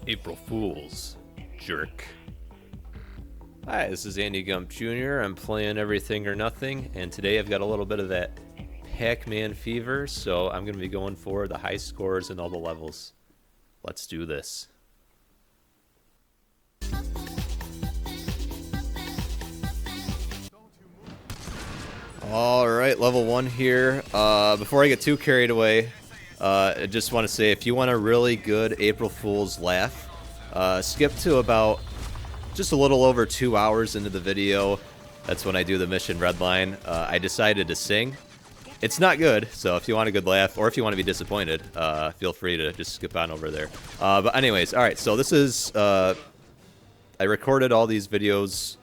April Fools, jerk. Hi, this is Andy Gump Jr. I'm playing Everything or Nothing, and today I've got a little bit of that Pac-Man fever, so I'm going to be going for the high scores in all the levels. Let's do this. Alright, level 1 here. Before I get too carried away, I just want to say, if you want a really good April Fool's laugh, skip to about just a little over 2 hours into the video. That's when I do the mission Redline. I decided to sing. It's not good, so if you want a good laugh, or if you want to be disappointed, feel free to just skip on over there. But anyways, alright, so this is, I recorded all these videos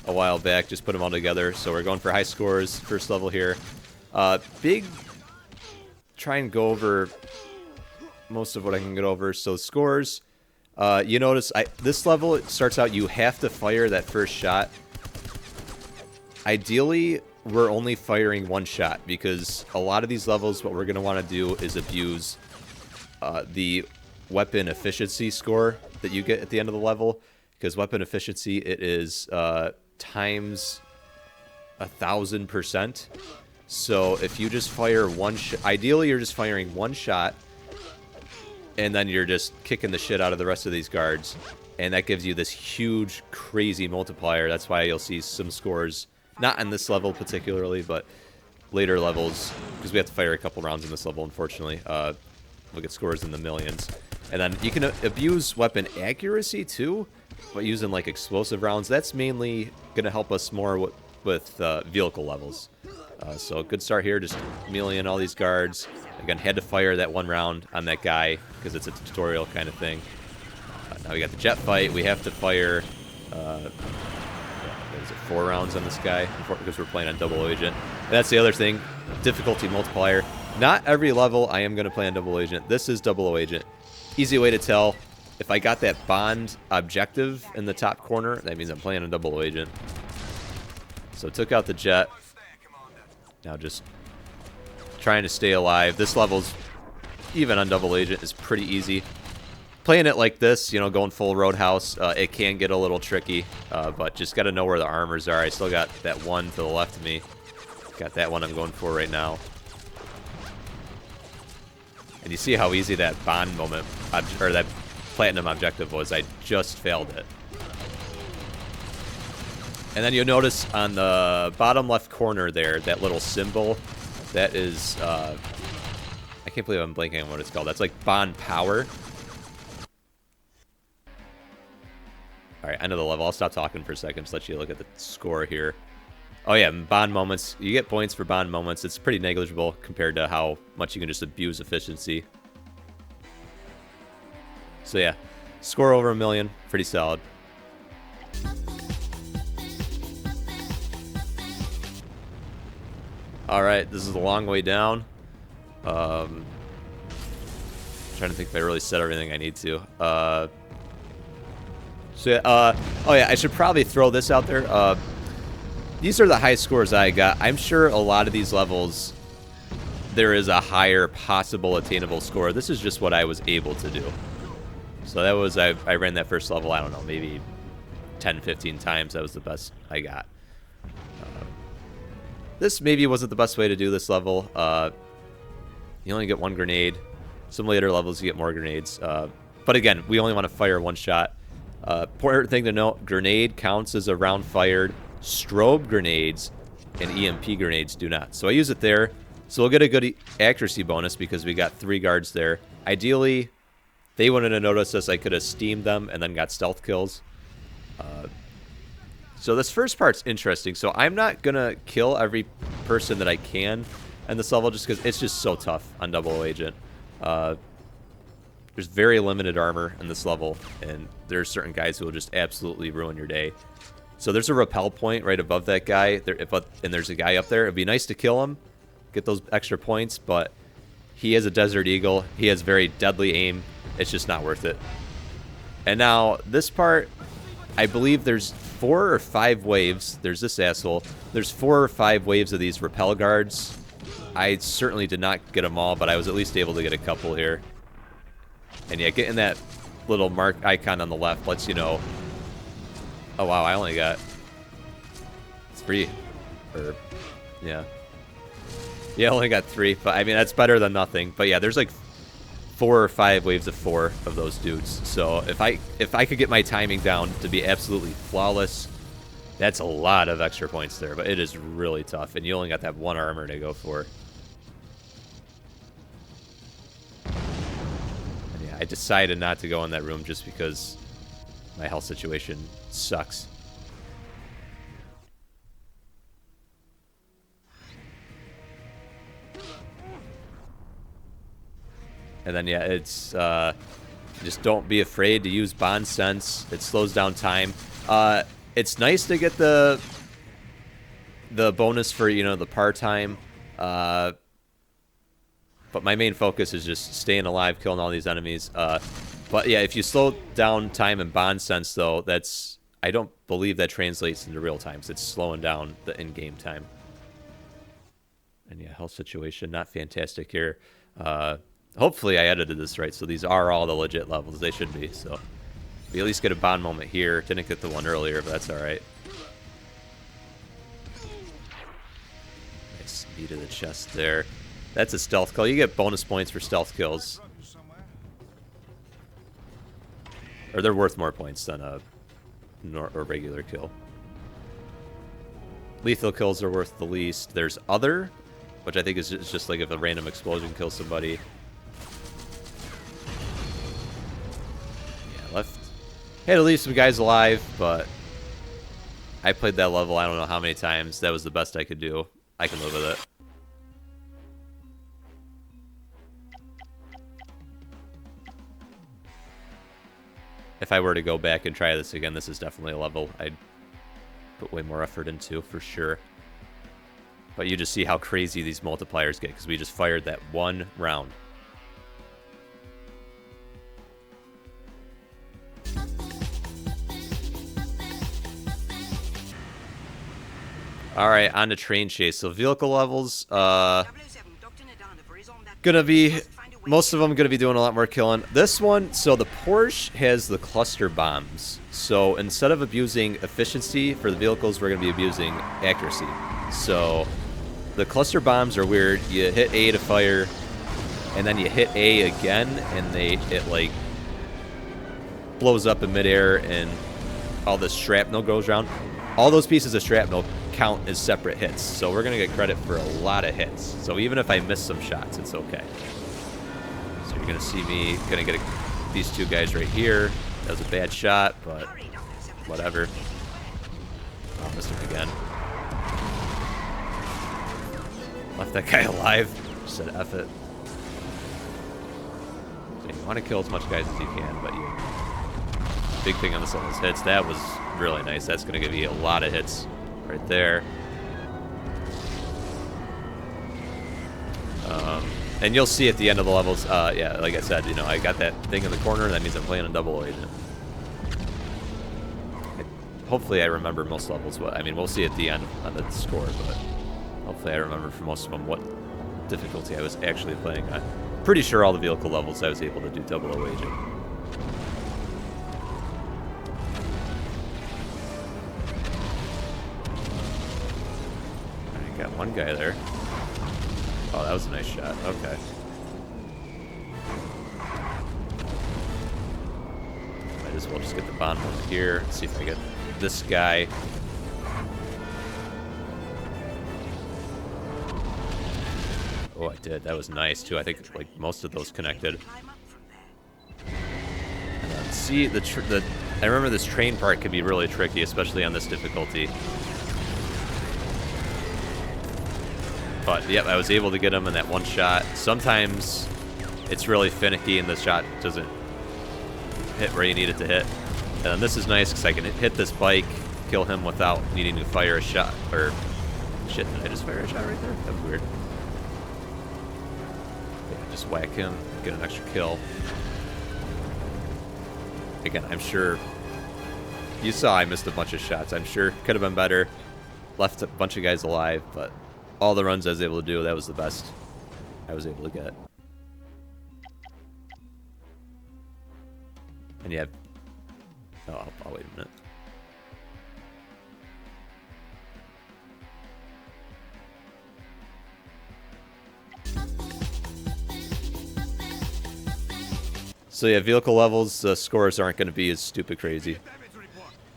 a while back, just put them all together. So we're going for high scores, first level here. Try and go over most of what I can get over. So scores, you notice this level, it starts out, you have to fire that first shot. Ideally, we're only firing one shot, because a lot of these levels, what we're going to want to do is abuse the weapon efficiency score that you get at the end of the level. Because weapon efficiency, it is times 1,000%. So if you just fire one shot, ideally you're just firing one shot, and then you're just kicking the shit out of the rest of these guards, and that gives you this huge, crazy multiplier. That's why you'll see some scores, not on this level particularly, but later levels, because we have to fire a couple rounds in this level, unfortunately. We'll get scores in the millions. And then you can abuse weapon accuracy too, but using like explosive rounds, that's mainly going to help us more with vehicle levels. So good start here, just meleeing all these guards. Again, had to fire that one round on that guy because it's a tutorial kind of thing. Now we got the jet fight. We have to fire, what is it, 4 rounds on this guy because we're playing on double agent. And that's the other thing, difficulty multiplier. Not every level I am going to play on double agent. This is double agent. Easy way to tell. If I got that bond objective in the top corner, that means I'm playing a double agent. So took out the jet. Now just trying to stay alive. This level's, even on double agent, is pretty easy. Playing it like this, you know, going full Roadhouse, it can get a little tricky. But just got to know where the armors are. I still got that one to the left of me. Got that one I'm going for right now. And you see how easy that bond moment, or that platinum objective was. I just failed it. And then you'll notice on the bottom left corner there, that little symbol, that is, I can't believe I'm blanking on what it's called. That's like bond power. Alright, end of the level. I'll stop talking for a second, just let you look at the score here. Oh yeah, bond moments. You get points for bond moments. It's pretty negligible compared to how much you can just abuse efficiency. So yeah, score over 1 million. Pretty solid. Alright, this is a long way down. Trying to think if I really said everything I need to. So yeah, oh yeah, I should probably throw this out there. These are the high scores I got. I'm sure a lot of these levels, there is a higher possible attainable score. This is just what I was able to do. So that was, I ran that first level, I don't know, maybe 10, 15 times. That was the best I got. This maybe wasn't the best way to do this level. You only get one grenade. Some later levels you get more grenades. But again, we only want to fire one shot. Important thing to note, grenade counts as a round fired. Strobe grenades and EMP grenades do not. So I use it there. So we'll get a good accuracy bonus because we got 3 guards there. Ideally, they wouldn't have noticed us. I could have steamed them and then got stealth kills. So this first part's interesting. So I'm not going to kill every person that I can in this level just because it's just so tough on double agent. There's very limited armor in this level, and there's certain guys who will just absolutely ruin your day. So there's a rappel point right above that guy, and there's a guy up there. It'd be nice to kill him, get those extra points, but he is a Desert Eagle. He has very deadly aim. It's just not worth it. And now, this part, I believe there's 4 or 5 waves. There's this asshole. There's 4 or 5 waves of these rappel guards. I certainly did not get them all, but I was at least able to get a couple here. And yeah, getting that little mark icon on the left lets you know. Oh wow, I only got 3. Or yeah. Yeah, I only got 3, but I mean that's better than nothing. But yeah, there's like 4 or 5 waves of 4 of those dudes. So if I could get my timing down to be absolutely flawless, that's a lot of extra points there. But it is really tough, and you only got that 1 armor to go for. And yeah, I decided not to go in that room just because my health situation sucks. And then, yeah, it's, just don't be afraid to use Bond Sense. It slows down time. It's nice to get the bonus for, you know, the par time. But my main focus is just staying alive, killing all these enemies. But, yeah, if you slow down time in Bond Sense, though, that's... I don't believe that translates into real time, so it's slowing down the in-game time. And, yeah, health situation, not fantastic here. Hopefully I edited this right, so these are all the legit levels. They should be, so... We at least get a Bond moment here. Didn't get the one earlier, but that's alright. Nice knee to the chest there. That's a stealth kill. You get bonus points for stealth kills. Or they're worth more points than a regular kill. Lethal kills are worth the least. There's other, which I think is just like if a random explosion kills somebody. Left. Hey, to leave some guys alive, but I played that level I don't know how many times. That was the best I could do. I can live with it. If I were to go back and try this again, this is definitely a level I'd put way more effort into, for sure. But you just see how crazy these multipliers get, because we just fired that 1 round. Alright, on to train chase. So vehicle levels, gonna be, most of them gonna be doing a lot more killing. This one, so the Porsche has the cluster bombs. So instead of abusing efficiency for the vehicles, we're gonna be abusing accuracy. So the cluster bombs are weird. You hit A to fire, and then you hit A again, and it like blows up in midair, and all this shrapnel goes around. All those pieces of shrapnel count as separate hits, so we're gonna get credit for a lot of hits. So even if I miss some shots, it's okay. So you're gonna see me gonna get these 2 guys right here. That was a bad shot, but whatever. Oh, missed him again. Left that guy alive. Just said F it. So you want to kill as much guys as you can, but you... Big thing on this level is hits. That was really nice. That's gonna give you a lot of hits. Right there. And you'll see at the end of the levels, yeah, like I said, you know, I got that thing in the corner, and that means I'm playing a double agent. Hopefully I remember most levels, but I mean, we'll see at the end on the score, but hopefully I remember for most of them what difficulty I was actually playing on. Pretty sure all the vehicle levels I was able to do double agent. Got one guy there. Oh, that was a nice shot. Okay. Might as well just get the Bond one here. Let's see if I get this guy. Oh, I did. That was nice, too. I think, like, most of those connected. And then, see, I remember this train part could be really tricky, especially on this difficulty. But, yep, I was able to get him in that one shot. Sometimes it's really finicky and the shot doesn't hit where you need it to hit. And this is nice because I can hit this bike, kill him without needing to fire a shot. Or, shit, did I just fire a shot right there? That was weird. Yeah, just whack him, get an extra kill. Again, I'm sure... You saw I missed a bunch of shots. I'm sure could have been better. Left a bunch of guys alive, but... all the runs I was able to do, that was the best I was able to get. And you have... Oh, I'll wait a minute. So yeah, vehicle levels, scores aren't going to be as stupid crazy.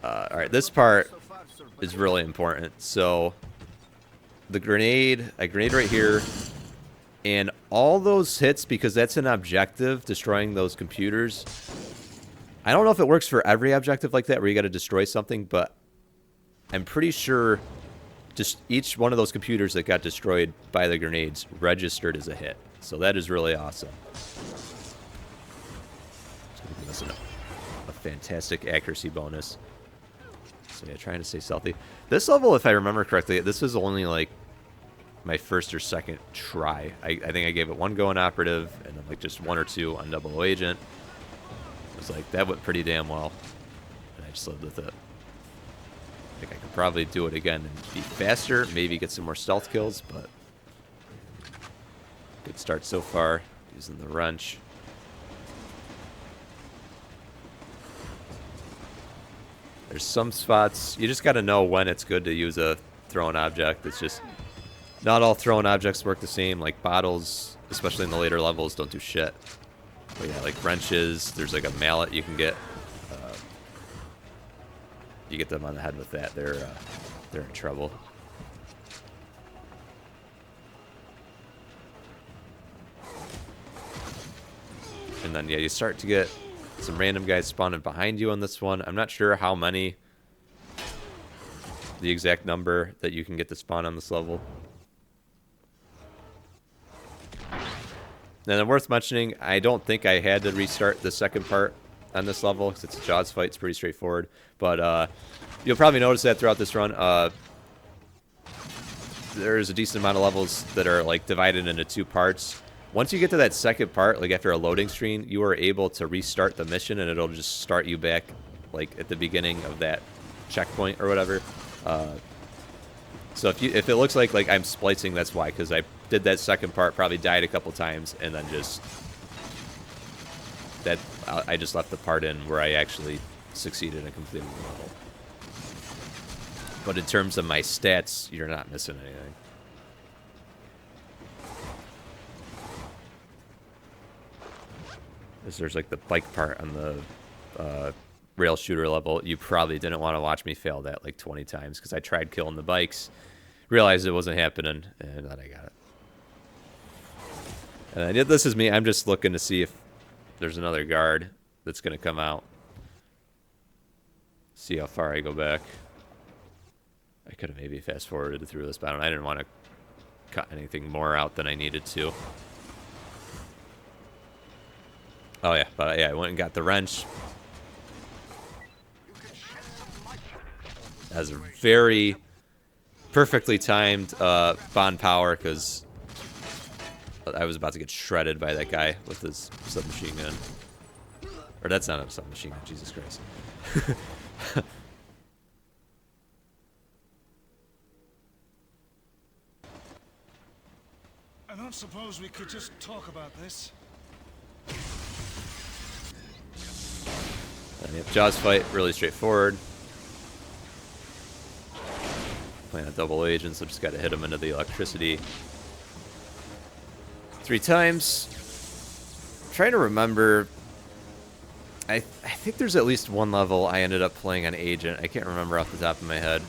Alright, this part is really important. So, the grenade, I grenade right here, and all those hits, because that's an objective, destroying those computers. I don't know if it works for every objective like that, where you got to destroy something, but I'm pretty sure just each one of those computers that got destroyed by the grenades registered as a hit. So that is really awesome. It's going to give us a fantastic accuracy bonus. So yeah, trying to stay stealthy. This level, if I remember correctly, this was only like my first or second try. I think I gave it one go in operative, and then like just one or two on double agent. It was like, that went pretty damn well. And I just lived with it. I think I could probably do it again and be faster, maybe get some more stealth kills, but good start so far, using the wrench. There's some spots, you just got to know when it's good to use a thrown object. It's just, not all thrown objects work the same. Like bottles, especially in the later levels, don't do shit. But yeah, like wrenches, there's like a mallet you can get. You get them on the head with that, they're in trouble. And then yeah, you start to get some random guys spawning behind you on this one. I'm not sure how many, the exact number that you can get to spawn on this level. And then worth mentioning, I don't think I had to restart the second part on this level, because it's a Jaws fight. It's pretty straightforward. But you'll probably notice that throughout this run, there's a decent amount of levels that are like divided into two parts. Once you get to that second part, like after a loading screen, you are able to restart the mission, and it'll just start you back like at the beginning of that checkpoint or whatever. So if it looks like I'm splicing, that's why, because I did that second part, probably died a couple times, and then just that I just left the part in where I actually succeeded in completing the level. But in terms of my stats, you're not missing anything. There's like the bike part on the rail shooter level. You probably didn't want to watch me fail that like 20 times, because I tried killing the bikes, realized it wasn't happening, and then I got it. And then, this is me. I'm just looking to see if there's another guard that's going to come out. See how far I go back. I could have maybe fast forwarded through this, but I didn't want to cut anything more out than I needed to. Oh yeah, but yeah, I went and got the wrench. That was a very perfectly timed bond power, because I was about to get shredded by that guy with his submachine gun. Or that's not a submachine gun, Jesus Christ. I don't suppose we could just talk about this. And yep, Jaws fight, really straightforward. Playing a double agent, so just got to hit him into the electricity 3 times. I'm trying to remember. I think there's at least one level I ended up playing on agent. I can't remember off the top of my head.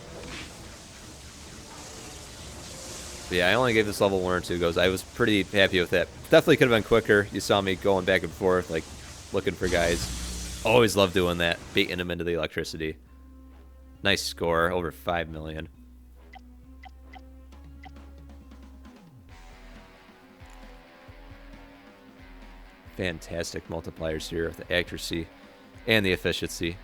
But yeah, I only gave this level 1 or 2 goes. I was pretty happy with that. Definitely could have been quicker. You saw me going back and forth, like looking for guys. Always love doing that, baiting them into the electricity. Nice score, over 5 million. Fantastic multipliers here with the accuracy and the efficiency.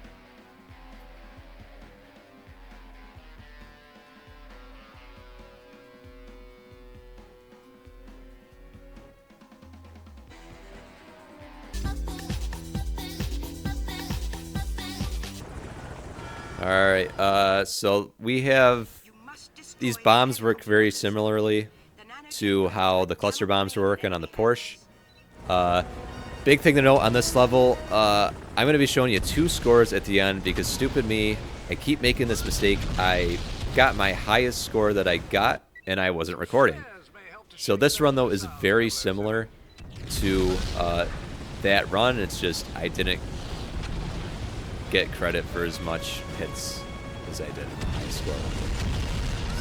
Alright, so we have... These bombs work very similarly to how the cluster bombs were working on the Porsche. Big thing to note on this level, I'm going to be showing you 2 scores at the end because stupid me, I keep making this mistake. I got my highest score that I got and I wasn't recording. So this run though is very similar to that run. It's just I didn't get credit for as much hits as I did in the high score.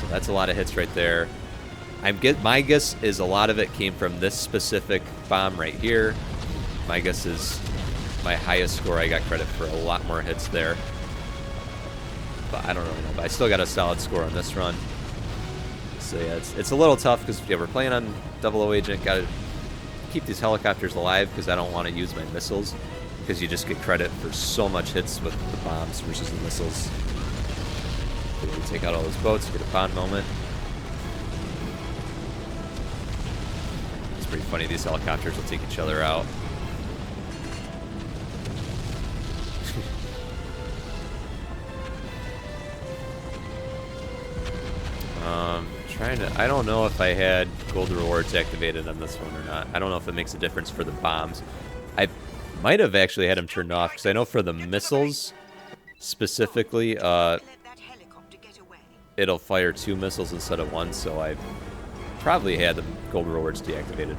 So that's a lot of hits right there. My guess is a lot of it came from this specific bomb right here. My guess is my highest score, I got credit for a lot more hits there. But I don't really know. But I still got a solid score on this run. So yeah, it's a little tough because yeah, we're playing on 00 Agent. Got to keep these helicopters alive because I don't want to use my missiles. Because you just get credit for so much hits with the bombs versus the missiles. So we take out all those boats, get a bond moment. It's pretty funny, these helicopters will take each other out. I don't know if I had gold rewards activated on this one or not. I don't know if it makes a difference for the bombs. I might have actually had them turned off because I know for the missiles specifically, it'll fire 2 missiles instead of 1, so I probably had the gold rewards deactivated.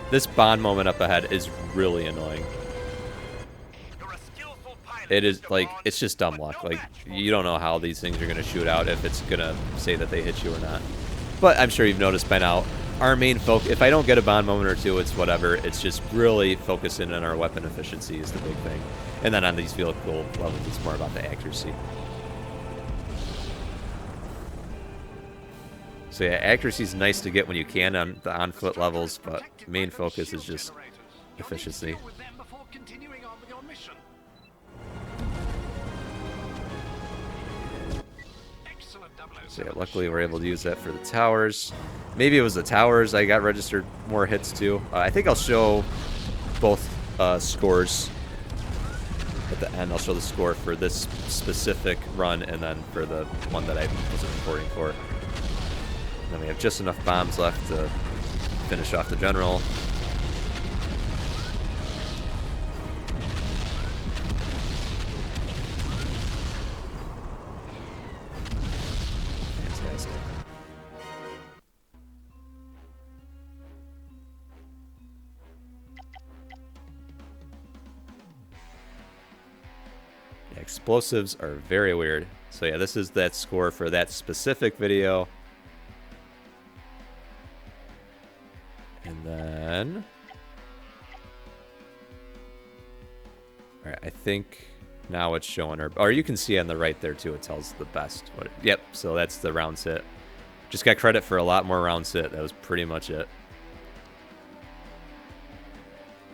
This bond moment up ahead is really annoying. It is, like, it's just dumb luck. Like, you don't know how these things are going to shoot out, if it's going to say that they hit you or not. But I'm sure you've noticed by now, our main focus, if I don't get a bond moment or 2, it's whatever. It's just really focusing on our weapon efficiency is the big thing. And then on these vehicle levels, it's more about the accuracy. So yeah, accuracy is nice to get when you can on the on-foot levels, but main focus is just efficiency. So yeah, luckily we're able to use that for the towers. Maybe it was the towers I got registered more hits to. I think I'll show both scores at the end. I'll show the score for this specific run and then for the one that I wasn't recording for. And then we have just enough bombs left to finish off the general. Explosives are very weird. So yeah, this is that score for that specific video. And then... Alright, I think now it's showing her... Or you can see on the right there too, it tells the best. Yep, so that's the rounds hit. Just got credit for a lot more rounds hit. That was pretty much it.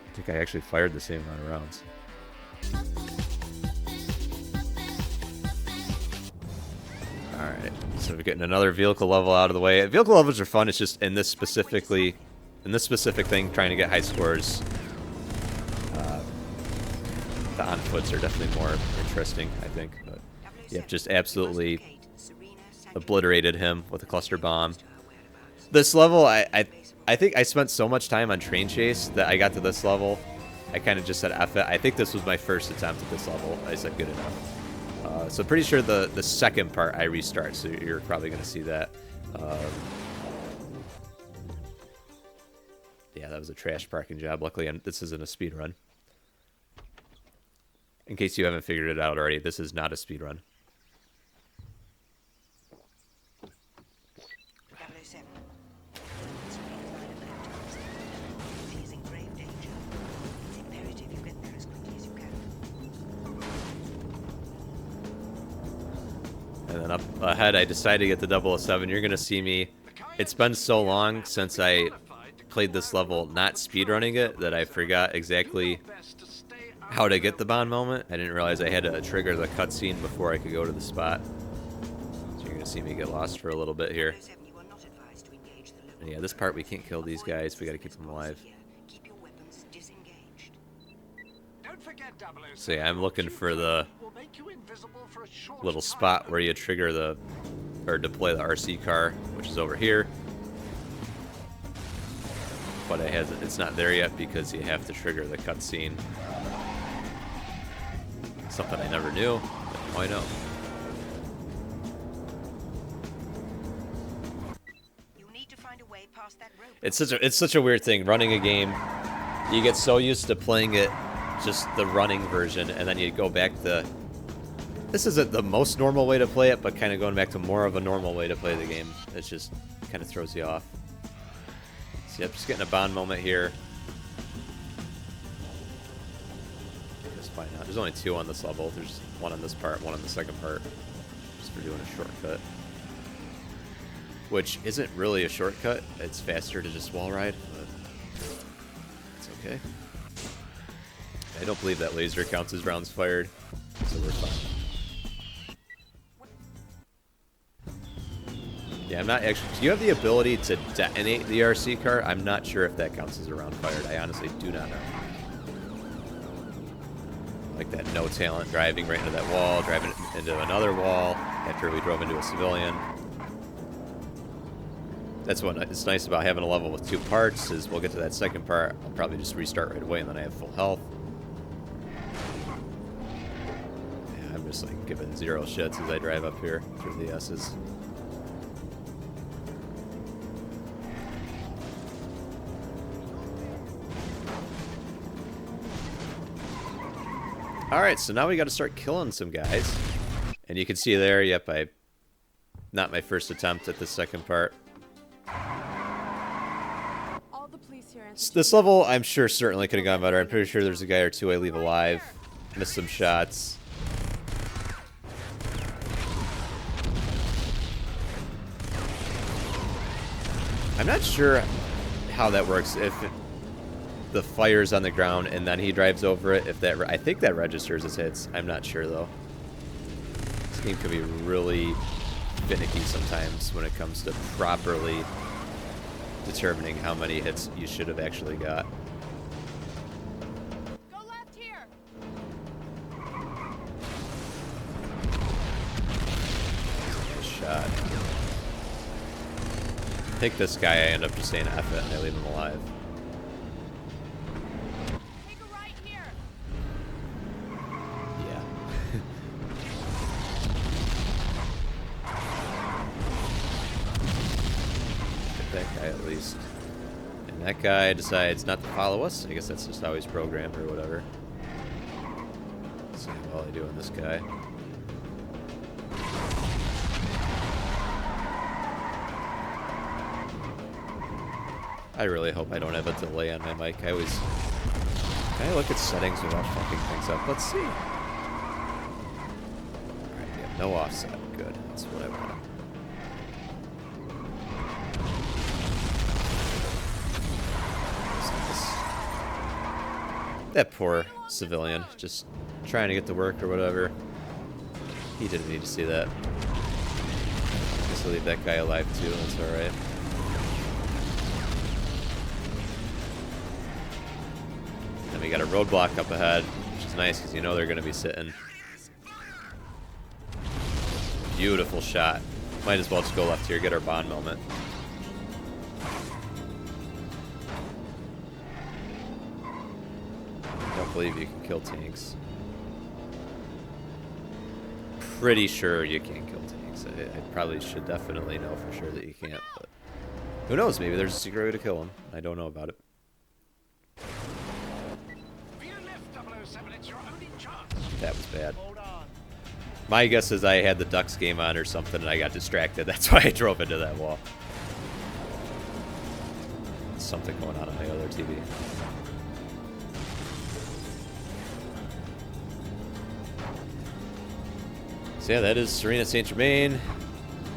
I think I actually fired the same amount of rounds. Alright, so we're getting another vehicle level out of the way. Vehicle levels are fun, it's just in this specific thing, trying to get high scores. The on-foots are definitely more interesting, I think. But yeah, just absolutely obliterated him with a cluster bomb. This level, I think I spent so much time on train chase that I got to this level. I kind of just said F it. I think this was my first attempt at this level. I said good enough. So pretty sure the second part I restart, so you're probably going to see that. Yeah, that was a trash parking job. Luckily, this isn't a speed run. In case you haven't figured it out already, this is not a speed run. And then up ahead, I decided to get the 007. You're going to see me. It's been so long since I played this level not speedrunning it that I forgot exactly how to get the bond moment. I didn't realize I had to trigger the cutscene before I could go to the spot. So you're going to see me get lost for a little bit here. And yeah, this part we can't kill these guys. We got to keep them alive. So yeah, I'm looking for the little spot where you trigger or deploy the RC car, which is over here. but it's not there yet because you have to trigger the cutscene. Something I never knew, but now I know. It's such a weird thing running a game. You get so used to playing it just the running version, and then you go back to this isn't the most normal way to play it, but kind of going back to more of a normal way to play the game. It just kind of throws you off. So yep, just getting a Bond moment here. Just why not? There's only 2 on this level. There's 1 on this part, 1 on the second part. Just for doing a shortcut. Which isn't really a shortcut. It's faster to just wall ride, but it's okay. I don't believe that laser counts as rounds fired, so we're fine. Yeah, I'm not actually... Do you have the ability to detonate the RC car? I'm not sure if that counts as a round fired. I honestly do not know. Like that no talent driving right into that wall, driving into another wall after we drove into a civilian. That's what it's nice about having a level with 2 parts, is we'll get to that second part. I'll probably just restart right away and then I have full health. Yeah, I'm just like giving 0 shits as I drive up here through the S's. Alright, so now we gotta start killing some guys. And you can see there, yep, not my first attempt at the second part. This level, I'm sure, certainly could have gone better. I'm pretty sure there's a guy or 2 I leave alive. Missed some shots. I'm not sure how that works. If the fire's on the ground and then he drives over it, if that... I think that registers as hits. I'm not sure, though. This game can be really finicky sometimes when it comes to properly determining how many hits you should have actually got. Go left here. Nice shot. I think this guy, I end up just saying F it and I leave him alive. Take a right here. Yeah. That guy at least. And that guy decides not to follow us. I guess that's just how he's programmed or whatever. Let's see how well I do on this guy. I really hope I don't have a delay on my mic. Can I look at settings without fucking things up? Let's see. Alright, yeah, no offset. Good. That's what I want. That poor civilian, just trying to get to work or whatever. He didn't need to see that. Guess I'll leave that guy alive too, that's alright. Then we got a roadblock up ahead, which is nice because you know they're going to be sitting. Beautiful shot. Might as well just go left here, get our Bond moment. I believe you can kill tanks. Pretty sure you can't kill tanks. I probably should definitely know for sure that you can't, but who knows? Maybe there's a secret way to kill them. I don't know about it. That was bad. My guess is I had the Ducks game on or something and I got distracted. That's why I drove into that wall. There's something going on my other TV. So yeah, that is Serena St. Germain.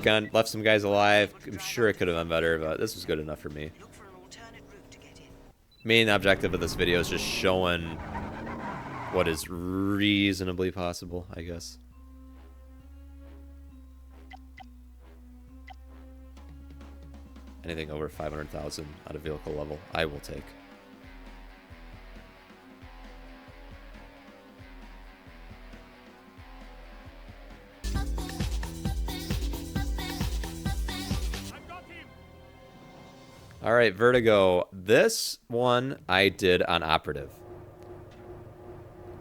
Left some guys alive. I'm sure it could have been better, but this was good enough for me. Main objective of this video is just showing what is reasonably possible, I guess. Anything over 500,000 at a vehicle level, I will take. All right, Vertigo. This one I did on Operative.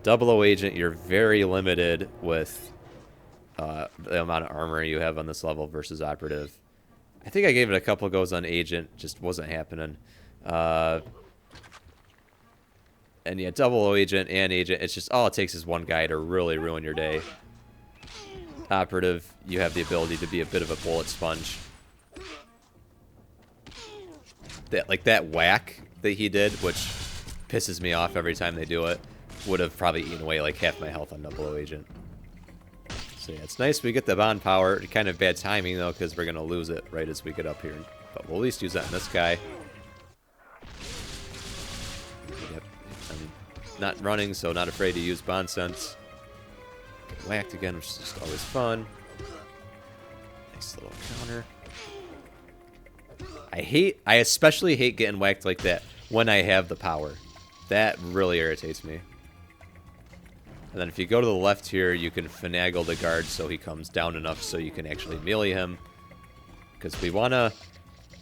00 Agent, you're very limited with the amount of armor you have on this level versus Operative. I think I gave it a couple goes on Agent, just wasn't happening. And yeah, 00 Agent and Agent, it's just all it takes is one guy to really ruin your day. Operative, you have the ability to be a bit of a bullet sponge. That whack that he did, which pisses me off every time they do it, would have probably eaten away like half my health on 00 Agent. So yeah, it's nice we get the bond power. Kind of bad timing though, because we're gonna lose it right as we get up here. But we'll at least use that on this guy. Yep, I'm not running, so not afraid to use bond sense. Get whacked again, which is just always fun. Nice little counter. I especially hate getting whacked like that when I have the power. That really irritates me. And then if you go to the left here, you can finagle the guard so he comes down enough so you can actually melee him. Because we want to...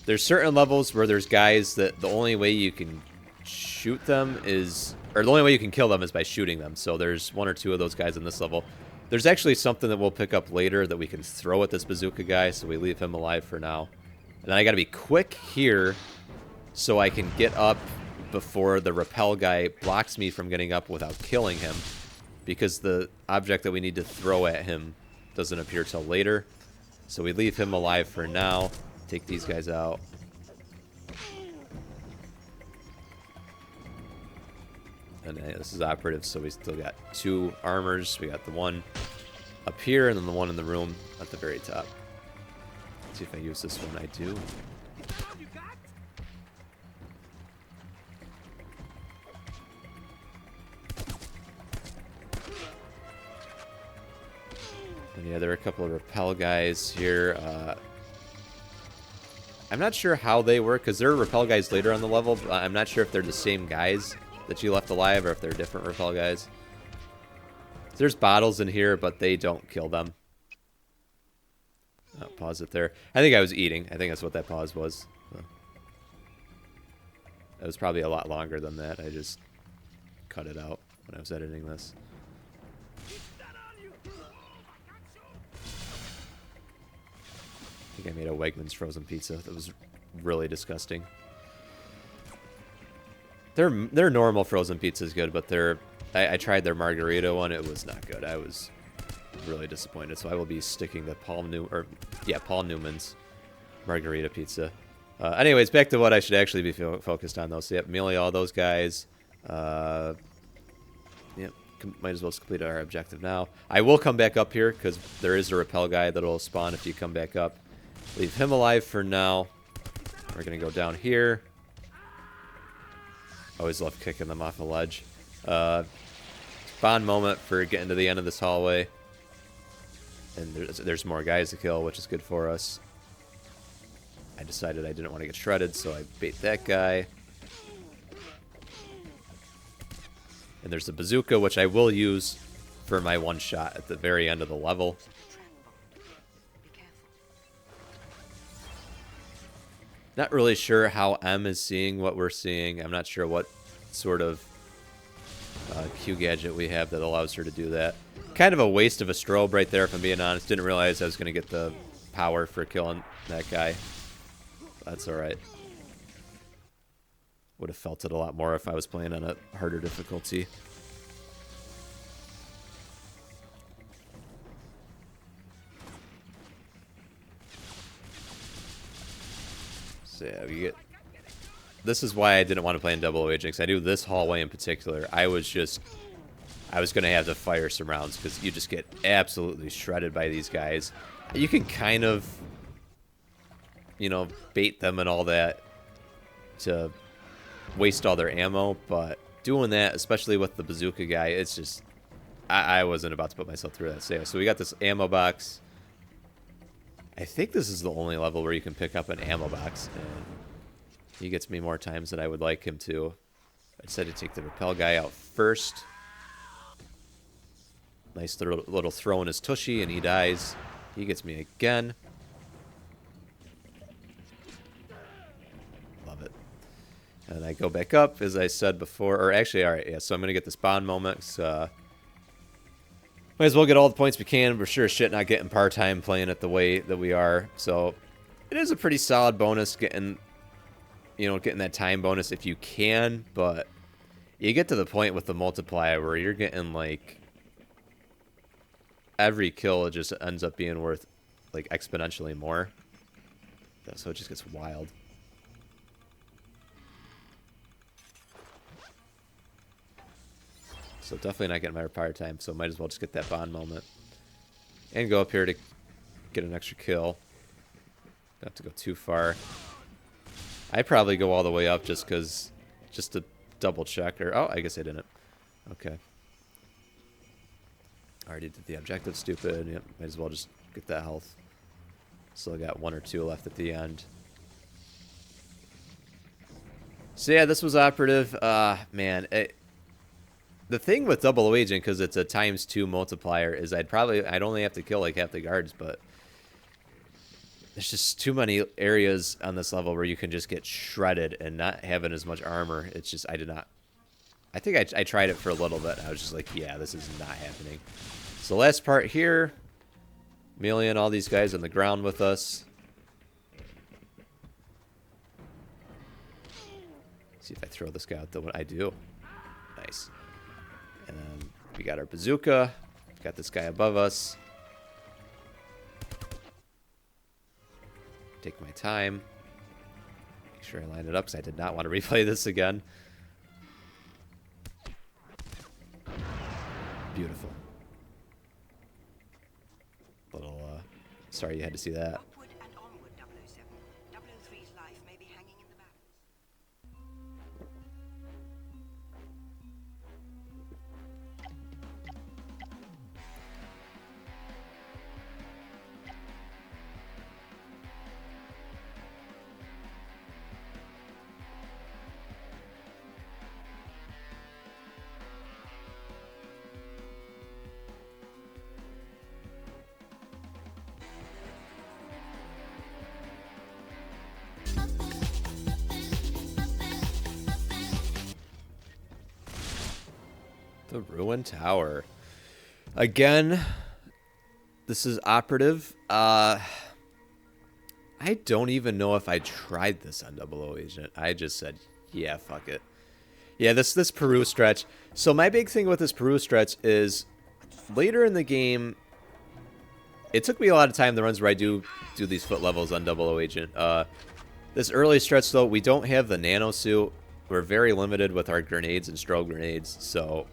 There's certain levels where there's guys that the only way you can shoot them is... Or the only way you can kill them is by shooting them. So there's one or two of those guys in this level. There's actually something that we'll pick up later that we can throw at this bazooka guy, so we leave him alive for now. And then I got to be quick here so I can get up before the rappel guy blocks me from getting up without killing him. Because the object that we need to throw at him doesn't appear till later. So we leave him alive for now. Take these guys out. And this is Operative, so we still got 2 armors. We got the one up here and then the one in the room at the very top. Let's see if I use this one. I do. And yeah, there are a couple of rappel guys here. I'm not sure how they work, because there are rappel guys later on the level, but I'm not sure if they're the same guys that you left alive or if they're different rappel guys. There's bottles in here, but they don't kill them. Oh, pause it there. I think I was eating. I think that's what that pause was. It was probably a lot longer than that. I just cut it out when I was editing this. I think I made a Wegmans frozen pizza. That was really disgusting. Their normal frozen pizza is good, but I tried their margarita one. It was not good. I was really disappointed. So I will be sticking to Paul Newman's margarita pizza. Anyways, back to what I should actually be focused on, though. So yep, melee all those guys. Yep, might as well complete our objective now. I will come back up here because there is a rappel guy that'll spawn if you come back up. Leave him alive for now. We're gonna go down here. Always love kicking them off a ledge. Bond moment for getting to the end of this hallway. And there's more guys to kill, which is good for us. I decided I didn't want to get shredded, so I bait that guy. And there's the bazooka, which I will use for my one shot at the very end of the level. Not really sure how M is seeing what we're seeing. I'm not sure what sort of Q gadget we have that allows her to do that. Kind of a waste of a strobe right there, if I'm being honest. Didn't realize I was going to get the power for killing that guy. That's alright. Would have felt it a lot more if I was playing on a harder difficulty. So yeah, we get... This is why I didn't want to play in 00 Agent, because I knew this hallway in particular, I was going to have to fire some rounds, because you just get absolutely shredded by these guys. You can kind of, you know, bait them and all that to waste all their ammo, but doing that, especially with the bazooka guy, it's just... I wasn't about to put myself through that. So we got this ammo box. I think this is the only level where you can pick up an ammo box, and he gets me more times than I would like him to. I decided to take the rappel guy out first. Nice little throw in his tushy, and he dies. He gets me again. Love And I go back up, as I said before. Or actually, alright, yeah, so I'm going to get this bond moment. Might as well get all the points we can. We're sure as shit not getting part-time playing it the way that we are. So, it is a pretty solid bonus getting, you know, getting that time bonus if you can. But you get to the point with the multiplier where you're getting, like, every kill just ends up being worth, like, exponentially more. So it just gets wild. So definitely not getting my repair time, so might as well just get that bond moment. And go up here to get an extra kill. Don't have to go too far. I'd probably go all the way up just to double check. Or, oh, I guess I didn't. Okay. Already did the objective, stupid. Yep, might as well just get that health. Still got 1 or 2 left at the end. So yeah, this was operative. Man, the thing with double agent, because it's a ×2 multiplier, is I'd only have to kill like half the guards, but there's just too many areas on this level where you can just get shredded and not having as much armor. It's just, I think I tried it for a little bit. And I was just like, yeah, this is not happening. So last part here, meleeing all these guys on the ground with us. See if I throw this guy out the window. I do. Nice. And then we got our bazooka. We've got this guy above us. Take my time. Make sure I line it up because I did not want to replay this again. Beautiful. Sorry you had to see that. Upward and onward, 007. 003's life may be hanging in the balance. The Ruined Tower. Again, this is operative. I don't even know if I tried this on 00 Agent. I just said, yeah, fuck it. Yeah, this Peru stretch. So my big thing with this Peru stretch is later in the game, it took me a lot of time, the runs where I do these foot levels on 00 Agent. This early stretch, though, we don't have the nano suit. We're very limited with our grenades and strobe grenades, so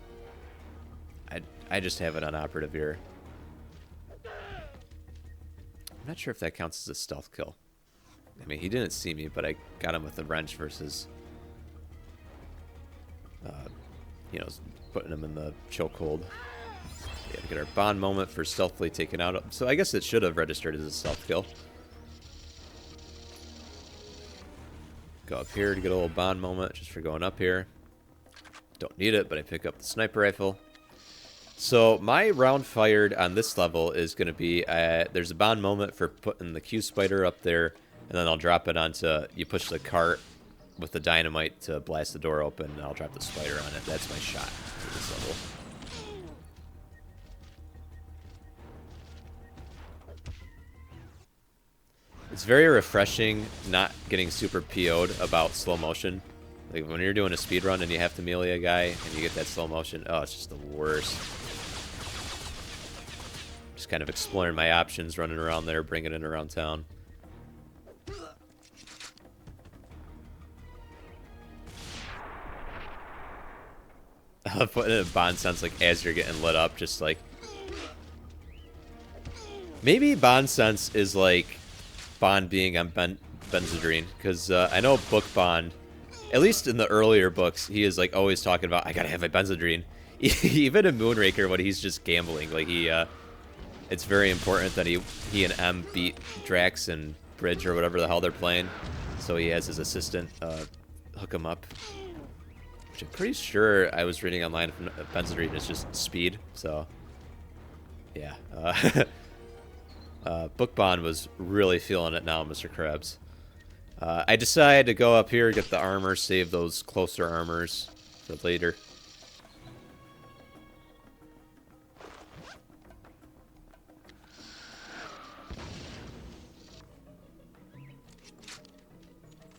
I just have it on operative here. I'm not sure if that counts as a stealth kill. I mean, he didn't see me, but I got him with the wrench versus, you know, putting him in the chokehold. Yeah, to get our bond moment for stealthily taking out. So I guess it should have registered as a stealth kill. Go up here to get a little bond moment just for going up here. Don't need it, but I pick up the sniper rifle. So my round fired on this level is going to be, there's a bond moment for putting the Q spider up there, and then I'll drop it onto, you push the cart with the dynamite to blast the door open, and I'll drop the spider on it. That's my shot for this level. It's very refreshing not getting super PO'd about slow motion. Like when you're doing a speed run and you have to melee a guy and you get that slow motion, oh, it's just the worst. Just kind of exploring my options, running around there, bringing it around town. I love putting it in Bond sense, like as you're getting lit up, just like. Maybe Bond sense is like Bond being on Benzedrine, because I know Book Bond, at least in the earlier books, he is like always talking about, I gotta have my Benzedrine. Even in Moonraker, when he's just gambling, like it's very important that he and M beat Drax and Bridge or whatever the hell they're playing. So he has his assistant hook him up. Which I'm pretty sure I was reading online from Benzedrine is just speed. So yeah. Book Bond was really feeling it now, Mr. Krabs. I decided to go up here, get the armor, save those closer armors for later.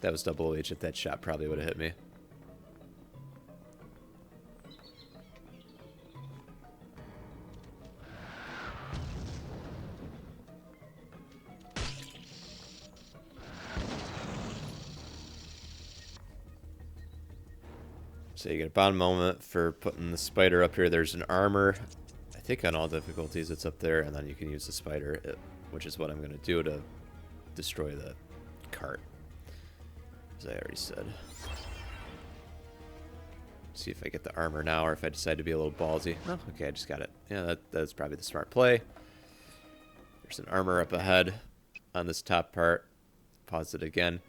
That was double agent. That shot probably would have hit me. So you get a bond moment for putting the spider up here. There's an armor. I think on all difficulties it's up there, and then you can use the spider, which is what I'm going to do to destroy the cart. As I already said. See if I get the armor now, or if I decide to be a little ballsy. Oh, okay, I just got it. Yeah, that's probably the smart play. There's an armor up ahead on this top part. Pause it again.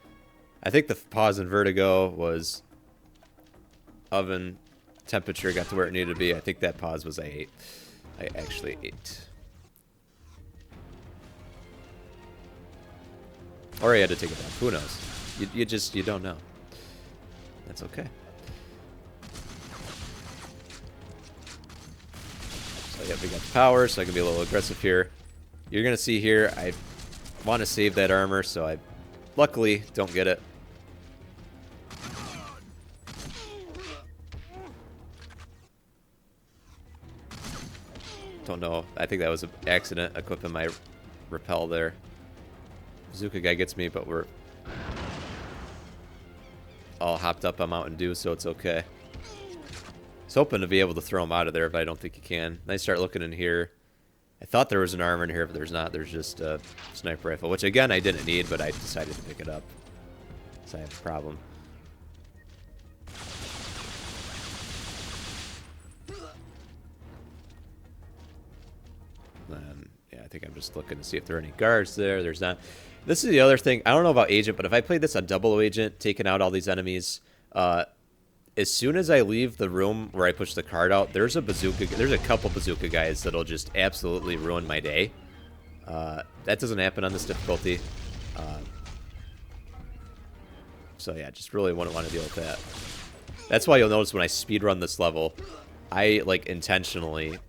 I think the pause in Vertigo was oven temperature got to where it needed to be. I think that pause was I ate. I actually ate. Or I had to take it down. Who knows? You don't know. That's okay. So yeah, we got the power, so I can be a little aggressive here. You're gonna see here, I want to save that armor, so I luckily don't get it. Don't know. I think that was an accident equipping my repel there. Bazooka guy gets me, but we're all hopped up on Mountain Dew, so it's okay. I was hoping to be able to throw him out of there, but I don't think you can. Then I start looking in here. I thought there was an armor in here, but there's not. There's just a sniper rifle, which again I didn't need, but I decided to pick it up. So I have a problem. Yeah, I think I'm just looking to see if there are any guards there. There's not. This is the other thing. I don't know about Agent, but if I played this on Double Agent, taking out all these enemies, as soon as I leave the room where I push the card out, there's a couple bazooka guys that'll just absolutely ruin my day. That doesn't happen on this difficulty. So yeah, just really wouldn't want to deal with that. That's why you'll notice when I speedrun this level, I like intentionally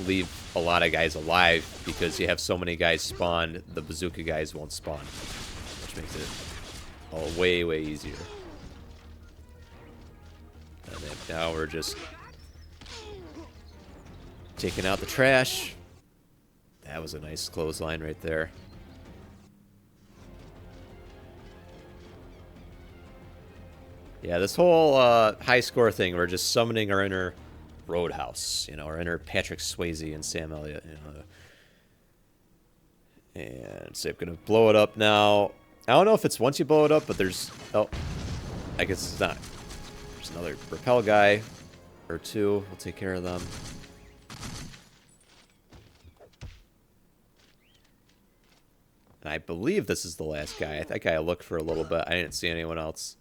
leave a lot of guys alive because you have so many guys spawn, the bazooka guys won't spawn, which makes it all way easier. And then now we're just taking out the trash. That was a nice clothesline right there. Yeah, this whole high score thing, we're just summoning our inner Roadhouse, you know, our inner Patrick Swayze and Sam Elliott, you know. And so I'm gonna blow it up now. I don't know if it's once you blow it up, but there's, oh, I guess it's not. There's another repel guy or two. We'll take care of them. And I believe this is the last guy. I think I looked for a little bit. I didn't see anyone else.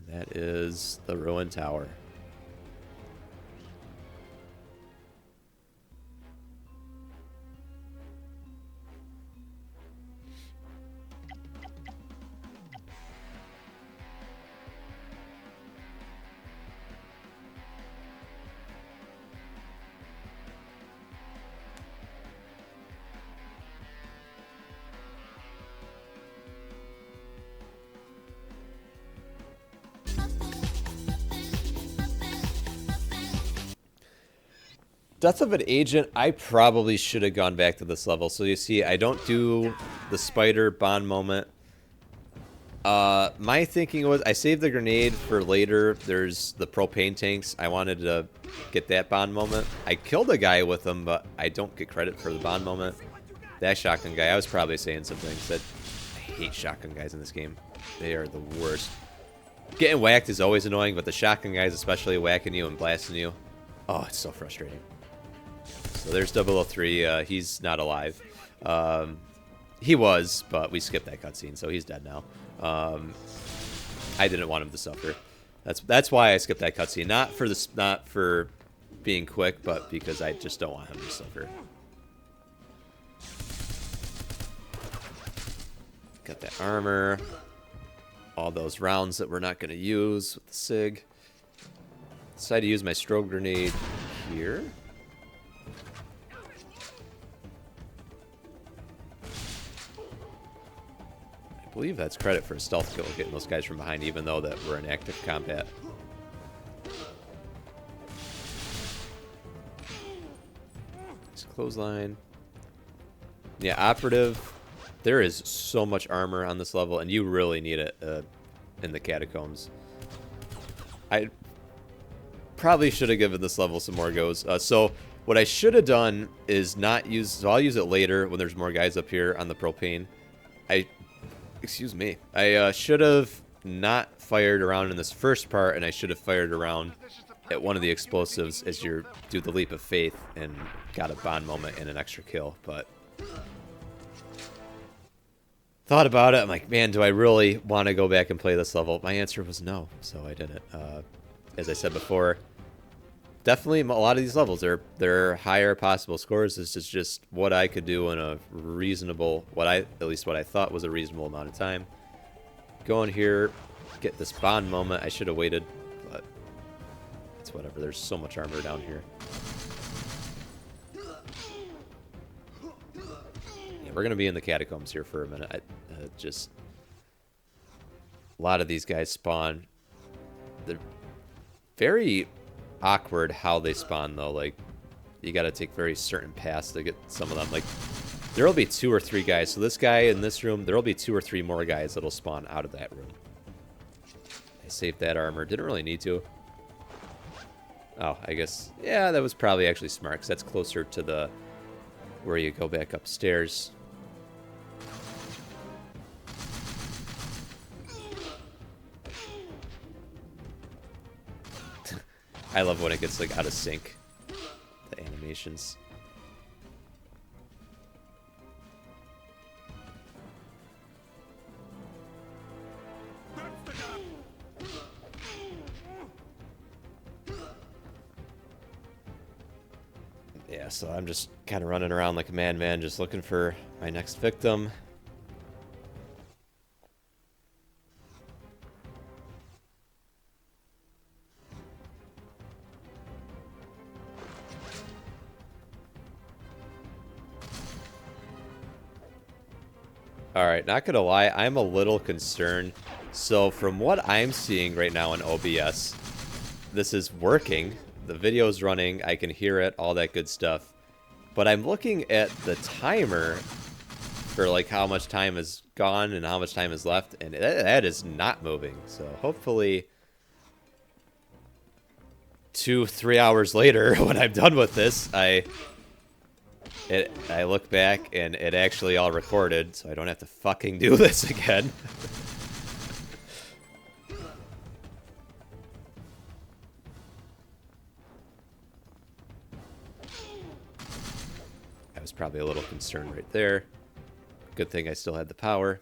That is the ruined tower. Death of an Agent, I probably should have gone back to this level. So you see, I don't do the spider bond moment. My thinking was I saved the grenade for later. There's the propane tanks. I wanted to get that bond moment. I killed a guy with them, but I don't get credit for the bond moment. That shotgun guy, I was probably saying some things that I hate shotgun guys in this game. They are the worst. Getting whacked is always annoying, but the shotgun guys, especially whacking you and blasting you, oh, it's so frustrating. So there's 003. He's not alive. He was, but we skipped that cutscene, so he's dead now. I didn't want him to suffer. That's why I skipped that cutscene. Not for being quick, but because I just don't want him to suffer. Got that armor. All those rounds that we're not going to use with the SIG. Decided to use my strobe grenade here. I believe that's credit for a stealth kill, getting those guys from behind, even though that we're in active combat. It's clothesline. Yeah, operative. There is so much armor on this level, and you really need it in the catacombs. I probably should have given this level some more goes. So what I should have done is not use... So I'll use it later when there's more guys up here on the propane. Excuse me. I should have not fired around in this first part, and I should have fired around at one of the explosives as you do the leap of faith and got a bond moment and an extra kill, but... Thought about it. I'm like, man, do I really want to go back and play this level? My answer was no, so I didn't. As I said before, definitely a lot of these levels, they're higher possible scores. This is just what I could do in a reasonable, at least what I thought was a reasonable amount of time. Go in here, get this bond moment. I should have waited, but it's whatever. There's so much armor down here. We're going to be in the catacombs here for a minute. Just a lot of these guys spawn. They're very awkward how they spawn, though. Like, you got to take very certain paths to get some of them. Like, there will be 2 or 3 guys. So this guy in this room, there will be 2 or 3 more guys that'll spawn out of that room. I saved that armor. Didn't really need to. Oh, I guess, yeah, that was probably actually smart, because that's closer to the where you go back upstairs. I love when it gets like out of sync, the animations. Yeah, so I'm just kind of running around like a madman, just looking for my next victim. Alright, not gonna lie, I'm a little concerned. So from what I'm seeing right now in OBS, this is working. The video's running, I can hear it, all that good stuff. But I'm looking at the timer for like how much time is gone and how much time is left, and that is not moving. So hopefully 2-3 hours later, when I'm done with this, I look back and it actually all recorded, so I don't have to fucking do this again. I was probably a little concerned right there. Good thing I still had the power.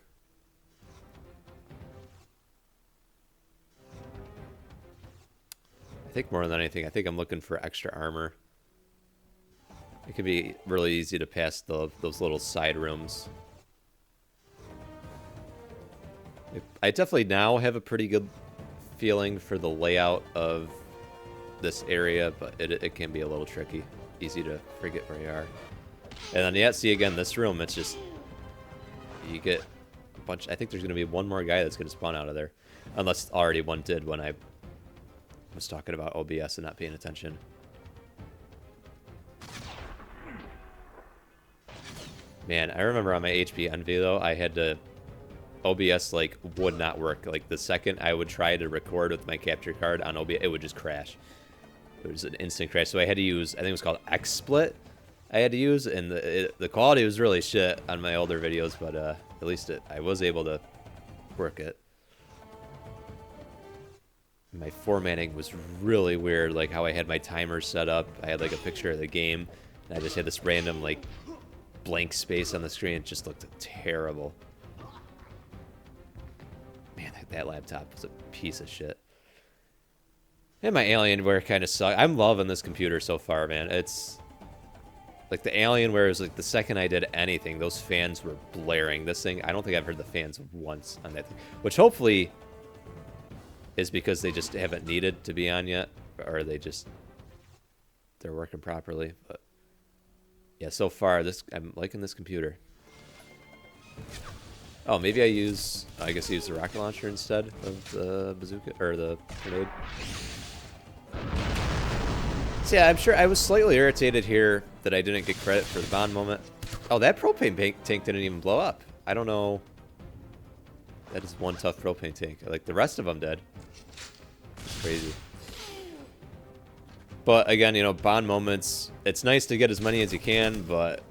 I think more than anything, I think I'm looking for extra armor. It could be really easy to pass those little side rooms. I definitely now have a pretty good feeling for the layout of this area, but it can be a little tricky. Easy to forget where you are. And then, yeah, see, again, this room, it's just... You get a bunch... I think there's going to be one more guy that's going to spawn out of there. Unless already one did when I was talking about OBS and not paying attention. Man, I remember on my HP Envy, though, I had to... OBS, like, would not work. Like, the second I would try to record with my capture card on OBS, it would just crash. It was an instant crash. So I had to use, I think it was called XSplit, I had to use, and the quality was really shit on my older videos, but at least I was able to work it. My formatting was really weird, like how I had my timer set up. I had, like, a picture of the game, and I just had this random, like, blank space on the screen. It just looked terrible. Man, that laptop was a piece of shit. And my Alienware kind of sucks. I'm loving this computer so far, man. It's like the Alienware is like the second I did anything, those fans were blaring. This thing, I don't think I've heard the fans once on that thing, which hopefully is because they just haven't needed to be on yet, or they're working properly. But yeah, so far I'm liking this computer. Oh, maybe I guess I use the rocket launcher instead of the bazooka or the grenade. So yeah, I'm sure I was slightly irritated here that I didn't get credit for the bond moment. Oh, that propane tank didn't even blow up. I don't know. That is one tough propane tank. Like the rest of them did. It's crazy. But again, you know, bond moments, it's nice to get as many as you can, but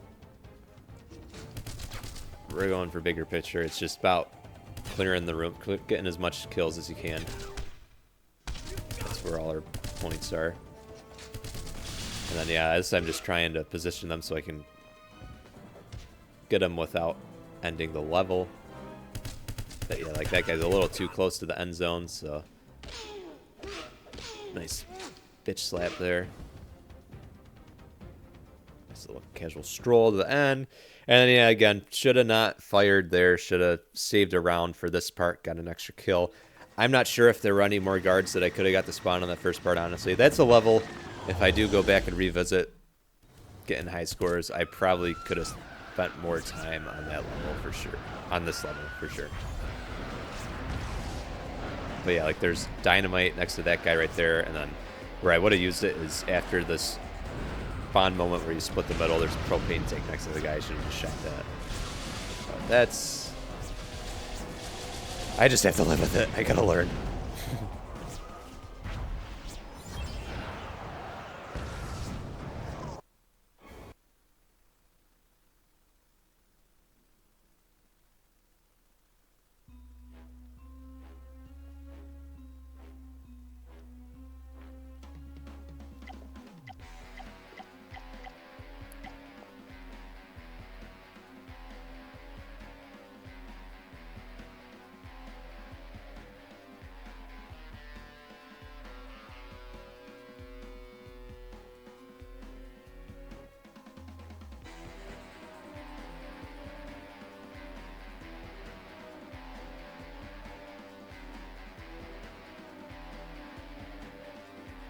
we're going for bigger picture. It's just about clearing the room, getting as much kills as you can. That's where all our points are. And then, yeah, I'm just trying to position them so I can get them without ending the level. But yeah, like that guy's a little too close to the end zone, so nice bitch slap there. Just a little casual stroll to the end. And yeah, again, should have not fired there. Should have saved a round for this part. Got an extra kill. I'm not sure if there were any more guards that I could have got to spawn on that first part, honestly. That's a level, if I do go back and revisit getting high scores, I probably could have spent more time on that level for sure. On this level, for sure. But yeah, like there's dynamite next to that guy right there, and then where I would have used it is after this bond moment where you split the middle, there's a propane tank next to the guy. I should have just shot that. But that's... I just have to live with it. I gotta learn.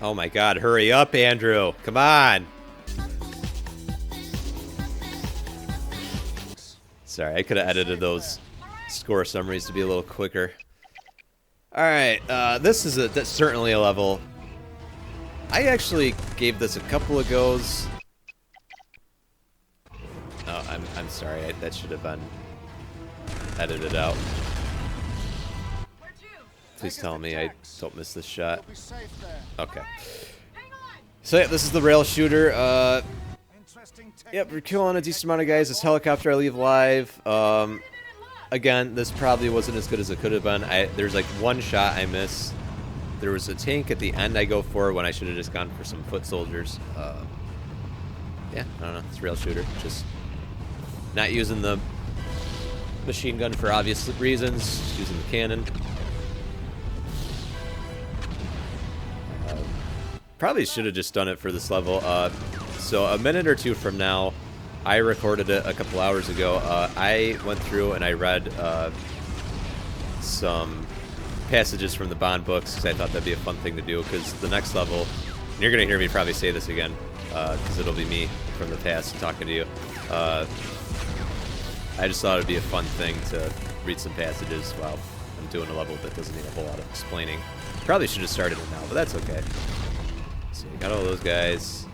Oh my god, hurry up, Andrew. Come on. Sorry, I could have edited those score summaries to be a little quicker. Alright, this is that's certainly a level. I actually gave this a couple of goes. Oh, I'm sorry. That should have been edited out. Please tell me I don't miss this shot. Okay. So yeah, this is the rail shooter. Yep, we're killing a decent amount of guys. This helicopter I leave alive. Again, this probably wasn't as good as it could have been. There's like one shot I missed. There was a tank at the end I go for when I should have just gone for some foot soldiers. Yeah, I don't know. It's a rail shooter. Just not using the machine gun for obvious reasons. Just using the cannon. Probably should have just done it for this level. So a minute or two from now, I recorded it a couple hours ago. I went through and I read some passages from the Bond books because I thought that'd be a fun thing to do. Because the next level, and you're gonna hear me probably say this again, because it'll be me from the past talking to you. I just thought it'd be a fun thing to read some passages while I'm doing a level that doesn't need a whole lot of explaining. Probably should have started it now, but that's okay. So you got all those guys.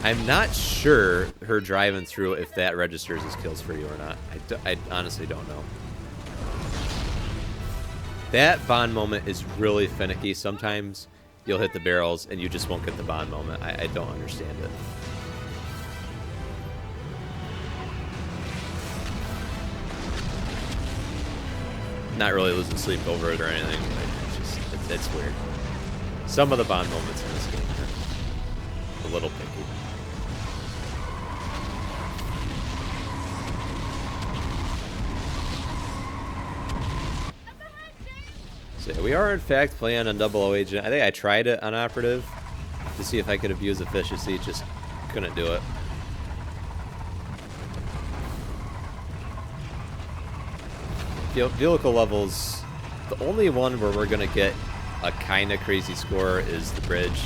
I'm not sure her driving through if that registers as kills for you or not. I honestly don't know. That bond moment is really finicky. Sometimes you'll hit the barrels and you just won't get the bond moment. I don't understand it. Not really losing sleep over it or anything. It's weird. Some of the bond moments in this game are a little picky. So yeah, we are in fact playing on Double O Agent. I think I tried it on Operative to see if I could abuse efficiency, just couldn't do it. Vehicle levels, the only one where we're gonna get a kind of crazy score is the bridge.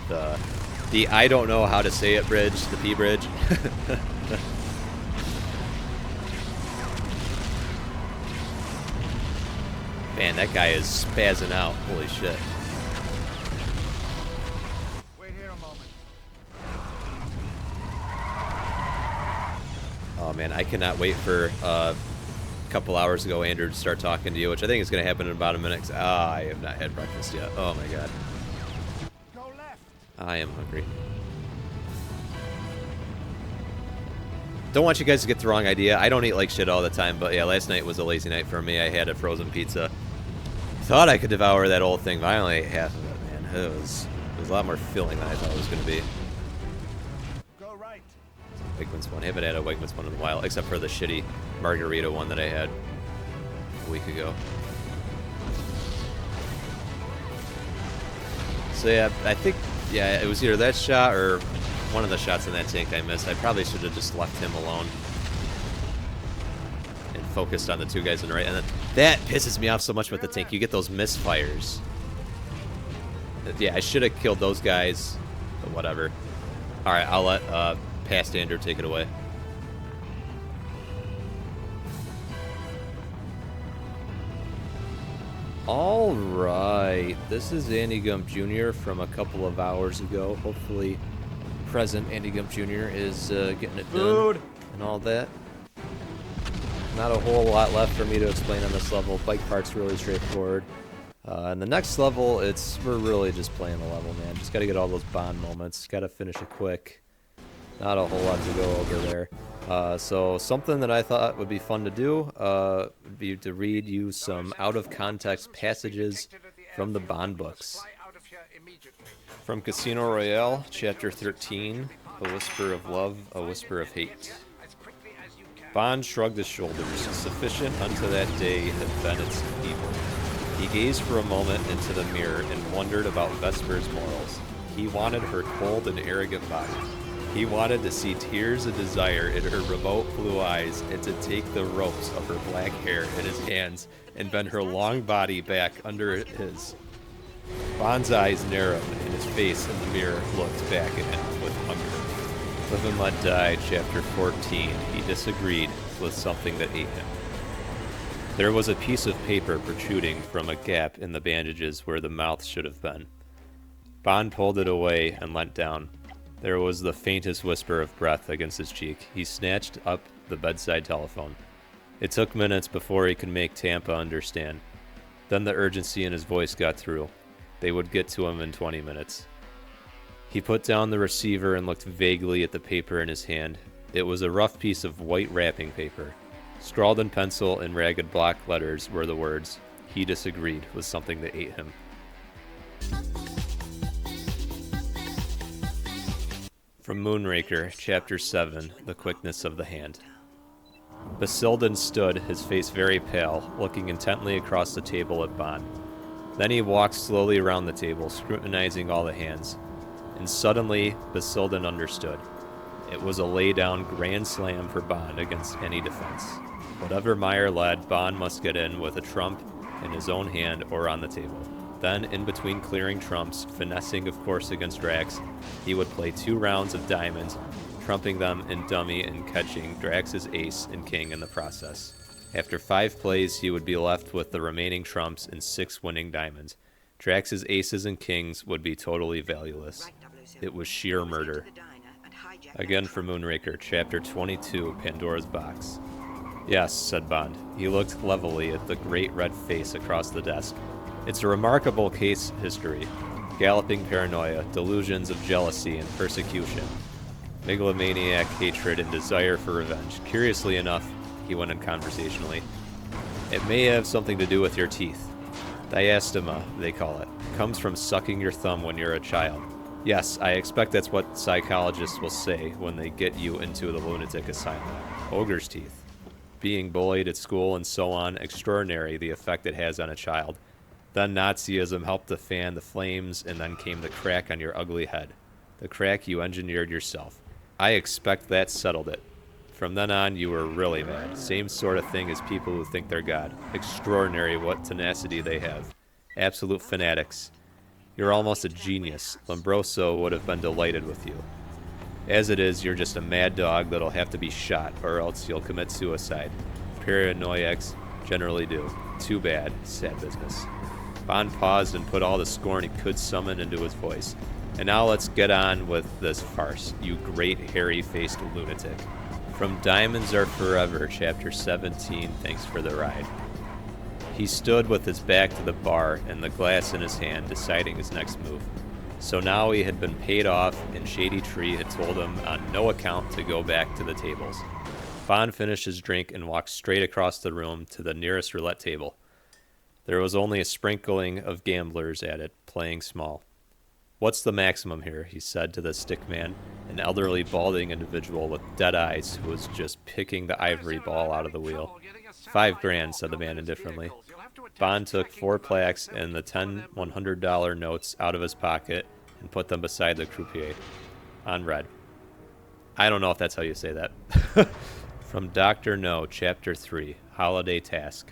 The I don't know how to say it bridge, the P bridge. Man, that guy is spazzing out. Holy shit. Wait here a moment. Oh man, I cannot wait for a couple hours ago Andrew to start talking to you, which I think is going to happen in about a minute. I have not had breakfast yet. Oh my god. Go left. I am hungry. Don't want you guys to get the wrong idea. I don't eat like shit all the time, but yeah, last night was a lazy night for me. I had a frozen pizza. Thought I could devour that whole thing, but I only ate half of it, man. It was a lot more filling than I thought it was going to be. Go right. Wegmans one. I haven't had a Wegmans one in a while, except for the shitty margarita one that I had a week ago. So yeah, I think, yeah, it was either that shot or one of the shots in that tank I missed. I probably should have just left him alone and focused on the two guys on the right. And that pisses me off so much with the tank. You get those misfires. Yeah, I should have killed those guys, but whatever. All right, I'll let past Andrew take it away. All right, this is Andy Gump Jr. from a couple of hours ago. Hopefully, present Andy Gump Jr. is getting it done and all that. Not a whole lot left for me to explain on this level. Bike part's really straightforward. And the next level, we're really just playing the level, man. Just got to get all those bond moments. Got to finish it quick. Not a whole lot to go over there. So something that I thought would be fun to do would be to read you some out-of-context passages from the Bond books. From Casino Royale, Chapter 13, A Whisper of Love, A Whisper of Hate. Bond shrugged his shoulders. Sufficient unto that day had been its evil. He gazed for a moment into the mirror and wondered about Vesper's morals. He wanted her cold and arrogant body. He wanted to see tears of desire in her remote blue eyes and to take the ropes of her black hair in his hands and bend her long body back under his. Bond's eyes narrowed and his face in the mirror looked back at him with hunger. Live and Let Die, Chapter 14. He disagreed with something that ate him. There was a piece of paper protruding from a gap in the bandages where the mouth should have been. Bond pulled it away and leant down. There was the faintest whisper of breath against his cheek. He snatched up the bedside telephone. It took minutes before he could make Tampa understand. Then the urgency in his voice got through. They would get to him in 20 minutes. He put down the receiver and looked vaguely at the paper in his hand. It was a rough piece of white wrapping paper. Scrawled in pencil in ragged block letters were the words, "He disagreed with something that ate him." From Moonraker, Chapter 7, The Quickness of the Hand. Basildon stood, his face very pale, looking intently across the table at Bond. Then he walked slowly around the table, scrutinizing all the hands. And suddenly, Basildon understood. It was a lay-down grand slam for Bond against any defense. Whatever Meyer led, Bond must get in with a trump in his own hand or on the table. Then, in between clearing trumps, finessing of course against Drax, he would play 2 rounds of diamonds, trumping them in dummy and catching Drax's ace and king in the process. After 5 plays, he would be left with the remaining trumps and 6 winning diamonds. Drax's aces and kings would be totally valueless. It was sheer murder. Again for Moonraker, Chapter 22, Pandora's Box. Yes, said Bond. He looked levelly at the great red face across the desk. It's a remarkable case history. Galloping paranoia, delusions of jealousy and persecution, megalomaniac hatred and desire for revenge. Curiously enough, he went on conversationally, it may have something to do with your teeth. Diastema, they call it. Comes from sucking your thumb when you're a child. Yes, I expect that's what psychologists will say when they get you into the lunatic asylum. Ogre's teeth. Being bullied at school and so on, extraordinary the effect it has on a child. Then Nazism helped to fan the flames, and then came the crack on your ugly head. The crack you engineered yourself. I expect that settled it. From then on, you were really mad. Same sort of thing as people who think they're God. Extraordinary what tenacity they have. Absolute fanatics. You're almost a genius. Lombroso would have been delighted with you. As it is, you're just a mad dog that'll have to be shot, or else you'll commit suicide. Paranoiacs generally do. Too bad. Sad business. Bond paused and put all the scorn he could summon into his voice. And now let's get on with this farce, you great hairy-faced lunatic. From Diamonds Are Forever, Chapter 17, thanks for the ride. He stood with his back to the bar and the glass in his hand, deciding his next move. So now he had been paid off, and Shady Tree had told him on no account to go back to the tables. Bond finished his drink and walked straight across the room to the nearest roulette table. There was only a sprinkling of gamblers at it, playing small. What's the maximum here? He said to the stick man, an elderly balding individual with dead eyes who was just picking the ivory ball out of the wheel. 5 grand, said the man indifferently. Bond took 4 plaques and the 10 $100 notes out of his pocket and put them beside the croupier. On red. I don't know if that's how you say that. From Dr. No, Chapter 3, Holiday Task.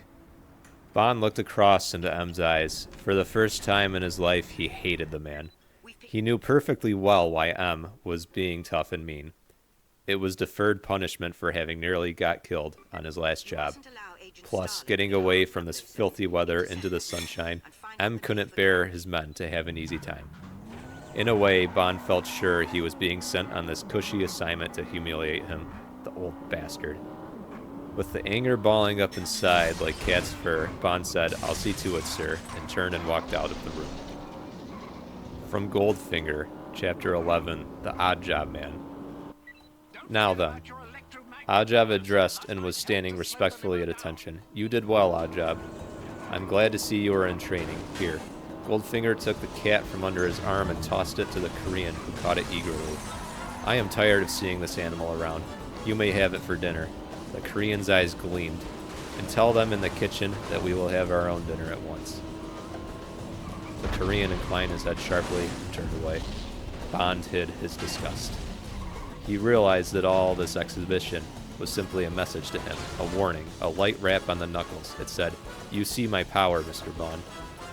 Bond looked across into M's eyes. For the first time in his life, he hated the man. He knew perfectly well why M was being tough and mean. It was deferred punishment for having nearly got killed on his last job. Plus, getting away from this filthy weather into the sunshine, M couldn't bear his men to have an easy time. In a way, Bond felt sure he was being sent on this cushy assignment to humiliate him, the old bastard. With the anger balling up inside like cat's fur, Bond said, "I'll see to it, sir," and turned and walked out of the room. From Goldfinger, Chapter 11, The Oddjob Man. Now then. Oddjob had dressed and was standing respectfully at attention. You did well, Oddjob. I'm glad to see you are in training. Here. Goldfinger took the cat from under his arm and tossed it to the Korean, who caught it eagerly. I am tired of seeing this animal around. You may have it for dinner. The Korean's eyes gleamed. And tell them in the kitchen that we will have our own dinner at once. The Korean inclined his head sharply and turned away. Bond hid his disgust. He realized that all this exhibition was simply a message to him, a warning, a light rap on the knuckles. It said, "You see my power, Mr. Bond.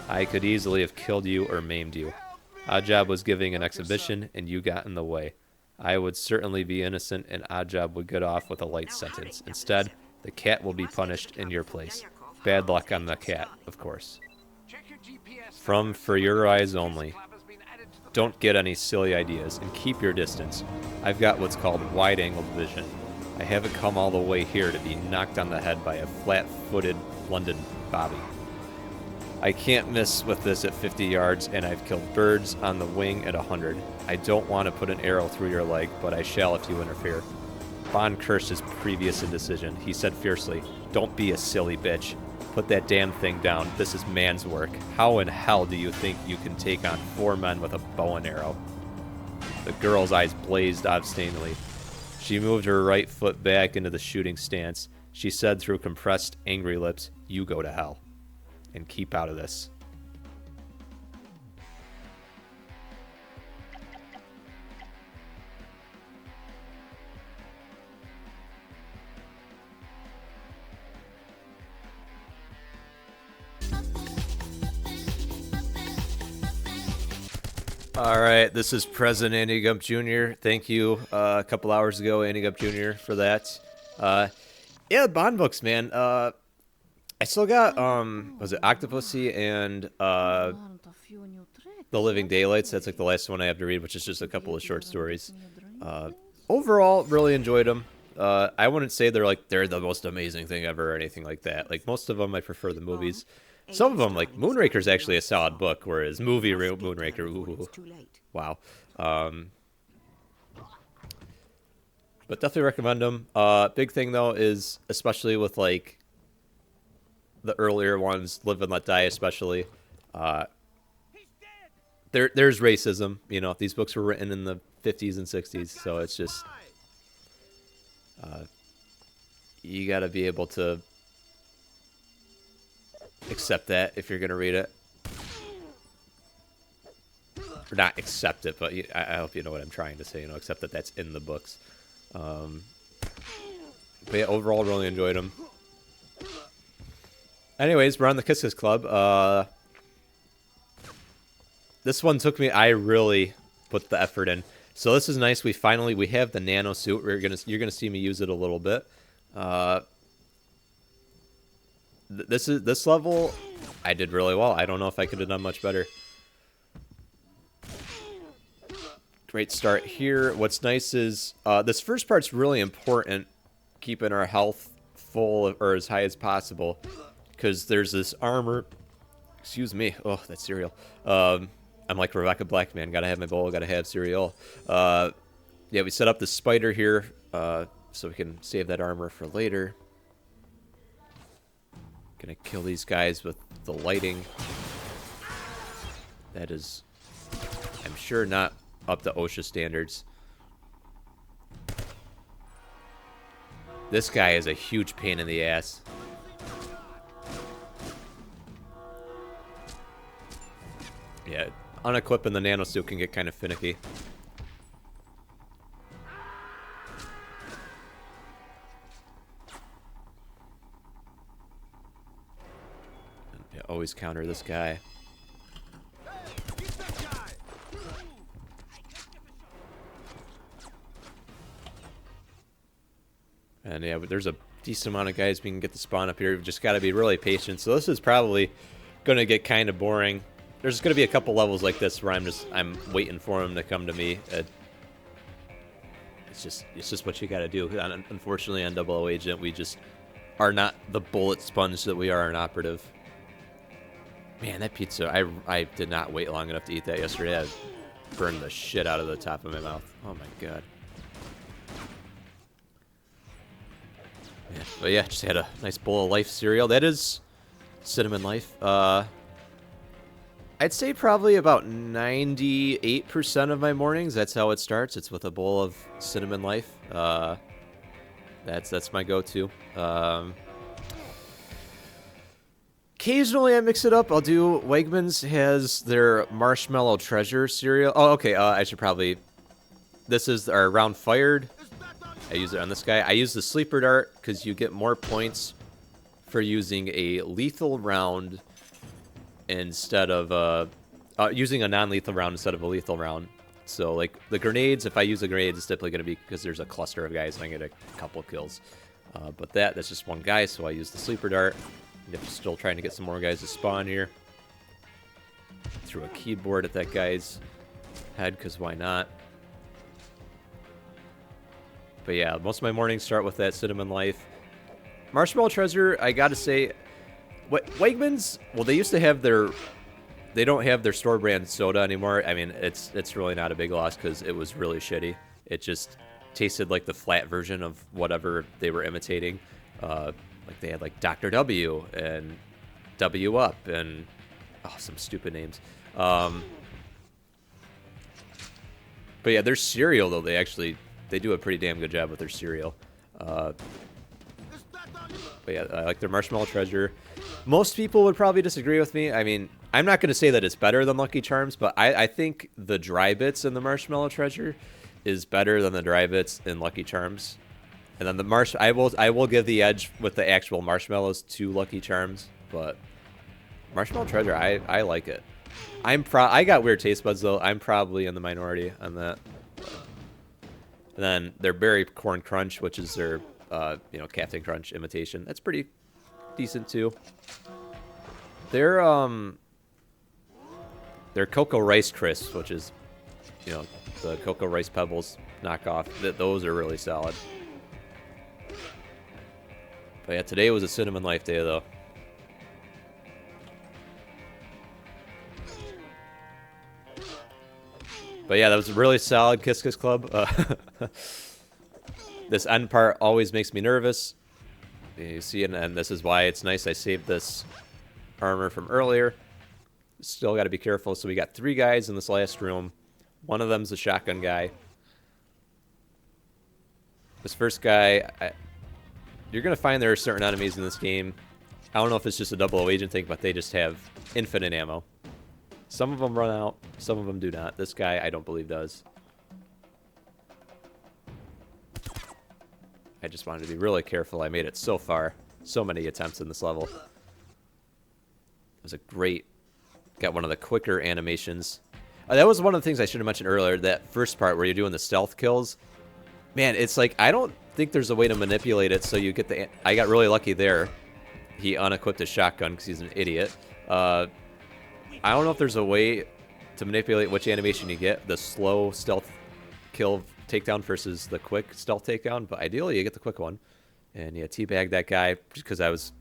I could easily have killed you or maimed you. Oddjob was giving an exhibition, and you got in the way. I would certainly be innocent, and Oddjob would get off with a light sentence. Instead, the cat will be punished in your place. Bad luck on the cat, of course." From For Your Eyes Only. Don't get any silly ideas, and keep your distance. I've got what's called wide-angled vision. I haven't come all the way here to be knocked on the head by a flat-footed London bobby. I can't miss with this at 50 yards, and I've killed birds on the wing at 100. I don't want to put an arrow through your leg, but I shall if you interfere. Bond cursed his previous indecision. He said fiercely, "Don't be a silly bitch. Put that damn thing down. This is man's work. How in hell do you think you can take on 4 men with a bow and arrow?" The girl's eyes blazed obstinately. She moved her right foot back into the shooting stance. She said through compressed, angry lips, "You go to hell. And keep out of this." All right, this is President Andy Gump Jr. Thank you a couple hours ago, Andy Gump Jr., for that. Yeah, Bond books, man. I still got, was it Octopussy and The Living Daylights? That's like the last one I have to read, which is just a couple of short stories. Overall, really enjoyed them. I wouldn't say they're the most amazing thing ever or anything like that. Like, most of them, I prefer the movies. Some of them, like Moonraker's actually a solid book, whereas Moonraker, ooh, wow. But definitely recommend them. Big thing though is, especially with like the earlier ones, Live and Let Die, especially. There's racism. You know, these books were written in the 50s and 60s, so it's just you got to be able to accept that if you're gonna read it. or not accept it, but I hope you know what I'm trying to say. Accept that that's in the books. But yeah, overall, really enjoyed them. Anyways, we're on the Kiss Kiss Club. This one took me. I really put the effort in. So this is nice. We have the nano suit. You're gonna see me use it a little bit. This level, I did really well. I don't know if I could have done much better. Great start here. What's nice is this first part's really important, keeping our health full or as high as possible, because there's this armor. Excuse me. Oh, that's cereal. I'm like Rebecca Blackman. Gotta have my bowl. Gotta have cereal. Yeah, we set up the spider here so we can save that armor for later. Gonna kill these guys with the lighting. That is, I'm sure, not up to OSHA standards. This guy is a huge pain in the ass. Yeah, unequipping the nano suit can get kind of finicky. Yeah, always counter this guy. And yeah, but there's a decent amount of guys we can get the spawn up here. We've just got to be really patient. So this is probably going to get kind of boring. There's going to be a couple levels like this where I'm waiting for them to come to me. It's just what you got to do. Unfortunately, on Double O Agent, we just are not the bullet sponge that we are an operative. Man, that pizza, I did not wait long enough to eat that yesterday. I burned the shit out of the top of my mouth. Oh my god. Yeah, but yeah, just had a nice bowl of Life cereal. That is Cinnamon Life. I'd say probably about 98% of my mornings, that's how it starts. It's with a bowl of Cinnamon Life. That's my go-to. Occasionally I mix it up. I'll do, Wegmans has their Marshmallow Treasure cereal. Oh, okay, I should probably, this is our round fired. I use it on this guy. I use the sleeper dart because you get more points for using a lethal round instead of using a non-lethal round instead of a lethal round. So like the grenades, if I use the grenades, it's typically going to be because there's a cluster of guys and I get a couple kills. But that's just one guy, so I use the sleeper dart. I'm still trying to get some more guys to spawn here. Threw a keyboard at that guy's head because why not? But yeah, most of my mornings start with that Cinnamon Life. Marshmallow Treasure, I gotta say, Wegmans, well, they used to have they don't have their store brand soda anymore. I mean, it's really not a big loss because it was really shitty. It just tasted like the flat version of whatever they were imitating. Like they had like Dr. W and W Up and some stupid names. But yeah, their cereal though, they do a pretty damn good job with their cereal. But yeah, I like their Marshmallow Treasure. Most people would probably disagree with me. I mean, I'm not going to say that it's better than Lucky Charms, but I think the dry bits in the Marshmallow Treasure is better than the dry bits in Lucky Charms. And then the I will give the edge with the actual marshmallows to Lucky Charms, but Marshmallow Treasure, I like it. I got weird taste buds though. I'm probably in the minority on that. And then their Berry Corn Crunch, which is their Captain Crunch imitation. That's pretty decent too. Their Cocoa Rice Crisps, which is the Cocoa Rice Pebbles knockoff. Those are really solid. But yeah, today was a Cinnamon Life day though. But yeah, that was a really solid Kiss Kiss Club. This end part always makes me nervous. You see, and this is why it's nice I saved this armor from earlier. Still got to be careful. So we got 3 guys in this last room. One of them's a shotgun guy. This first guy, you're going to find there are certain enemies in this game. I don't know if it's just a Double O Agent thing, but they just have infinite ammo. Some of them run out, some of them do not. This guy, I don't believe, does. I just wanted to be really careful. I made it so far. So many attempts in this level. It was a great... Got one of the quicker animations. That was one of the things I should have mentioned earlier. That first part where you're doing the stealth kills. Man, it's like, I don't think there's a way to manipulate it so you get the... I got really lucky there. He unequipped his shotgun because he's an idiot. I don't know if there's a way to manipulate which animation you get. The slow stealth kill takedown versus the quick stealth takedown. But ideally, you get the quick one. And yeah, teabag that guy just because I was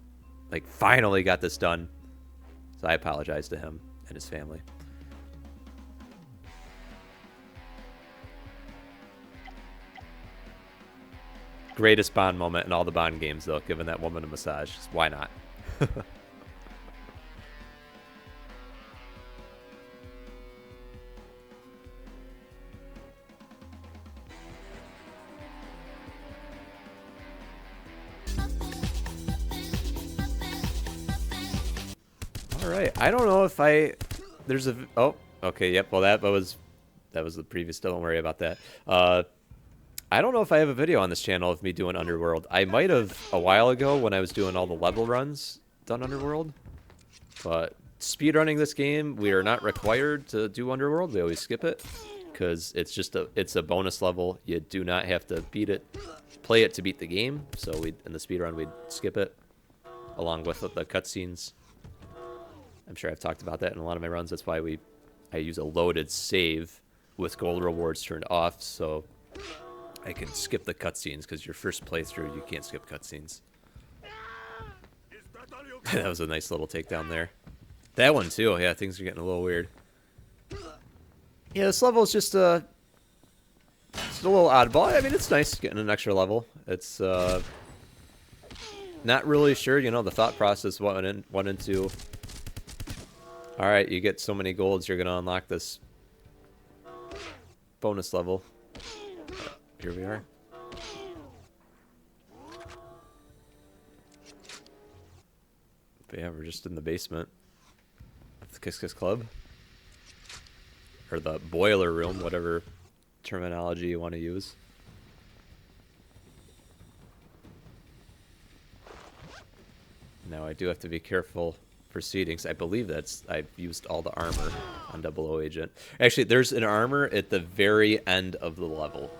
like, finally got this done. So I apologize to him and his family. Greatest Bond moment in all the Bond games, though, giving that woman a massage. Why not? All right. I don't know if there's a... Oh, okay. Yep. Well, that was the previous. Don't worry about that. I don't know if I have a video on this channel of me doing Underworld. I might have a while ago when I was doing all the level runs done Underworld. But speedrunning this game, we are not required to do Underworld. We always skip it because it's a bonus level. You do not have to beat it, play it to beat the game. So in the speedrun we'd skip it along with the cutscenes. I'm sure I've talked about that in a lot of my runs. That's why I use a loaded save with gold rewards turned off, so I can skip the cutscenes, because your first playthrough, you can't skip cutscenes. That was a nice little takedown there. That one, too. Yeah, things are getting a little weird. Yeah, this level is just it's a little oddball. I mean, it's nice getting an extra level. It's not really sure, the thought process went into... Alright, you get so many golds, you're going to unlock this bonus level. Here we are. But yeah, we're just in the basement of the Kiss Kiss Club. Or the boiler room, whatever terminology you want to use. Now I do have to be careful proceedings. I believe I've used all the armor on 00 Agent. Actually, there's an armor at the very end of the level.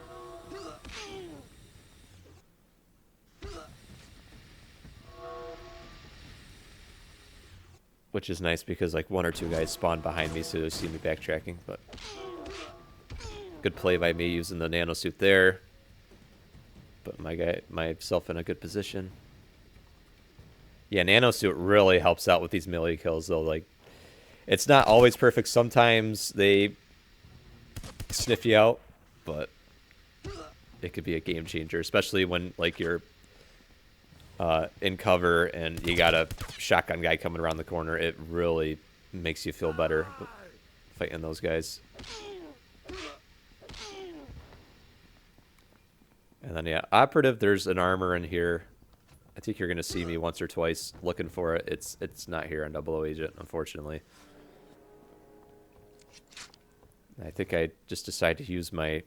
Which is nice because like one or two guys spawn behind me, so you'll see me backtracking. But good play by me using the nano suit there. Put myself in a good position. Yeah, nano suit really helps out with these melee kills, though. Like, it's not always perfect. Sometimes they sniff you out, but it could be a game changer, especially when like you're in cover and you got a shotgun guy coming around the corner. It really makes you feel better fighting those guys. And then yeah, operative. There's an armor in here. I think you're gonna see me once or twice looking for it. It's not here on 00 Agent, unfortunately. I think I just decided to use my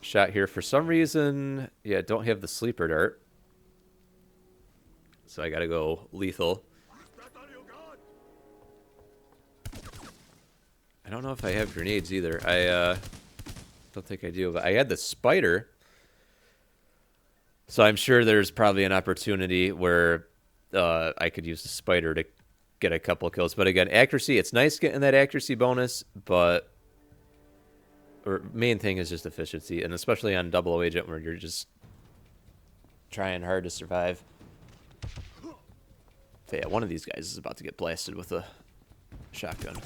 shot here for some reason. Yeah, don't have the sleeper dart. So I gotta go lethal. I don't know if I have grenades either. I don't think I do, but I had the spider. So I'm sure there's probably an opportunity where I could use the spider to get a couple kills. But again, accuracy, it's nice getting that accuracy bonus, but main thing is just efficiency, and especially on 00 Agent where you're just trying hard to survive. So yeah, one of these guys is about to get blasted with a shotgun.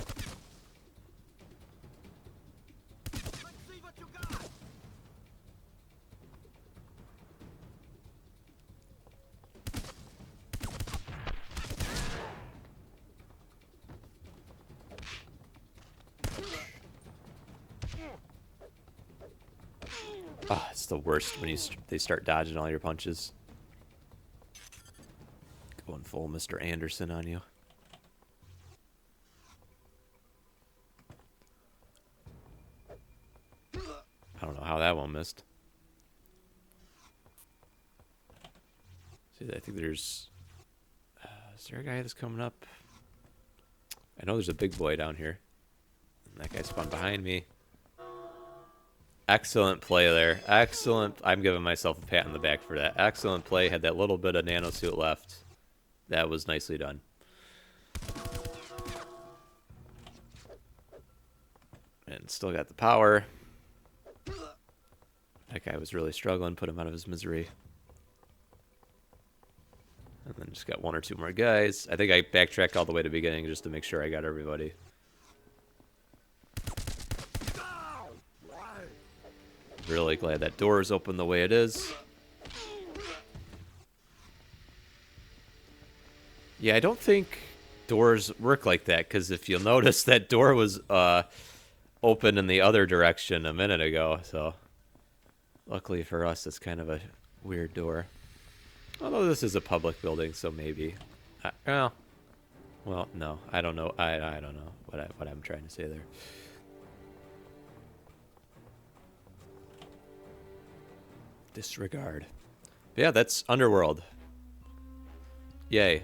Ah, it's the worst when they start dodging all your punches. Going full Mr. Anderson on you. I don't know how that one missed. See, I think there's... is there a guy that's coming up? I know there's a big boy down here. And that guy spawned behind me. Excellent play there. Excellent. I'm giving myself a pat on the back for that. Excellent play. Had that little bit of nano suit left. That was nicely done. And still got the power. That guy was really struggling. Put him out of his misery. And then just got one or two more guys. I think I backtracked all the way to the beginning just to make sure I got everybody. Really glad that door is open the way it is. Yeah, I don't think doors work like that, because if you'll notice, that door was open in the other direction a minute ago. So luckily for us, it's kind of a weird door. Although this is a public building, so maybe. Well, no, I don't know. I don't know what I'm trying to say there. Disregard. But yeah, that's Underworld. Yay.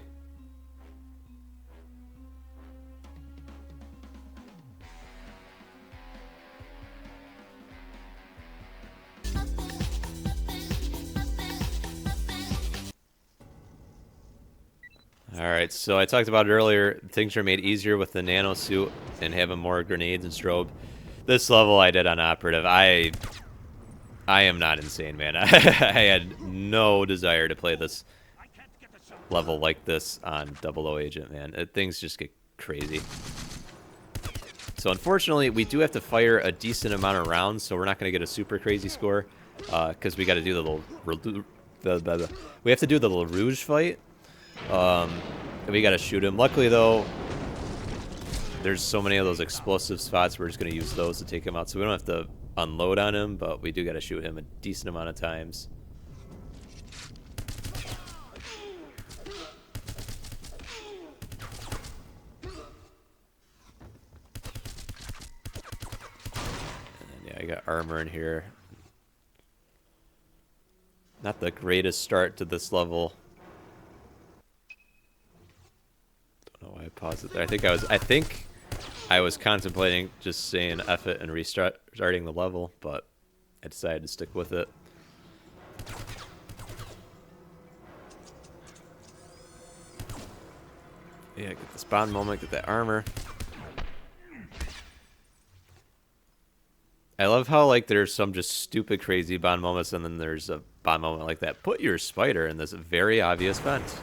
Alright, so I talked about it earlier. Things are made easier with the nano suit and having more grenades and strobe. This level I did on Operative. I am not insane, man. I had no desire to play this level like this on 00 Agent, man. Things just get crazy. So unfortunately, we do have to fire a decent amount of rounds, so we're not going to get a super crazy score, because we got to do the little... we have to do the little Rouge fight. We got to shoot him. Luckily, though, there's so many of those explosive spots, we're just going to use those to take him out, so we don't have to unload on him, but we do got to shoot him a decent amount of times. And yeah, I got armor in here. Not the greatest start to this level. Don't know why I paused it there. I think I was contemplating just saying F it and restarting the level, but I decided to stick with it. Yeah, get the spawn moment, get that armor. I love how, like, there's some just stupid crazy bond moments, and then there's a bond moment like that. Put your spider in this very obvious vent.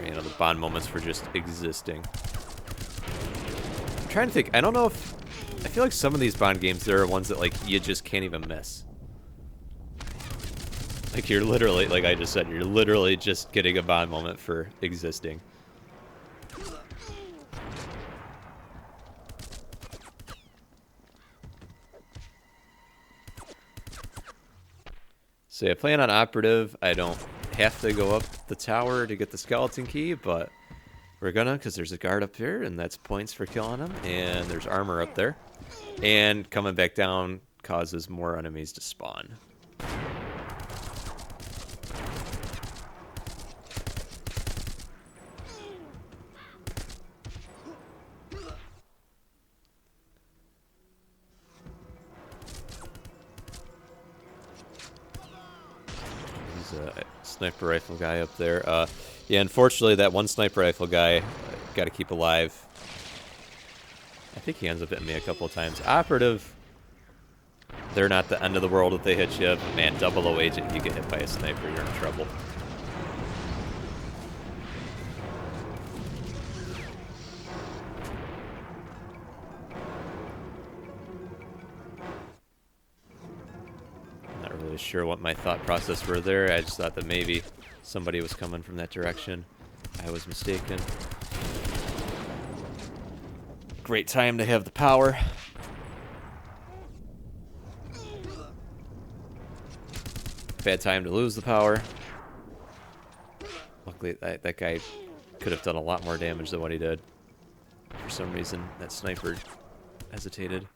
You know, the bond moments for just existing. I'm trying to think. I don't know if... I feel like some of these Bond games, there are ones that, like, you just can't even miss. Like, you're literally, like I just said, you're literally just getting a Bond moment for existing. So yeah, playing on Operative, I don't have to go up the tower to get the skeleton key, but we're gonna, because there's a guard up here, and that's points for killing him, and there's armor up there. And coming back down causes more enemies to spawn. A sniper rifle guy up there. Yeah, unfortunately, that one sniper rifle guy got to keep alive. I think he ends up hitting me a couple of times. Operative, they're not the end of the world if they hit you. But man, 00 Agent, you get hit by a sniper, you're in trouble. Sure what my thought process were there. I just thought that maybe somebody was coming from that direction. I was mistaken. Great time to have the power. Bad time to lose the power. Luckily, that guy could have done a lot more damage than what he did. For some reason that sniper hesitated.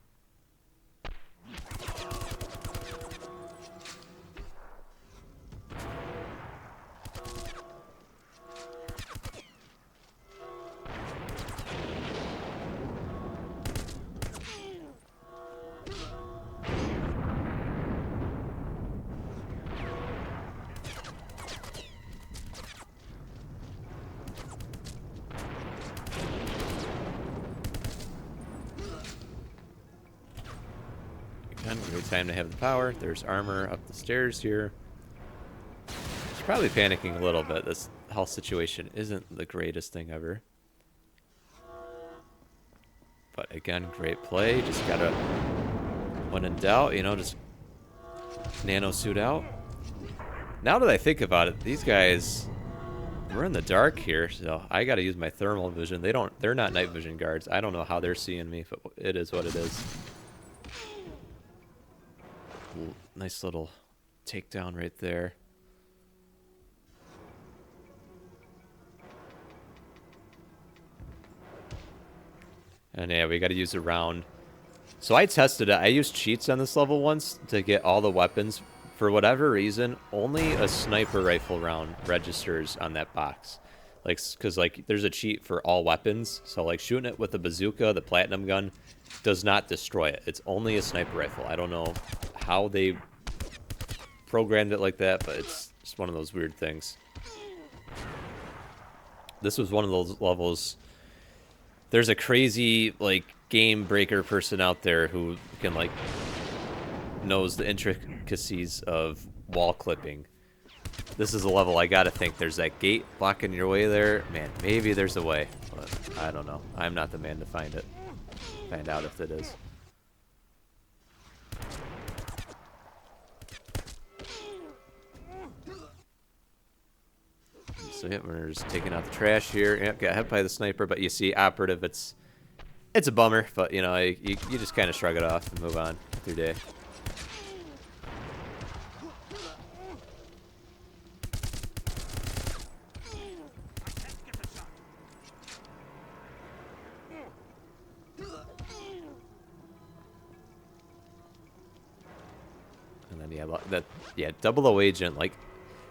Great time to have the power. There's armor up the stairs here. She's probably panicking a little bit. This health situation isn't the greatest thing ever. But again, great play. Just gotta, when in doubt, you know, just nano suit out. Now that I think about it, these guys, we're in the dark here, so I gotta use my thermal vision. They're not night vision guards. I don't know how they're seeing me, but it is what it is. Nice little takedown right there. And yeah, we got to use a round. So I tested it. I used cheats on this level once to get all the weapons. For whatever reason, only a sniper rifle round registers on that box. Like, because like there's a cheat for all weapons. So like shooting it with the bazooka, the platinum gun, does not destroy it. It's only a sniper rifle. I don't know how they programmed it like that, but it's just one of those weird things. This was one of those levels. There's a crazy like game breaker person out there who can like knows the intricacies of wall clipping. This is a level I gotta think there's that gate blocking your way there. Man, maybe there's a way, but I don't know. I'm not the man to find out if it is. So yeah, we're just taking out the trash here. Yep, got hit by the sniper, but you see, operative, it's a bummer, but you know, you just kind of shrug it off and move on with your day. And then yeah, double O agent, like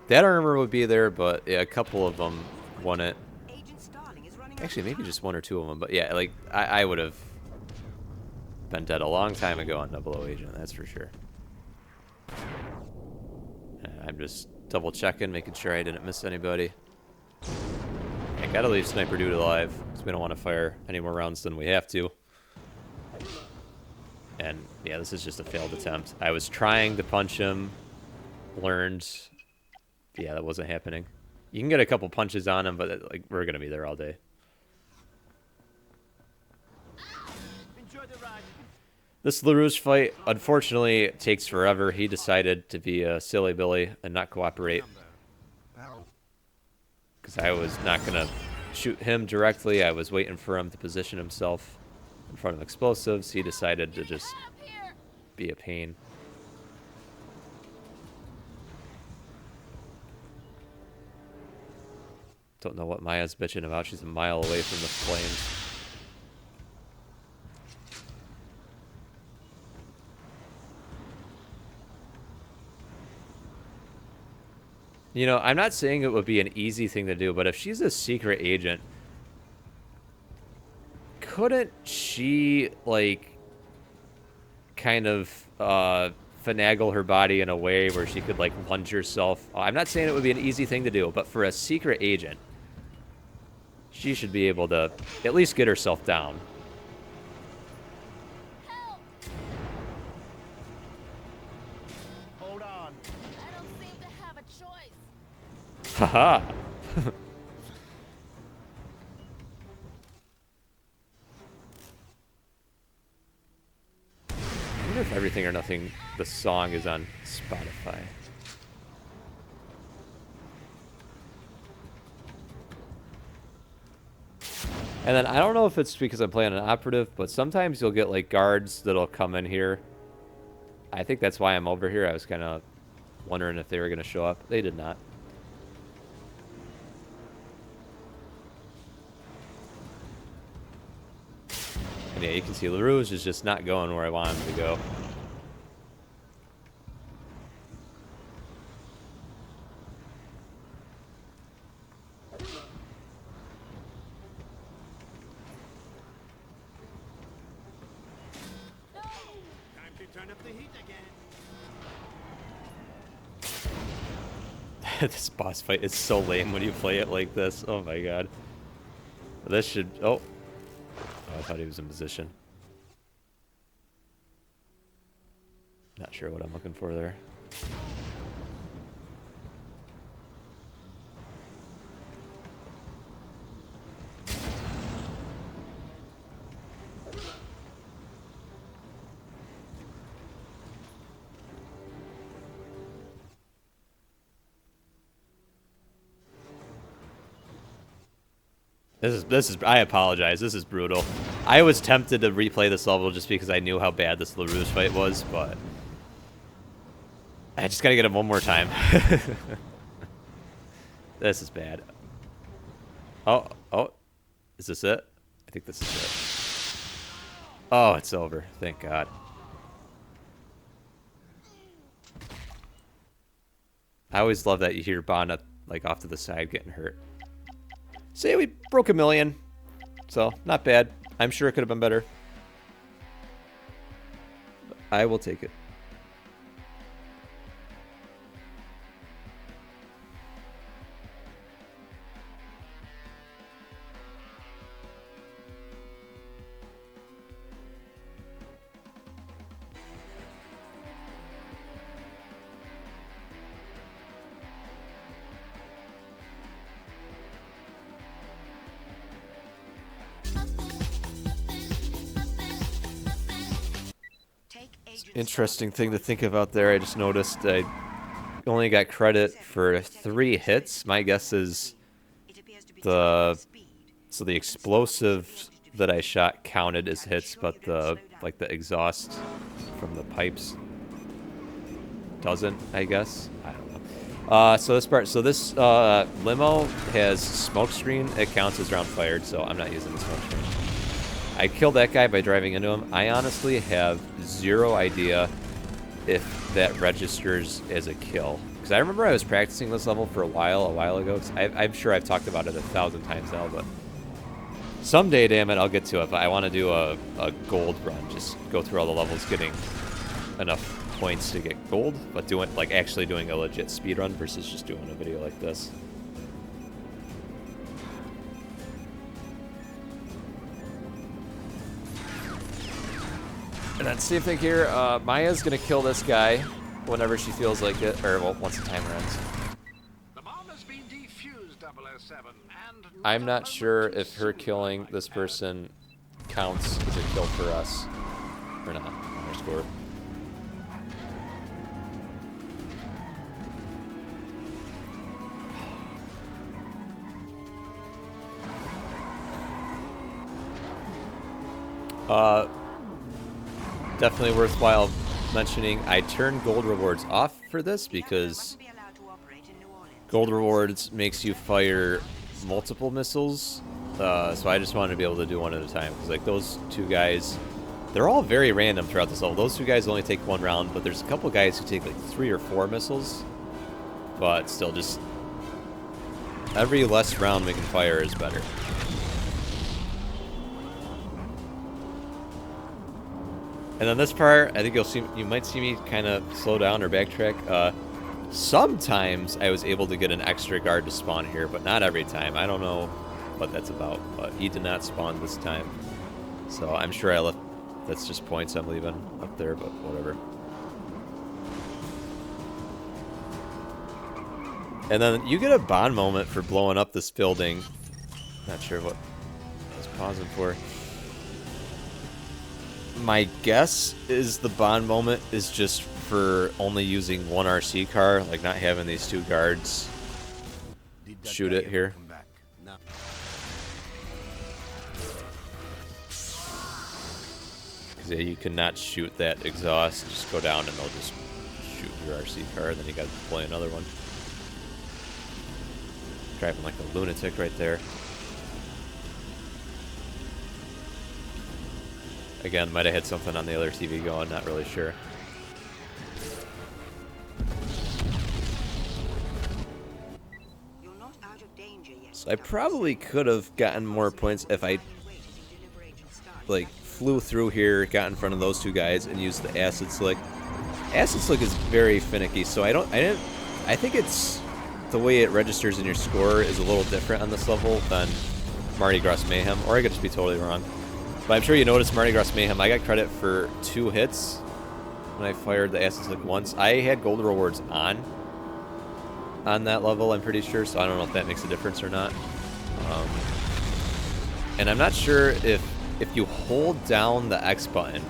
that armor would be there, but yeah, a couple of them won it. Actually, maybe just one or two of them, but yeah, like I would have been dead a long time ago on double O agent, that's for sure. I'm just double checking, making sure I didn't miss anybody. I gotta leave Sniper Dude alive, because we don't want to fire any more rounds than we have to. And yeah, this is just a failed attempt. I was trying to punch him, learned. Yeah, that wasn't happening. You can get a couple punches on him, but like we're gonna be there all day. Enjoy the ride. This LaRouche fight, unfortunately, takes forever. He decided to be a silly Billy and not cooperate. Because I was not gonna shoot him directly. I was waiting for him to position himself in front of explosives. He decided to just be a pain. Don't know what Maya's bitching about. She's a mile away from the flames. You know, I'm not saying it would be an easy thing to do, but if she's a secret agent, couldn't she, like, kind of finagle her body in a way where she could, like, lunge herself? I'm not saying it would be an easy thing to do, but for a secret agent, she should be able to at least get herself down. Help! Hold on. I don't seem to have a choice. Haha! I wonder if Everything or Nothing, the song, is on Spotify. And then I don't know if it's because I'm playing an operative, but sometimes you'll get like guards that'll come in here. I think that's why I'm over here. I was kind of wondering if they were going to show up. They did not. And yeah, you can see LaRouge is just not going where I want him to go. Time to turn up the heat again. This boss fight is so lame when you play it like this. Oh my god. This should... Oh. I thought he was in position. Not sure what I'm looking for there. This is I apologize. This is brutal. I was tempted to replay this level just because I knew how bad this LaRouge fight was, but I just gotta get him one more time. This is bad. Oh, is this it? I think this is it. Oh, it's over. Thank God. I always love that you hear Bond up, like off to the side getting hurt. Say we broke 1,000,000, so not bad. I'm sure it could have been better. But I will take it. Interesting thing to think about there. I just noticed I only got credit for 3 hits. My guess is the explosive that I shot counted as hits, but the exhaust from the pipes doesn't, I guess. I don't know. So this limo has smoke screen. It counts as round fired, so I'm not using the smoke screen. I killed that guy by driving into him. I honestly have zero idea if that registers as a kill. Because I remember I was practicing this level for a while ago. I'm sure I've talked about it 1,000 times now, but someday, damn it, I'll get to it. But I want to do a gold run. Just go through all the levels, getting enough points to get gold, but actually doing a legit speed run versus just doing a video like this. And then same thing here, Maya's gonna kill this guy whenever she feels like it, or well, once the timer ends. The bomb has been defused, 007, and I'm not sure if her killing this person counts as a kill for us or not on our score. Definitely worthwhile mentioning. I turned gold rewards off for this because gold rewards makes you fire multiple missiles. So I just wanted to be able to do one at a time because like those 2 guys, they're all very random throughout this level. Those 2 guys only take 1 round, but there's a couple guys who take like 3 or 4 missiles. But still, just every less round we can fire is better. And then this part, I think you might see me kind of slow down or backtrack. Sometimes I was able to get an extra guard to spawn here, but not every time. I don't know what that's about, but he did not spawn this time. So I'm sure I left. That's just points I'm leaving up there, but whatever. And then you get a Bond moment for blowing up this building. Not sure what I was pausing for. My guess is the Bond moment is just for only using 1 RC car, like not having these 2 guards shoot it here. Because yeah, you cannot shoot that exhaust, just go down and they'll just shoot your RC car, and then you gotta deploy another one. Driving like a lunatic right there. Again, might have had something on the other TV going, not really sure. You're not out of danger yet. So I probably could have gotten more points if I like flew through here, got in front of those two guys, and used the acid slick. Acid slick is very finicky, so I think it's the way it registers in your score is a little different on this level than Mardi Gras Mayhem, or I could just be totally wrong. But I'm sure you noticed Mardi Gras Mayhem, I got credit for 2 hits when I fired the acid slick once. I had gold rewards on that level, I'm pretty sure, so I don't know if that makes a difference or not. And I'm not sure if you hold down the X button,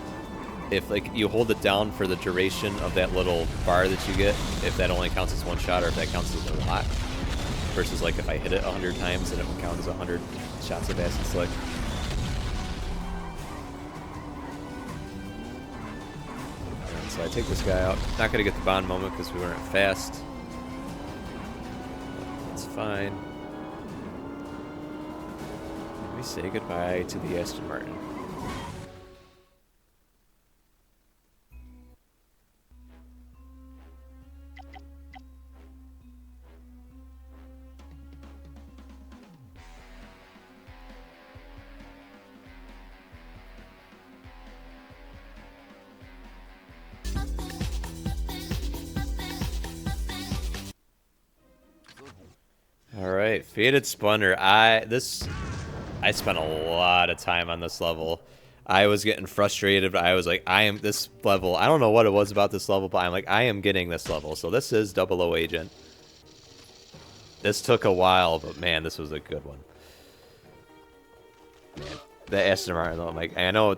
if like you hold it down for the duration of that little bar that you get, if that only counts as 1 shot or if that counts as a lot, versus like if I hit it 100 times then it would count as 100 shots of acid slick. And so I take this guy out. Not gonna get the bond moment because we weren't fast. That's fine. We say goodbye to the Aston Martin. All right, Faded Splendor. I spent a lot of time on this level. I was getting frustrated, but I was like, this level, I don't know what it was about this level, but I'm like, I am getting this level. So this is 00 Agent. This took a while, but man, this was a good one. Man, the Aston Martin, though, I'm like, I know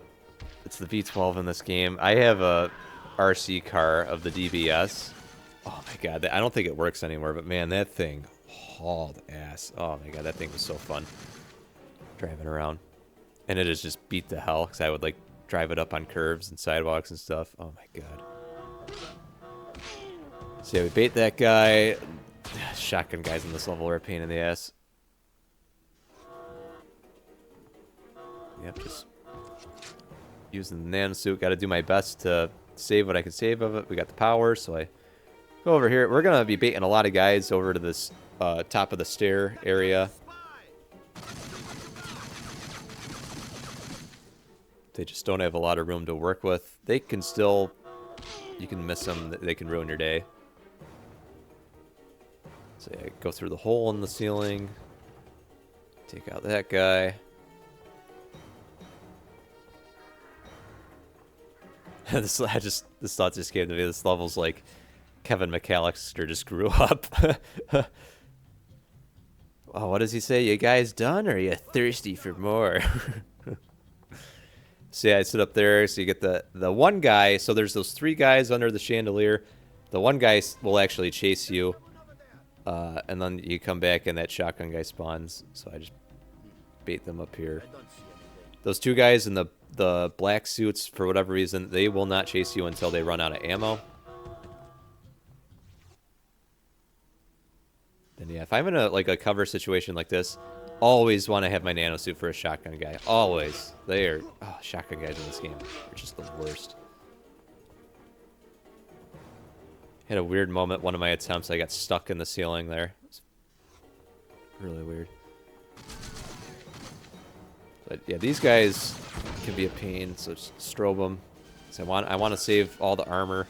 it's the V12 in this game. I have a RC car of the DBS. Oh my god, I don't think it works anymore, but man, that thing hauled ass. Oh my god, that thing was so fun driving around. And it has just beat the hell, because I would like drive it up on curves and sidewalks and stuff. Oh my god. So yeah, we bait that guy. Shotgun guys in this level are a pain in the ass. Yep, just using the nanosuit. Got to do my best to save what I can save of it. We got the power, so I go over here. We're going to be baiting a lot of guys over to this top of the stair area. They just don't have a lot of room to work with. They can still... You can miss them. They can ruin your day. So yeah, go through the hole in the ceiling. Take out that guy. This thought just came to me. This level's like Kevin McAllister just grew up. Oh, what does he say? You guys done, or are you thirsty for more? So yeah, I sit up there. So you get the one guy. So there's those 3 guys under the chandelier. The one guy will actually chase you, and then you come back and that shotgun guy spawns. So I just bait them up here. Those 2 guys in the black suits, for whatever reason, they will not chase you until they run out of ammo. Then yeah, if I'm in a cover situation like this, always want to have my nanosuit for a shotgun guy. Always. They are shotgun guys in this game. They're just the worst. Had a weird moment. One of my attempts, I got stuck in the ceiling there. It's really weird. But yeah, these guys can be a pain, so just strobe them. So I want to save all the armor.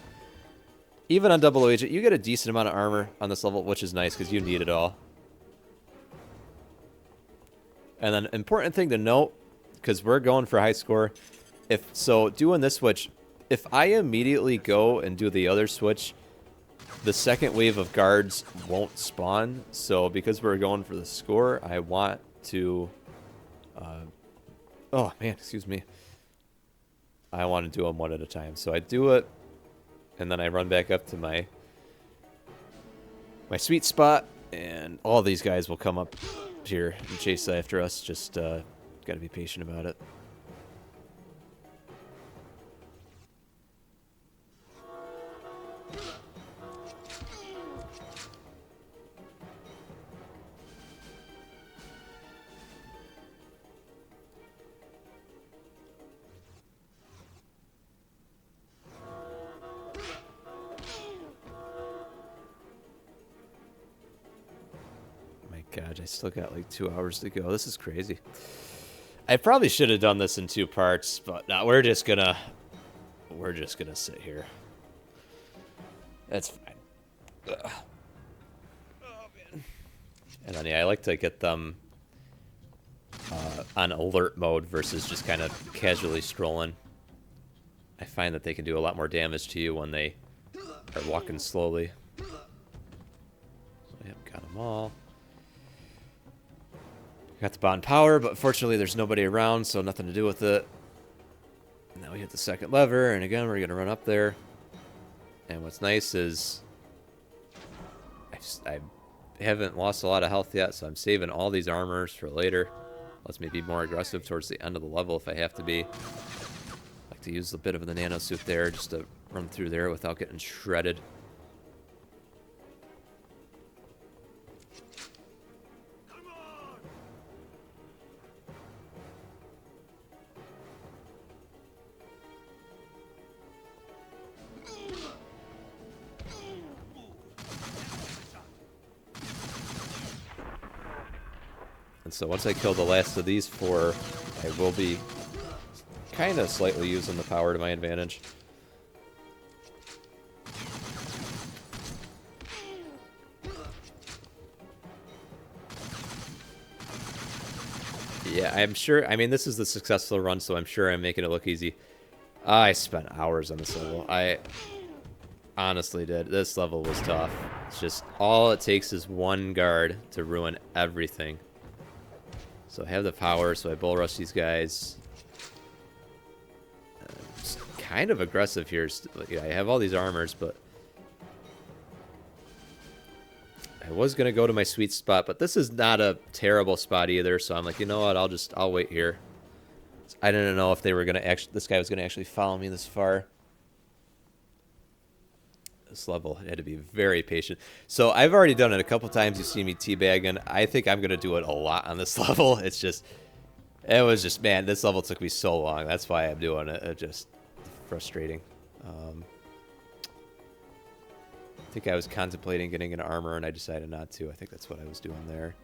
Even on 00 Agent, you get a decent amount of armor on this level, which is nice because you need it all. And then important thing to note, because we're going for high score, doing this switch, if I immediately go and do the other switch, the second wave of guards won't spawn. So because we're going for the score, I want to... oh, man, excuse me. I want to do them one at a time. So I do it, and then I run back up to my sweet spot, and all these guys will come up here and chase after us. Just got to be patient about it. God, I still got like 2 hours to go. This is crazy. I probably should have done this in 2 parts, but no, we're just gonna sit here. That's fine. Ugh. Oh man. And then yeah, I like to get them on alert mode versus just kind of casually strolling. I find that they can do a lot more damage to you when they are walking slowly. So, yep, got them all. Got the bond power, but fortunately there's nobody around, so nothing to do with it. Now we hit the second lever, and again, we're going to run up there. And what's nice is I haven't lost a lot of health yet, so I'm saving all these armors for later. Lets me be more aggressive towards the end of the level if I have to be. I like to use a bit of the nano suit there just to run through there without getting shredded. And so once I kill the last of these 4, I will be kind of slightly using the power to my advantage. Yeah, I'm sure. I mean, this is the successful run, so I'm sure I'm making it look easy. I spent hours on this level. I honestly did. This level was tough. It's just all it takes is one guard to ruin everything. So I have the power, so I bull rush these guys. Just kind of aggressive here. I have all these armors, but I was going to go to my sweet spot, but this is not a terrible spot either, so I'm like, you know what, I'll wait here. I didn't know if they were going to this guy was going to actually follow me this far. This level, I had to be very patient. So I've already done it a couple times. You see me teabagging. I think I'm going to do it a lot on this level. It was just, man, this level took me so long. That's why I'm doing it. It's just frustrating. I think I was contemplating getting an armor, and I decided not to. I think that's what I was doing there.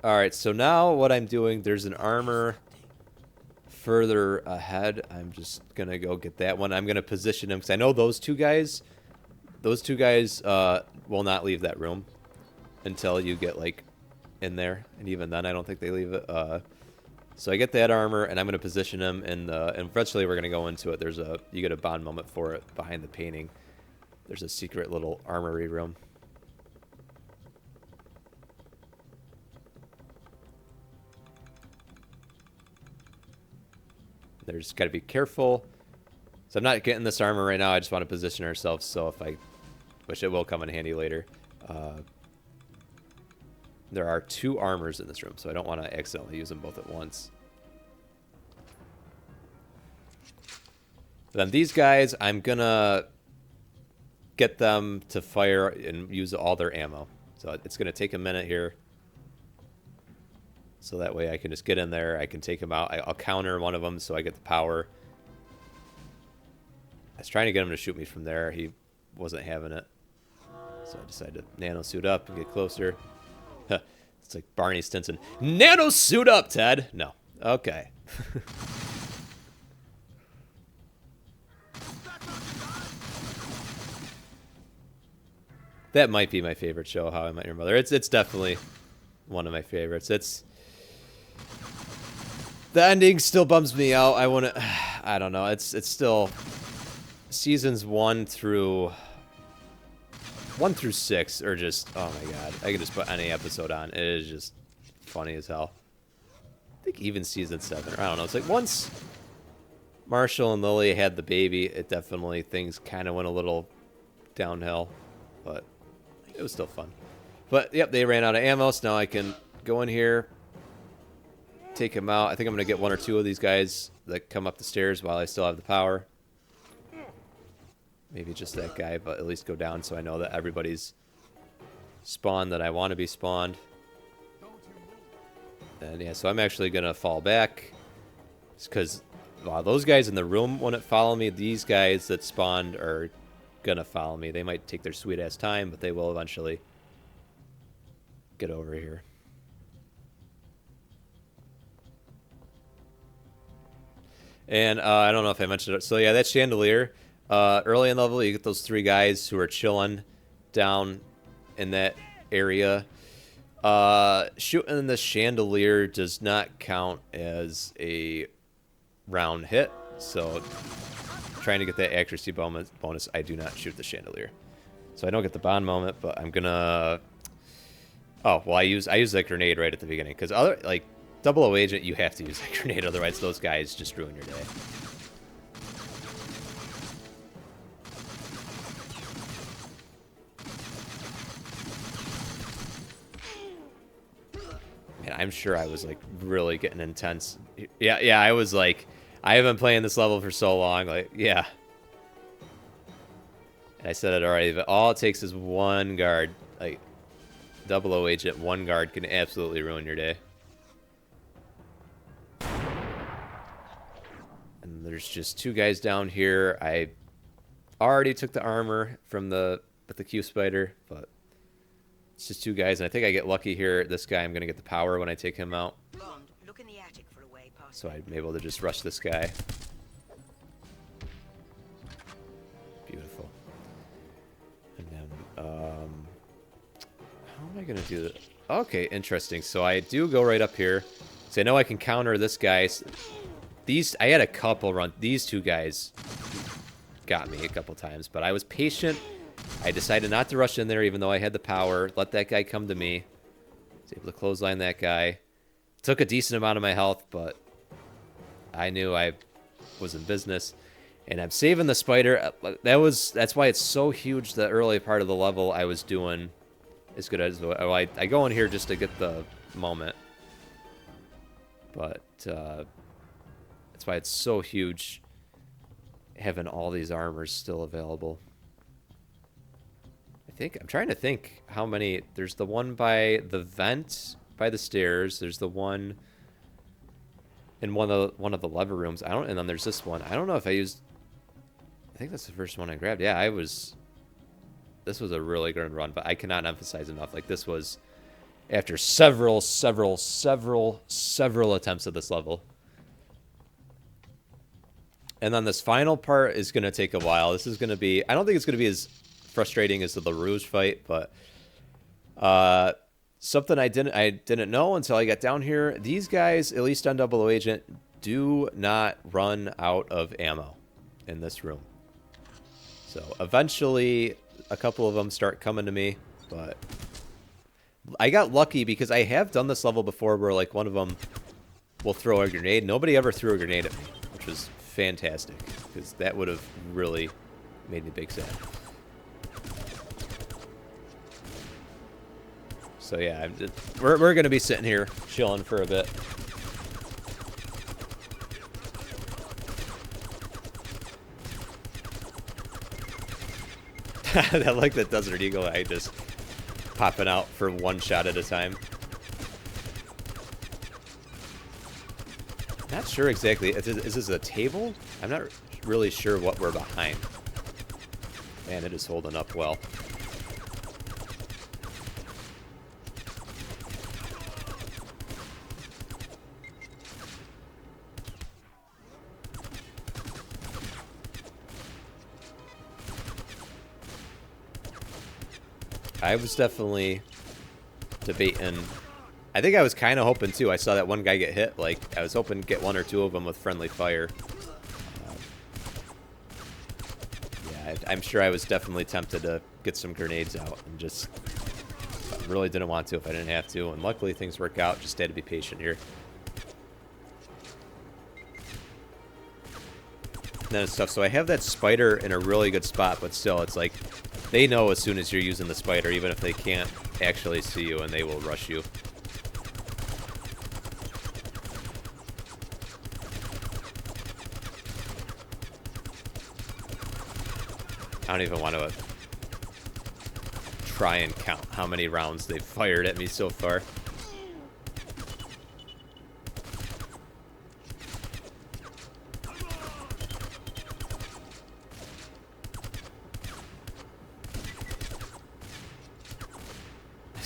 All right, so now what I'm doing, there's an armor further ahead. I'm just going to go get that one. I'm going to position him because I know those two guys will not leave that room until you get, like, in there. And even then, I don't think they leave it. So I get that armor, and I'm going to position him, and eventually we're going to go into it. You get a bond moment for it behind the painting. There's a secret little armory room. There's got to be careful. So I'm not getting this armor right now. I just want to position ourselves so which it will come in handy later. There are 2 armors in this room, so I don't want to accidentally use them both at once. Then these guys, I'm going to get them to fire and use all their ammo. So it's going to take a minute here. So that way I can just get in there. I can take him out. I'll counter one of them so I get the power. I was trying to get him to shoot me from there. He wasn't having it. So I decided to nano suit up and get closer. It's like Barney Stinson. Nano suit up, Ted! No. Okay. That might be my favorite show, How I Met Your Mother. It's definitely one of my favorites. The ending still bums me out. I don't know. It's still seasons 1 through 6 are just, oh my god. I can just put any episode on. It is just funny as hell. I think even season 7, or I don't know. It's like once Marshall and Lily had the baby, it definitely, things kind of went a little downhill, but it was still fun. But yep, they ran out of ammo, so now I can go in here, take him out. I think I'm going to get 1 or 2 of these guys that come up the stairs while I still have the power. Maybe just that guy, but at least go down so I know that everybody's spawned that I want to be spawned. And yeah, so I'm actually going to fall back. Just because those guys in the room wouldn't follow me. These guys that spawned are gonna follow me. They might take their sweet ass time, but they will eventually get over here. And I don't know if I mentioned it. So yeah, that chandelier. Early in the level, you get those 3 guys who are chilling down in that area. Shooting the chandelier does not count as a round hit, so trying to get that accuracy bonus, I do not shoot the chandelier. So I don't get the bond moment, but I'm gonna... Oh, well, I use that grenade right at the beginning, because other, like, 00 agent, you have to use that grenade, otherwise those guys just ruin your day. Man, I'm sure I was, like, really getting intense. Yeah, I was like, I have been playing this level for so long, like, yeah. And I said it already, but all it takes is one guard. Like, 00 agent, one guard can absolutely ruin your day. And there's just 2 guys down here. I already took the armor from with the Q spider, but it's just 2 guys, and I think I get lucky here. This guy, I'm gonna get the power when I take him out. Bond, look in the attic for a way past. So I'm able to just rush this guy. Beautiful. And then, how am I gonna do that? Okay, interesting. So I do go right up here. So I know I can counter this guy. I had a couple run. These 2 guys got me a couple times, but I was patient. I decided not to rush in there, even though I had the power. Let that guy come to me. Was able to clothesline that guy. Took a decent amount of my health, but I knew I was in business. And I'm saving the spider. That's why it's so huge. The early part of the level I was doing as good as I go in here just to get the moment. But that's why it's so huge having all these armors still available. I'm trying to think how many. There's the one by the vent by the stairs. There's the one in one of the lever rooms. And then there's this one. I don't know if I used. I think that's the first one I grabbed. Yeah, this was a really good run, but I cannot emphasize enough. Like, this was after several attempts at this level. And then this final part is going to take a while. This is going to be. I don't think it's going to be as frustrating as the LaRouge fight, but something I didn't know until I got down here. These guys, at least on 00 agent, do not run out of ammo in this room. So eventually a couple of them start coming to me, but I got lucky because I have done this level before where, like, one of them will throw a grenade. Nobody ever threw a grenade at me, which was fantastic, because that would have really made me big sad. So yeah, we're gonna be sitting here chilling for a bit. I like that Desert Eagle eye just popping out for one shot at a time. Not sure exactly. Is this a table? I'm not really sure what we're behind. Man, it is holding up well. I was definitely debating. I think I was kind of hoping too. I saw that one guy get hit. Like, I was hoping to get 1 or 2 of them with friendly fire. Yeah, I'm sure I was definitely tempted to get some grenades out and just really didn't want to if I didn't have to. And luckily things work out. Just had to be patient here. And then it's tough. So I have that spider in a really good spot, but still, it's like they know as soon as you're using the spider, even if they can't actually see you, and they will rush you. I don't even want to try and count how many rounds they've fired at me so far.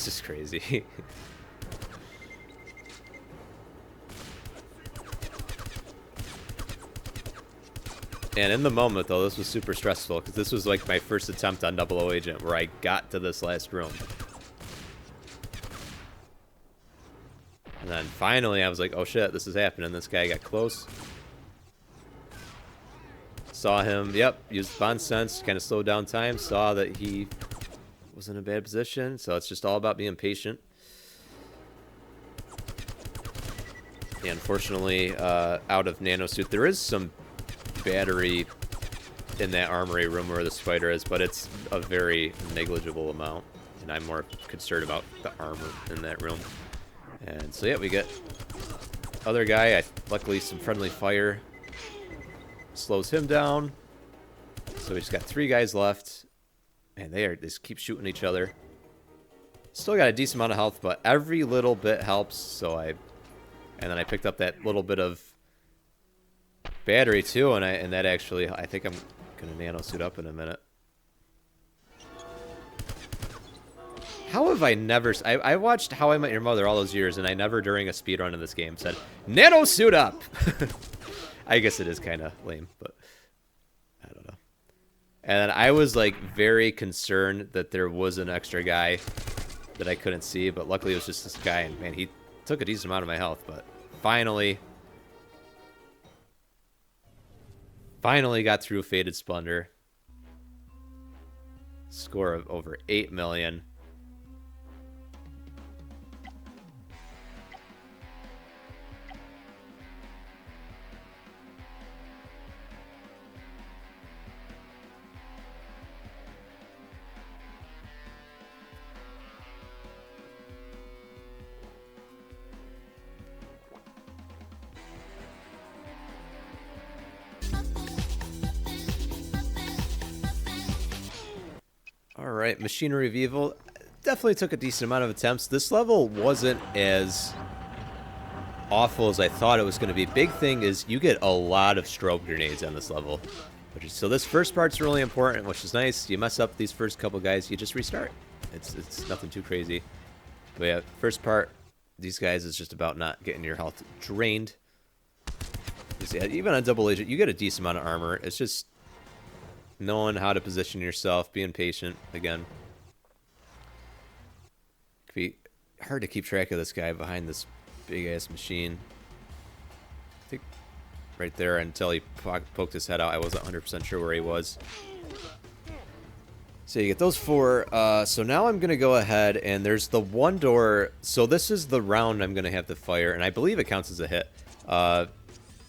This is crazy. And in the moment, though, this was super stressful, because this was like my first attempt on Double O Agent, where I got to this last room. And then finally, I was like, oh shit, this is happening. This guy got close. Saw him, yep, used Bond Sense, kind of slowed down time, saw that he was in a bad position, so it's just all about being patient. Yeah, unfortunately, out of nanosuit, there is some battery in that armory room where the spider is, but it's a very negligible amount, and I'm more concerned about the armor in that room. And so yeah, we get other guy. Luckily, some friendly fire slows him down. So we just got 3 guys left, and they just keep shooting each other. Still got a decent amount of health, but every little bit helps. So and then I picked up that little bit of battery too, and that actually, I think I'm gonna nano suit up in a minute. How have I never... I watched How I Met Your Mother all those years, and I never during a speedrun in this game said, nano suit up! I guess it is kind of lame, but I don't know. And I was like very concerned that there was an extra guy that I couldn't see, but luckily it was just this guy, and man, he took a decent amount of my health, but finally got through Faded Splendor. Score of over 8 million. Alright, Machinery of Evil. Definitely took a decent amount of attempts. This level wasn't as awful as I thought it was going to be. Big thing is you get a lot of strobe grenades on this level. So this first part's really important, which is nice. You mess up these first couple guys, you just restart. It's nothing too crazy. But yeah, first part, these guys is just about not getting your health drained. Yeah, even on Double Agent, you get a decent amount of armor. It's just knowing how to position yourself, being patient, again. It could be hard to keep track of this guy behind this big-ass machine. I think right there, until he poked his head out, I wasn't 100% sure where he was. So you get those 4. So now I'm going to go ahead, and there's the one door. So this is the round I'm going to have to fire, and I believe it counts as a hit.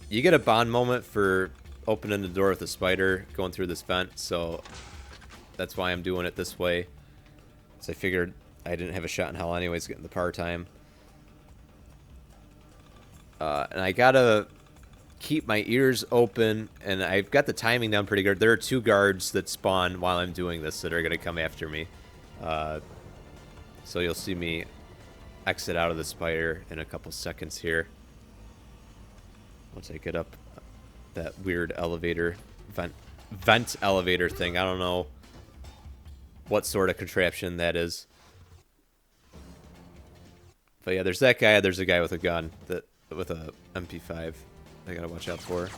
You get a bond moment for opening the door with the spider going through this vent, so that's why I'm doing it this way. So I figured I didn't have a shot in hell anyways getting the power time. And I gotta keep my ears open, and I've got the timing down pretty good. There are 2 guards that spawn while I'm doing this that are gonna come after me. So you'll see me exit out of the spider in a couple seconds here. Once I get up that weird elevator, vent elevator thing. I don't know what sort of contraption that is. But yeah, there's that guy. There's a guy with a gun, with a MP5 I gotta watch out for. And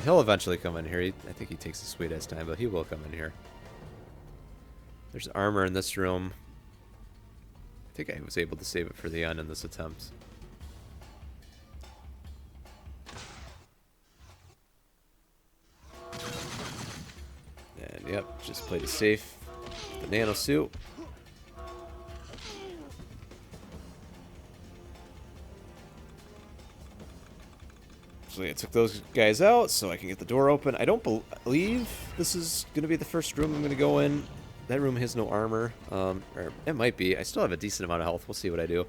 he'll eventually come in here. I think he takes a sweet ass time, but he will come in here. There's armor in this room. I think I was able to save it for the end in this attempt. And yep, just played it safe. The nano suit. So yeah, I took those guys out so I can get the door open. I don't believe this is going to be the first room I'm going to go in. That room has no armor. Or it might be. I still have a decent amount of health. We'll see what I do.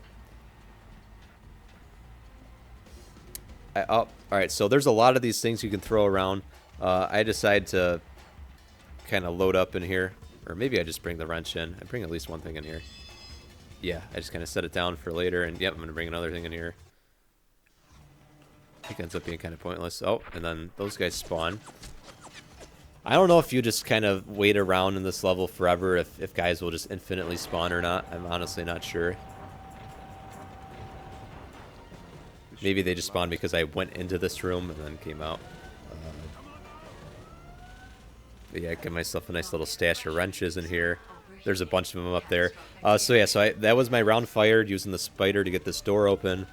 Alright, so there's a lot of these things you can throw around. I decide to kind of load up in here. Or maybe I just bring the wrench in. I bring at least one thing in here. Yeah, I just kind of set it down for later. And yep, I'm going to bring another thing in here. I think it ends up being kind of pointless. Oh, and then those guys spawn. I don't know if you just kind of wait around in this level forever, if guys will just infinitely spawn or not. I'm honestly not sure. Maybe they just spawned because I went into this room and then came out. But yeah, I got myself a nice little stash of wrenches in here. There's a bunch of them up there. So yeah, that was my round fired using the spider to get this door open.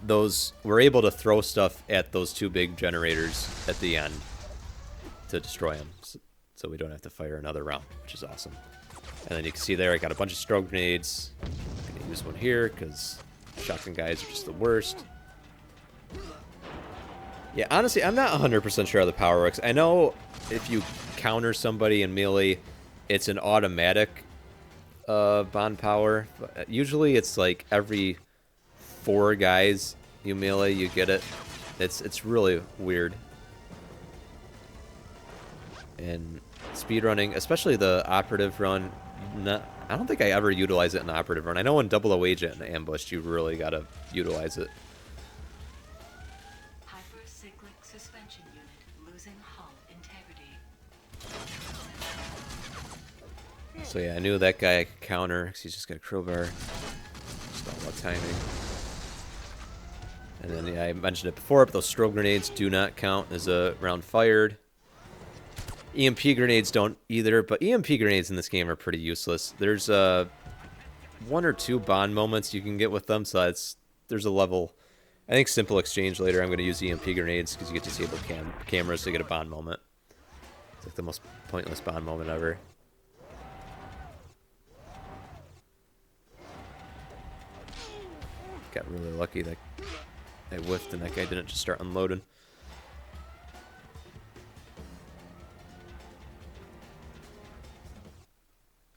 Those we're able to throw stuff at those two big generators at the end to destroy them, so we don't have to fire another round, which is awesome. And then you can see there, I got a bunch of strobe grenades. I'm gonna use one here because shotgun guys are just the worst. Yeah, honestly, I'm not 100% sure how the power works. I know if you counter somebody in melee, it's an automatic bond power. But usually it's like every 4 guys you melee, you get it. It's really weird. And speedrunning, especially the operative run, I don't think I ever utilize it in the operative run. I know in double O agent and ambush, you really gotta utilize it. Hypercyclic suspension unit losing hull integrity. So yeah, I knew that guy I could counter because he's just got a crowbar. Just all about timing. And then yeah, I mentioned it before, but those strobe grenades do not count as a round fired. EMP grenades don't either, but EMP grenades in this game are pretty useless. There's 1 or 2 bond moments you can get with them, so there's a level. I think simple exchange later. I'm going to use EMP grenades because you get disabled cameras to get a bond moment. It's like the most pointless bond moment ever. Got really lucky that I whiffed and that guy didn't just start unloading.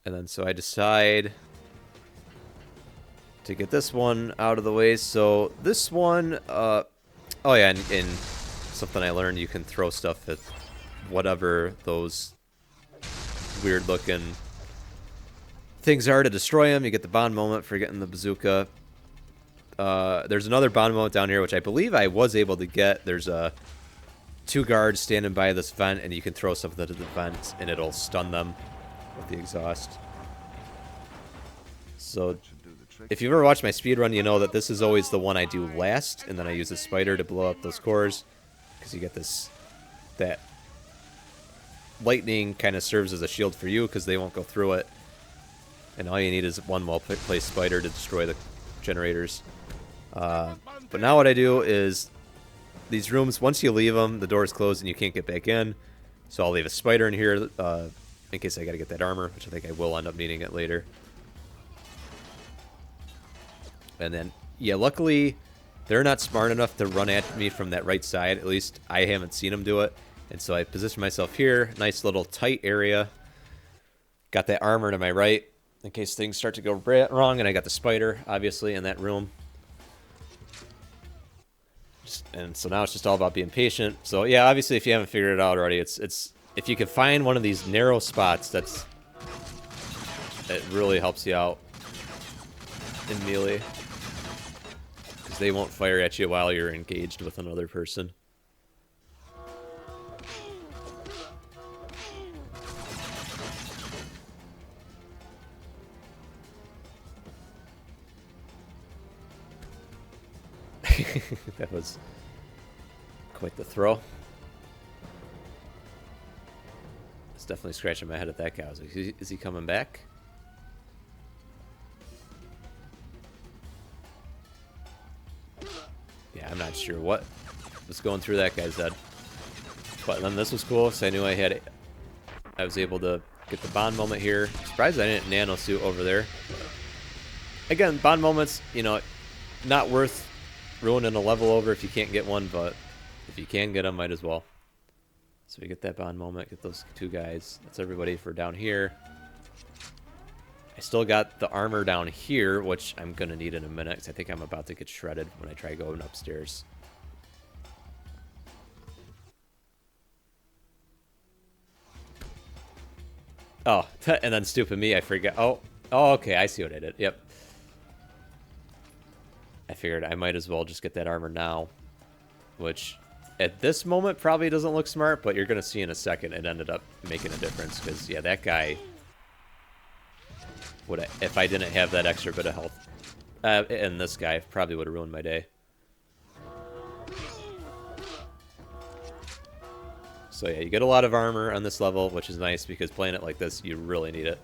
And then so I decide to get this one out of the way. So this one, oh yeah, and something I learned, you can throw stuff at whatever those weird looking things are to destroy them. You get the bond moment for getting the bazooka. There's another bond moment down here, which I believe I was able to get. There's 2 guards standing by this vent, and you can throw something at the vent, and it'll stun them with the exhaust. So if you've ever watched my speedrun, you know that this is always the one I do last, and then I use a spider to blow up those cores, because you get that lightning kind of serves as a shield for you, because they won't go through it, and all you need is one well-placed spider to destroy the generators. But now what I do is these rooms, once you leave them, the door is closed and you can't get back in, so I'll leave a spider in here in case I gotta get that armor, which I think I will end up needing it later. And then, yeah, luckily, they're not smart enough to run at me from that right side. At least, I haven't seen them do it. And so I position myself here. Nice little tight area. Got that armor to my right in case things start to go wrong. And I got the spider, obviously, in that room. And so now it's just all about being patient. So, yeah, obviously, if you haven't figured it out already, it's if you can find one of these narrow spots, it really helps you out in melee. Because they won't fire at you while you're engaged with another person. That was quite the throw. It's definitely scratching my head at that guy. I was like, is he coming back? Yeah, I'm not sure what was going through that guy's head. But then this was cool, so I knew I was able to get the bond moment here. Surprised I didn't nano suit over there. Again, bond moments, you know, not worth ruining a level over if you can't get one, but if you can get them, might as well. So we get that bond moment, get those 2 guys. That's everybody for down here. I still got the armor down here, which I'm going to need in a minute, because I think I'm about to get shredded when I try going upstairs. Oh, and then stupid me, I forgot. Oh, okay, I see what I did. Yep. I figured I might as well just get that armor now, which at this moment probably doesn't look smart, but you're going to see in a second it ended up making a difference. Because, yeah, that guy would have, if I didn't have that extra bit of health. And this guy probably would have ruined my day. So yeah, you get a lot of armor on this level, which is nice because playing it like this, you really need it.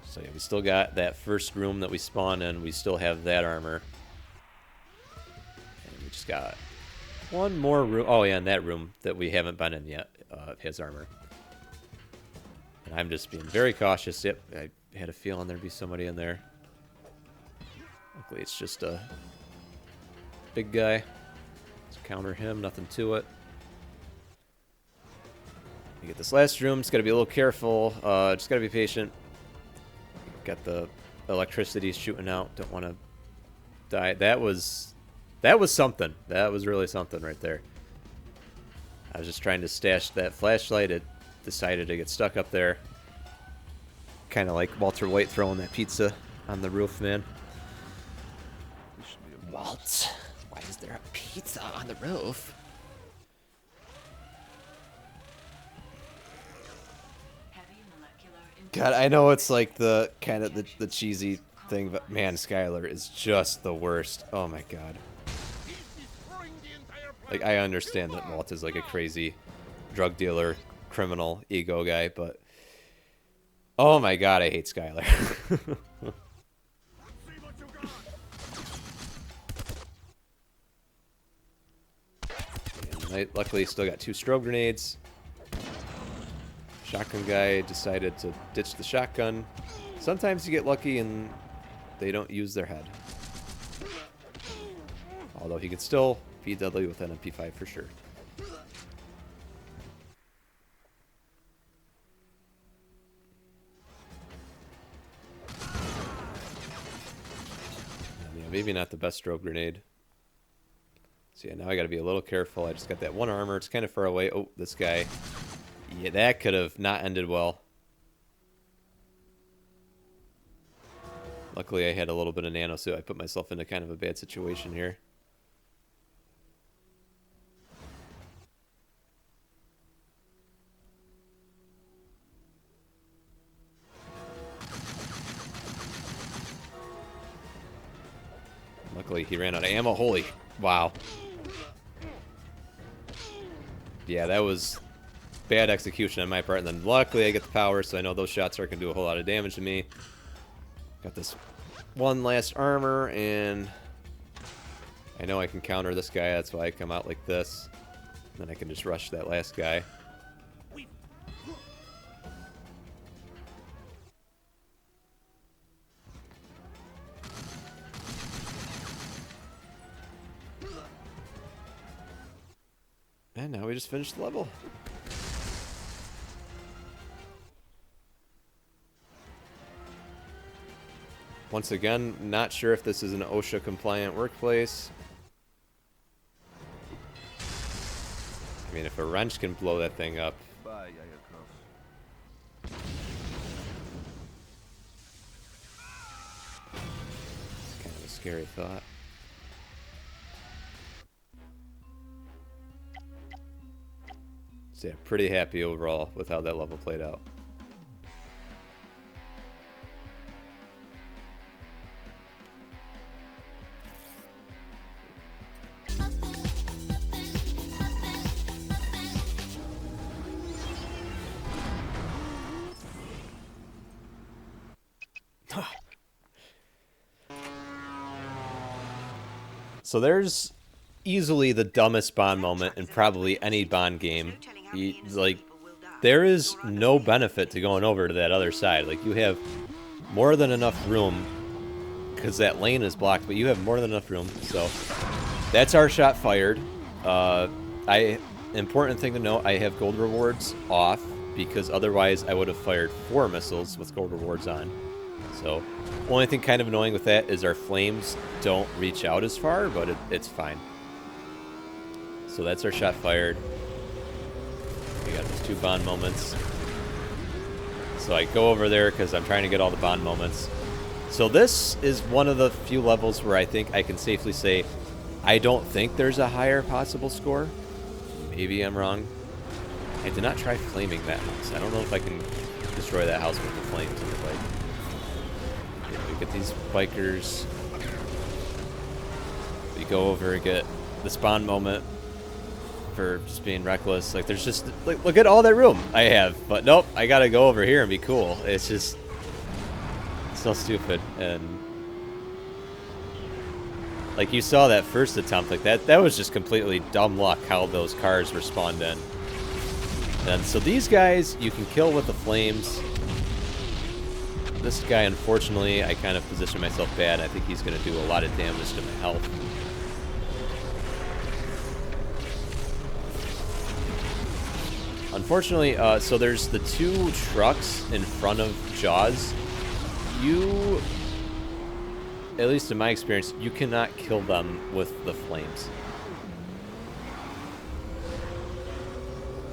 So yeah, we still got that first room that we spawned in. We still have that armor. And we just got one more room. Oh yeah, and that room that we haven't been in yet has armor. And I'm just being very cautious. Yep, I had a feeling there'd be somebody in there. Luckily, it's just a big guy. Let's counter him, nothing to it. You get this last room, just gotta be a little careful. Just gotta be patient. Got the electricity shooting out. Don't want to die. That was something. That was really something right there. I was just trying to stash that flashlight. It decided to get stuck up there. Kind of like Walter White throwing that pizza on the roof, man. Walt, why is there a pizza on the roof? God, I know it's like the kind of the cheesy thing, but man, Skylar is just the worst. Oh my god. Like, I understand that Walt is like a crazy drug dealer, criminal, ego guy, but oh my god, I hate Skylar. And I luckily still got 2 strobe grenades. Shotgun guy decided to ditch the shotgun. Sometimes you get lucky and they don't use their head. Although he could still be deadly with an MP5 for sure. Yeah, maybe not the best strobe grenade. So yeah, now I gotta be a little careful. I just got that 1 armor. It's kind of far away. Oh, this guy. Yeah, that could have not ended well. Luckily, I had a little bit of nano, so I put myself into kind of a bad situation here. Luckily, he ran out of ammo. Holy, wow. Yeah, that was bad execution on my part, and then luckily I get the power, so I know those shots aren't going to do a whole lot of damage to me. Got this 1 last armor, and I know I can counter this guy. That's why I come out like this. Then I can just rush that last guy. And now we just finished the level. Once again, not sure if this is an OSHA compliant workplace. I mean, if a wrench can blow that thing up. It's kind of a scary thought. So yeah, pretty happy overall with how that level played out. So there's easily the dumbest Bond moment in probably any Bond game. Like, there is no benefit to going over to that other side. Like, you have more than enough room, because that lane is blocked, but you have more than enough room. So that's our shot fired. Important thing to note, I have gold rewards off, because otherwise I would have fired 4 missiles with gold rewards on. So, only thing kind of annoying with that is our flames don't reach out as far, but it's fine. So that's our shot fired. We got those 2 Bond moments. So I go over there because I'm trying to get all the Bond moments. So this is one of the few levels where I think I can safely say I don't think there's a higher possible score. Maybe I'm wrong. I did not try flaming that house. I don't know if I can destroy that house with the flames in the bike. Yeah, we get these bikers. We go over and get the spawn moment for just being reckless. Like, there's just... Look at all that room I have. But nope, I gotta go over here and be cool. It's just... so stupid. And... like, you saw that first attempt. Like, that was just completely dumb luck how those cars were spawned in. And so these guys, you can kill with the flames. This guy, unfortunately, I kind of positioned myself bad. I think he's going to do a lot of damage to my health. Unfortunately, so there's the two trucks in front of Jaws. You, at least in my experience, you cannot kill them with the flames.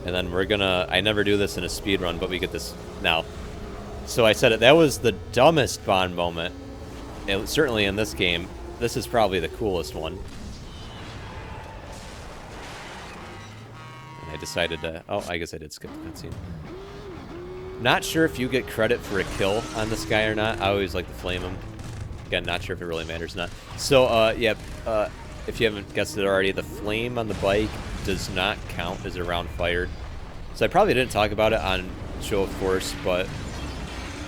And then we're gonna... I never do this in a speed run, but we get this now. So I said it. That was the dumbest Bond moment. Certainly in this game. This is probably the coolest one. And I decided to... oh, I guess I did skip the cutscene. Not sure if you get credit for a kill on this guy or not. I always like to flame him. Again, not sure if it really matters or not. So, yeah, if you haven't guessed it already, the flame on the bike does not count as a round fired. So I probably didn't talk about it on Show of Force, but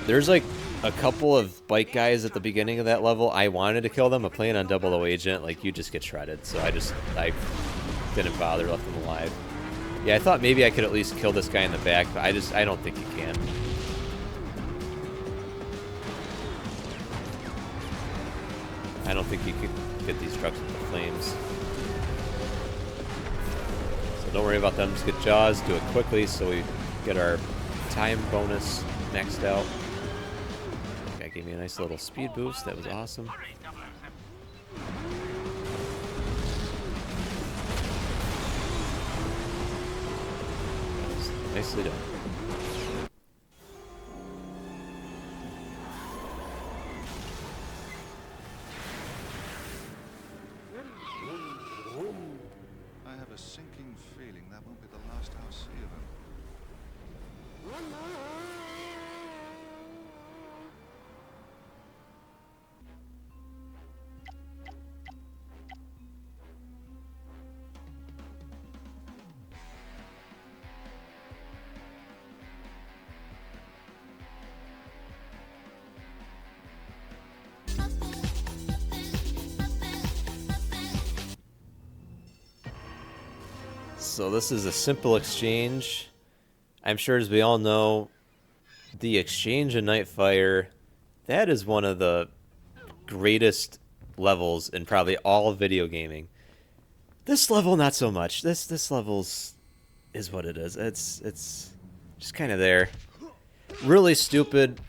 there's like a couple of bike guys at the beginning of that level. I wanted to kill them. I'm playing on 00 Agent. Like, you just get shredded. So I didn't bother, left them alive. Yeah, I thought maybe I could at least kill this guy in the back, but I don't think you can. I don't think you could get these trucks with the flames. So don't worry about them. Just get Jaws, do it quickly so we get our time bonus maxed out. That gave me a nice little speed boost. That was awesome. That was nicely done. I have a sinking feeling that won't be the last I'll see of him. So this is a simple exchange. I'm sure, as we all know, the exchange in Nightfire, that is one of the greatest levels in probably all of video gaming. This level, not so much. This level's is what it is. It's just kind of there. Really stupid.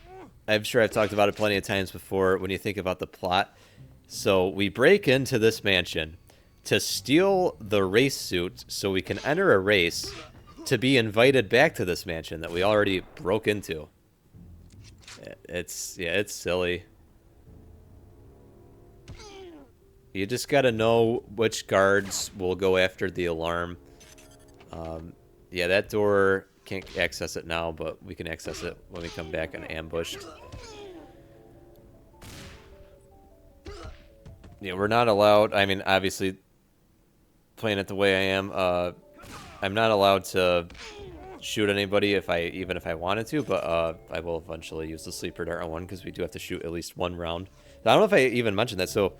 I'm sure I've talked about it plenty of times before when you think about the plot. So we break into this mansion to steal the race suit so we can enter a race to be invited back to this mansion that we already broke into. It's silly. You just gotta know which guards will go after the alarm. Yeah, that door, can't access it now, but we can access it when we come back and ambushed. Yeah, we're not allowed, I mean, obviously, playing it the way I am, I'm not allowed to shoot anybody even if I wanted to, but I will eventually use the sleeper dart on one because we do have to shoot at least one round. I don't know if I even mentioned that. So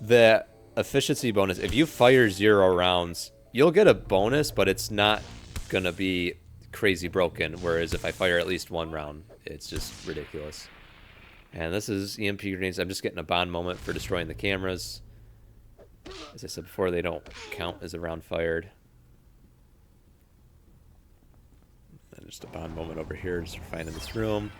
the efficiency bonus, if you fire 0 rounds, you'll get a bonus, but it's not gonna be crazy broken. Whereas if I fire at least 1 round, it's just ridiculous. And this is EMP grenades. I'm just getting a Bond moment for destroying the cameras. As I said before, they don't count as a round fired. And just a Bond moment over here, just for finding this room.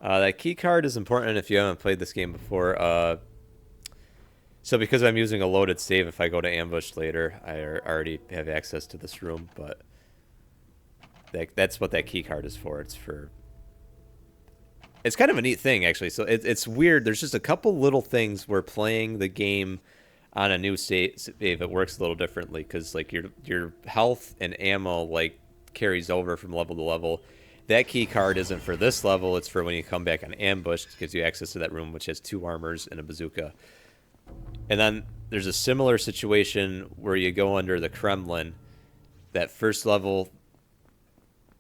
That key card is important if you haven't played this game before. So because I'm using a loaded save, if I go to ambush later, I already have access to this room, but that's what that key card is for. It's for... it's kind of a neat thing, actually. So it's weird. There's just a couple little things where playing the game on a new save, it works a little differently because like your health and ammo like carries over from level to level. That key card isn't for this level. It's for when you come back on ambush. It gives you access to that room, which has 2 armors and a bazooka. And then there's a similar situation where you go under the Kremlin. That first level,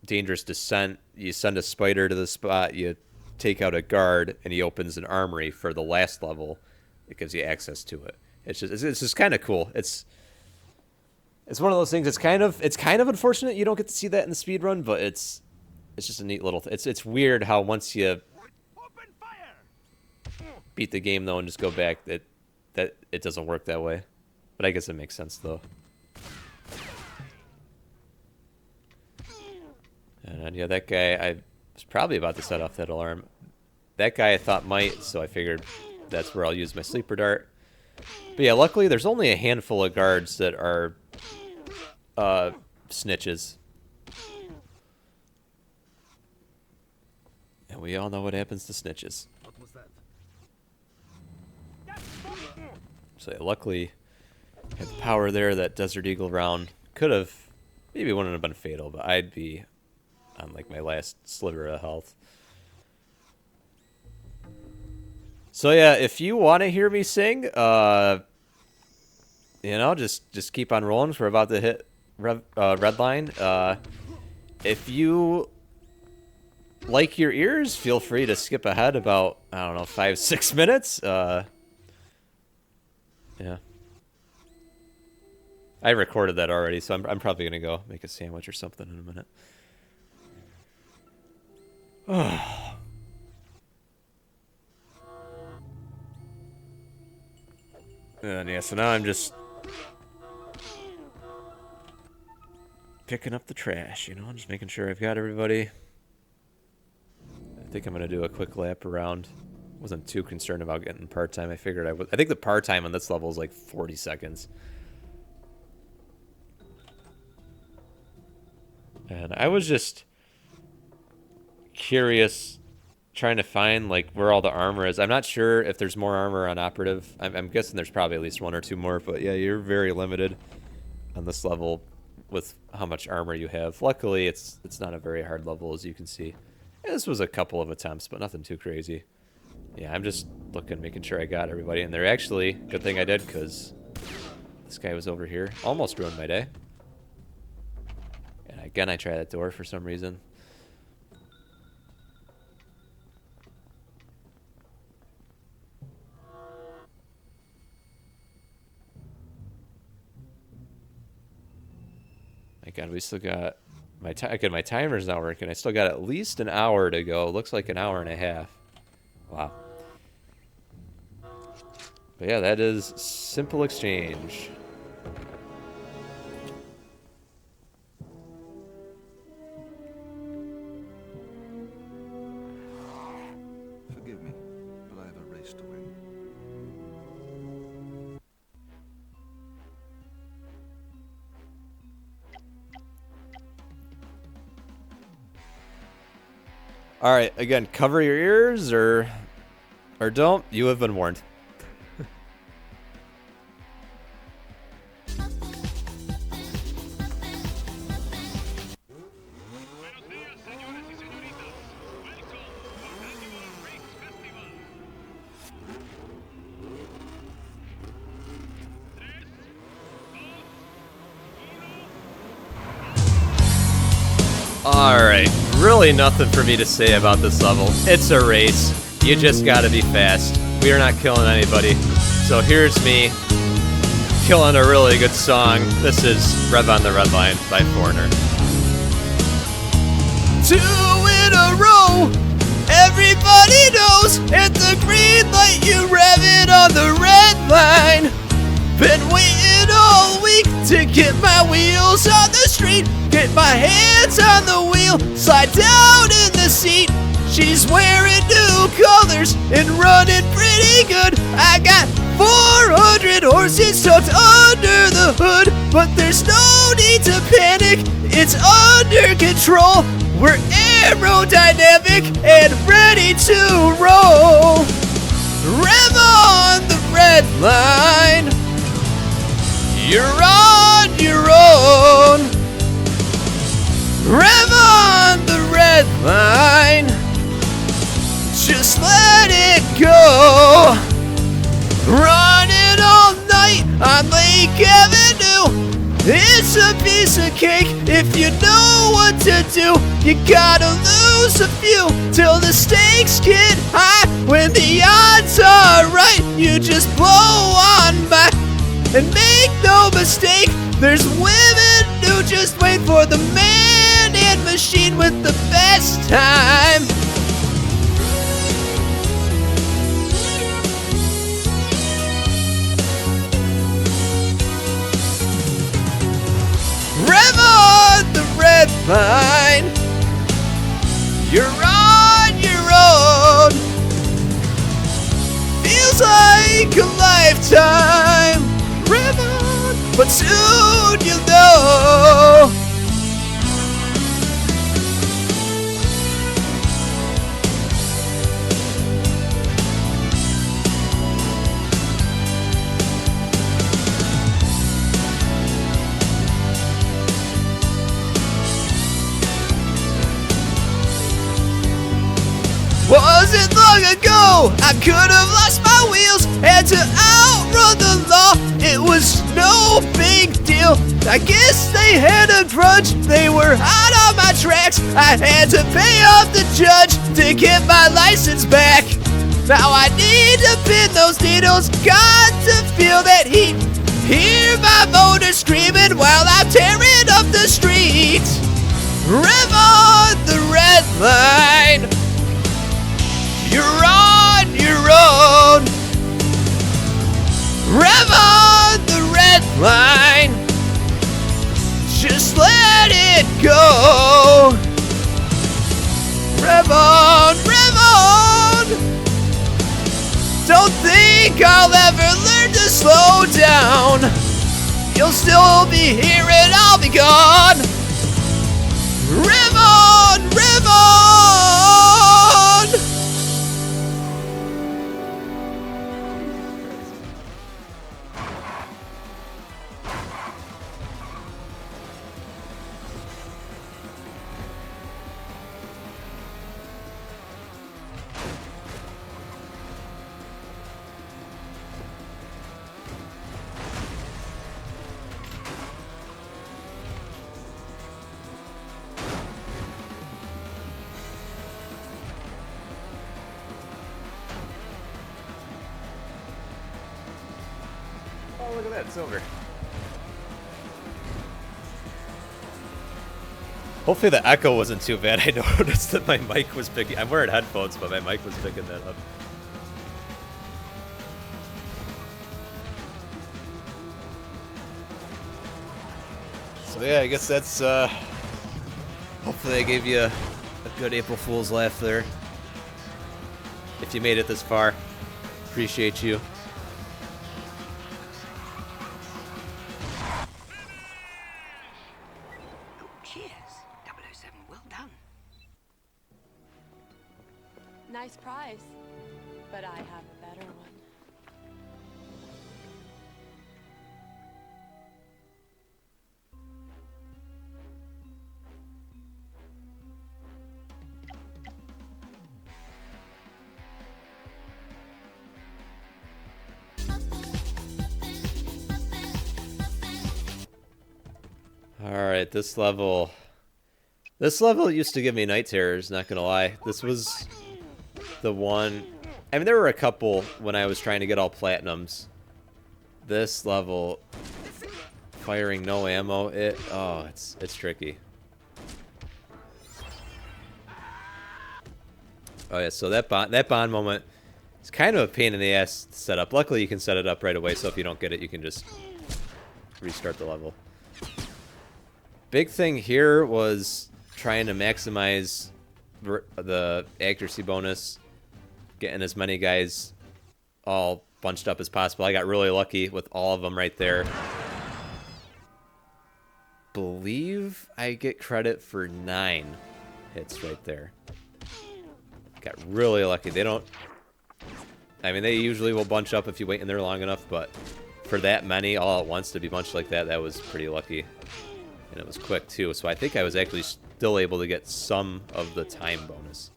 dangerous descent, you send a spider to the spot, you take out a guard, and he opens an armory for the last level. It gives you access to it. It's just kind of cool. It's one of those things. It's kind of unfortunate you don't get to see that in the speed run, but it's just a neat little. It's weird how once you beat the game though and just go back, that it doesn't work that way. But I guess it makes sense though. And yeah, that guy, I was probably about to set off that alarm. That guy I thought might, so I figured that's where I'll use my sleeper dart. But yeah, luckily there's only a handful of guards that are snitches. And we all know what happens to snitches. What was that? So yeah, luckily, had the power there. That Desert Eagle round could have, maybe wouldn't have been fatal, but I'd be on like my last sliver of health. So yeah, if you want to hear me sing, you know, just keep on rolling. We're about to hit red line. If you like your ears, feel free to skip ahead about, I don't know, 5-6 minutes. Yeah. I recorded that already, so I'm probably going to go make a sandwich or something in a minute. And yeah, so now I'm just picking up the trash, you know, just making sure I've got everybody. I think I'm going to do a quick lap around. Wasn't too concerned about getting part-time. I figured I would. I think the part-time on this level is like 40 seconds. And I was just curious, trying to find like where all the armor is. I'm not sure if there's more armor on operative. I'm guessing there's probably at least 1 or 2 more, but yeah, you're very limited on this level with how much armor you have. Luckily, it's not a very hard level, as you can see. And this was a couple of attempts, but nothing too crazy. Yeah, I'm just looking, making sure I got everybody in there. Actually, good thing I did, because this guy was over here. Almost ruined my day. And again, I tried that door for some reason. My God, we still got my my timer's not working. I still got at least an hour to go. Looks like an hour and a half. Wow. But yeah, that is Simple Exchange. Forgive me, but I have a race to win. All right, again, cover your ears or don't. You have been warned. Alright, really nothing for me to say about this level. It's a race. You just gotta be fast. We are not killing anybody. So here's me killing a really good song. This is Rev on the Red Line by Foreigner. 2 in a row! Everybody knows at the green light you rev it on the red line. Been waiting all week to get my wheels on the street. Get my hands on the wheel, slide down in the seat. She's wearing new colors and running pretty good. I got 400 horses tucked under the hood, but there's no need to panic, it's under control. We're aerodynamic and ready to roll. Rev on the red line. You're on your own. Rev on the red line. Just let it go. Running all night on Lake Avenue. It's a piece of cake if you know what to do. You gotta lose a few till the stakes get high. When the odds are right, you just blow on by. And make no mistake, there's women who just wait for the man and machine with the best time. Rev on the red line. You're on your own. Feels like a lifetime. Rev on, but soon you'll know. Wasn't long ago I could have lost my wheels, had to outrun the law. It was no big deal. I guess they had a grudge. They were hot on my tracks. I had to pay off the judge to get my license back. Now I need to pin those needles. Got to feel that heat. Hear my motor screaming while I'm tearing up the streets. Rev on the red line. You're on your own. Rev on the red line. Just let it go. Rev on, rev on. Don't think I'll ever learn to slow down. You'll still be here and I'll be gone. Rev on, rev on. Oh, look at that, it's over. Hopefully the echo wasn't too bad. I noticed that my mic was picking... I'm wearing headphones, but my mic was picking that up. So yeah, I guess that's... Hopefully I gave you a good April Fool's laugh there. If you made it this far, appreciate you. Cheers, 007. Well done. Nice prize, but I have a better one. Alright, this level used to give me night terrors, not gonna lie. This was the one... I mean, there were a couple when I was trying to get all platinums. This level, firing no ammo, it's tricky. Oh yeah, so that bond moment is kind of a pain in the ass to set up. Luckily, you can set it up right away, so if you don't get it, you can just restart the level. Big thing here was trying to maximize the accuracy bonus, getting as many guys all bunched up as possible. I got really lucky with all of them right there. Believe I get credit for 9 hits right there. Got really lucky. They don't... I mean, they usually will bunch up if you wait in there long enough, but for that many all at once to be bunched like that, that was pretty lucky. And it was quick, too. So I think I was actually still able to get some of the time bonus.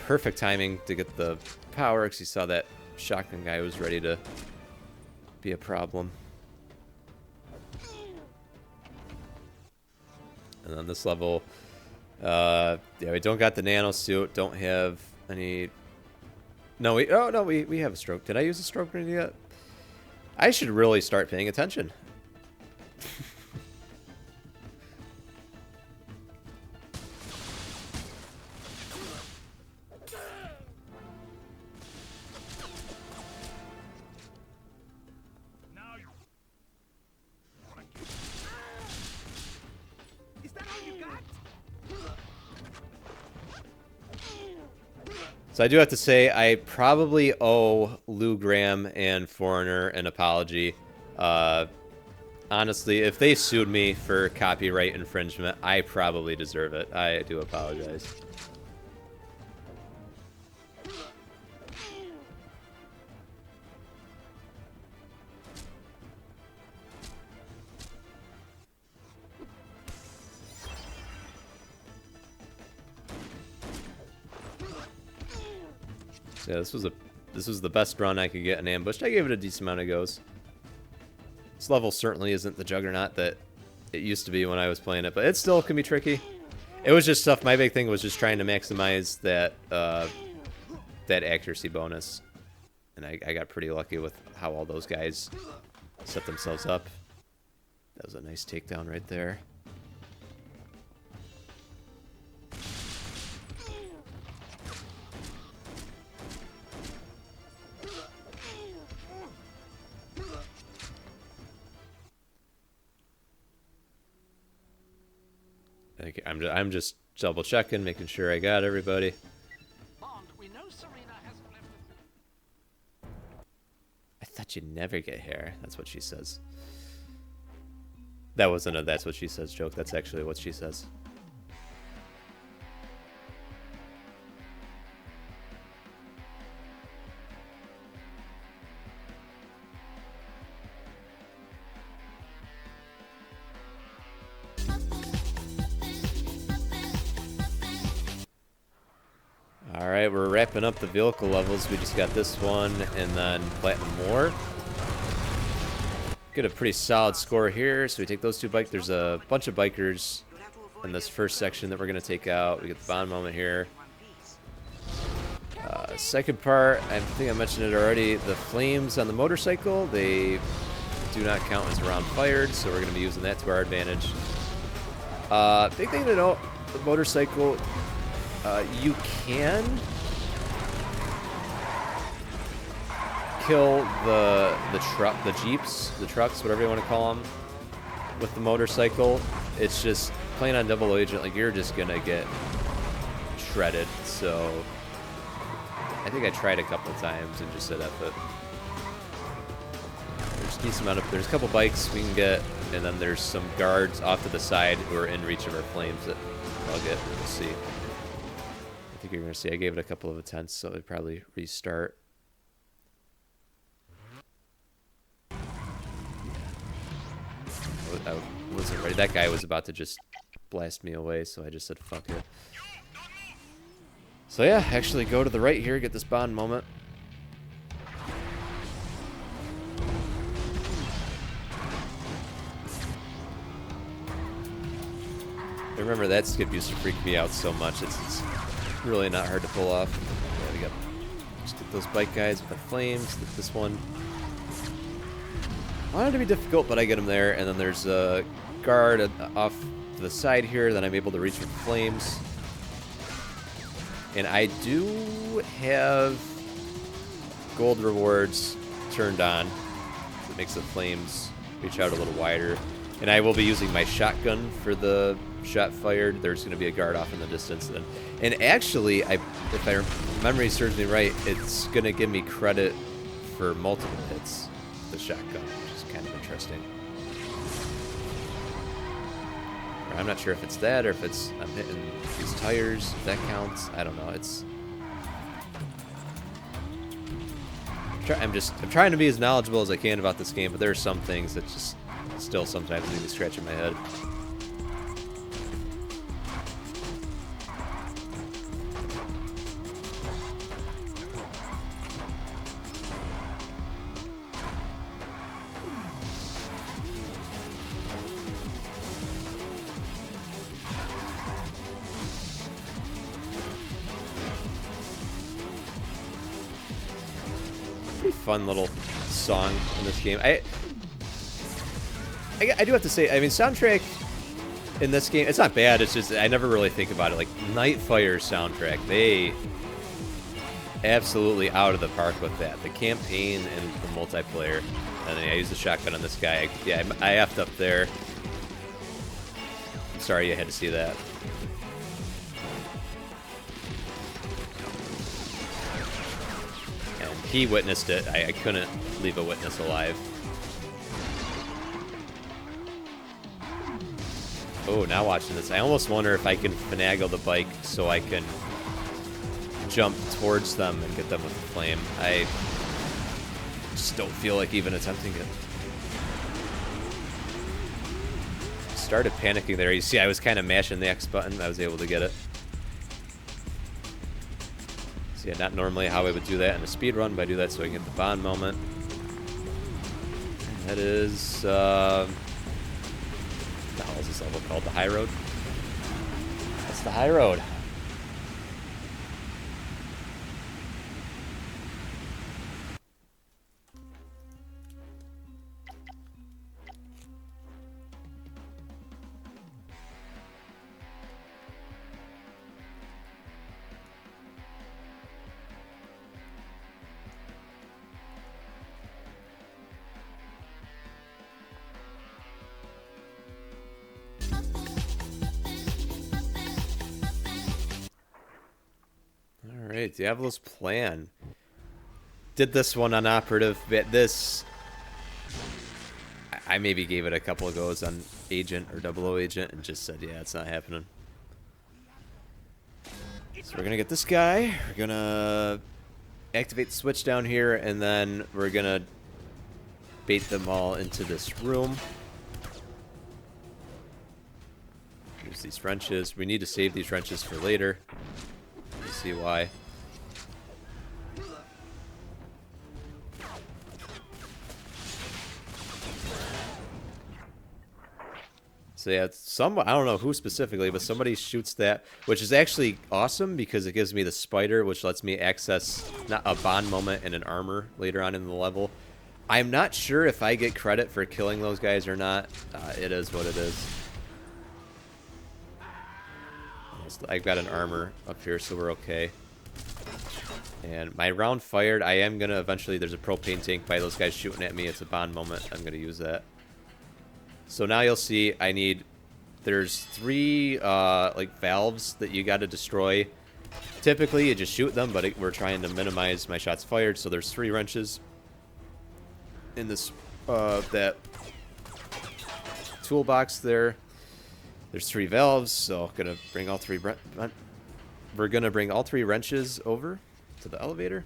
Perfect timing to get the power, because you saw that shotgun guy was ready to be a problem. And on this level, yeah, we don't got the nano suit, don't have any... No, we have a stroke. Did I use a stroke grenade yet? I should really start paying attention. So I do have to say, I probably owe Lou Graham and Foreigner an apology. Honestly, if they sued me for copyright infringement, I probably deserve it. I do apologize. Yeah, this was the best run I could get in Ambushed. I gave it a decent amount of goes. This level certainly isn't the juggernaut that it used to be when I was playing it, but it still can be tricky. It was just tough. My big thing was just trying to maximize that that accuracy bonus, and I got pretty lucky with how all those guys set themselves up. That was a nice takedown right there. I'm just double checking, making sure I got everybody. Bond, we know Serena hasn't left the... I thought you'd never get hair. That's what she says. That wasn't a "that's what she says" joke. That's actually what she says. Alright, we're wrapping up the vehicle levels. We just got this one and then Platinum more. Get a pretty solid score here. So we take those two bikes. There's a bunch of bikers in this first section that we're going to take out. We get the Bond moment here. Second part, I think I mentioned it already. The flames on the motorcycle, they do not count as a round fired, so we're going to be using that to our advantage. Big thing to note, the motorcycle... you can kill the jeeps, the trucks, whatever you want to call them, with the motorcycle. It's just playing on double agent, like you're just gonna get shredded. So I think I tried a couple times and just said F it. There's a decent amount of, there's a couple bikes we can get, and then there's some guards off to the side who are in reach of our flames that I'll get. We'll see. I think you're going to see I gave it a couple of attempts, so it'd probably restart. I wasn't ready. That guy was about to just blast me away, so I just said fuck it. So yeah, actually go to the right here, get this Bond moment. Remember, that skip used to freak me out so much. It's really not hard to pull off. Yeah, we got just get those bike guys with the flames. Get this one. I wanted to be difficult, but I get him there. And then there's a guard off to the side here that I'm able to reach with flames. And I do have gold rewards turned on. It makes the flames reach out a little wider. And I will be using my shotgun for the shot fired. There's going to be a guard off in the distance then. And actually, if my memory serves me right, it's going to give me credit for multiple hits with the shotgun, which is kind of interesting. Or I'm not sure if it's that or if it's I'm hitting these tires. If that counts. I don't know. It's. I'm trying to be as knowledgeable as I can about this game, but there are some things that just still sometimes leave me scratching my head. Pretty fun little song in this game. I do have to say, I mean, soundtrack in this game, it's not bad. It's just I never really think about it. Like Nightfire's soundtrack, they absolutely out of the park with that. The campaign and the multiplayer. And then I used the shotgun on this guy. I effed up there. Sorry you had to see that. He witnessed it. I couldn't leave a witness alive. Oh, now watching this. I almost wonder if I can finagle the bike so I can jump towards them and get them with the flame. I just don't feel like even attempting it. Started panicking there. You see, I was kind of mashing the X button. I was able to get it. So yeah, not normally how I would do that in a speed run, but I do that so I can get the bond moment. And that is, what the hell is this level called? The High Road? That's the High Road. Alright, Diablo's Plan. Did this one on operative. This, I maybe gave it a couple of goes on agent or 00 agent and just said, yeah, it's not happening. So we're gonna get this guy. We're gonna activate the switch down here, and then we're gonna bait them all into this room. Use these wrenches. We need to save these wrenches for later. You see why. So yeah, I don't know who specifically, but somebody shoots that, which is actually awesome because it gives me the spider, which lets me access not a bond moment and an armor later on in the level. I'm not sure if I get credit for killing those guys or not. It is what it is. I've got an armor up here, so we're okay. And my round fired. I am going to eventually, there's a propane tank by those guys shooting at me. It's a bond moment. I'm going to use that. So now you'll see there's 3 like valves that you got to destroy. Typically you just shoot them, but we're trying to minimize my shots fired. So there's 3 wrenches in this that toolbox there. There's 3 valves, so we're gonna bring all 3 wrenches over to the elevator.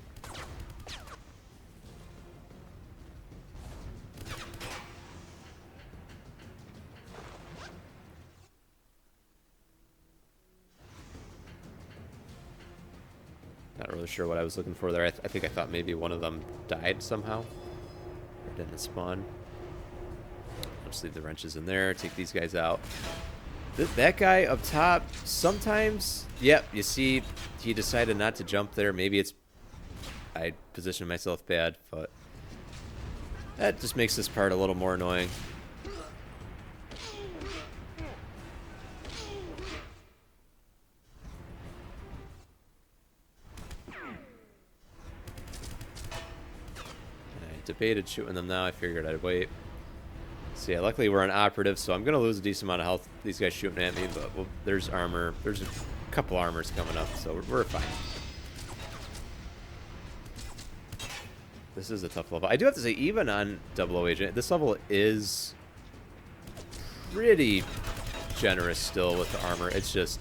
Not really sure what I was looking for there. I think I thought maybe one of them died somehow. Or didn't spawn. I'll just leave the wrenches in there, take these guys out. That guy up top, sometimes, yep, you see, he decided not to jump there. Maybe it's, I positioned myself bad, but that just makes this part a little more annoying. I debated shooting them now. I figured I'd wait. So yeah, luckily we're on operative, so I'm going to lose a decent amount of health. These guys shooting at me, but there's armor. There's a couple armors coming up, so we're fine. This is a tough level. I do have to say, even on 00 Agent, this level is pretty generous still with the armor. It's just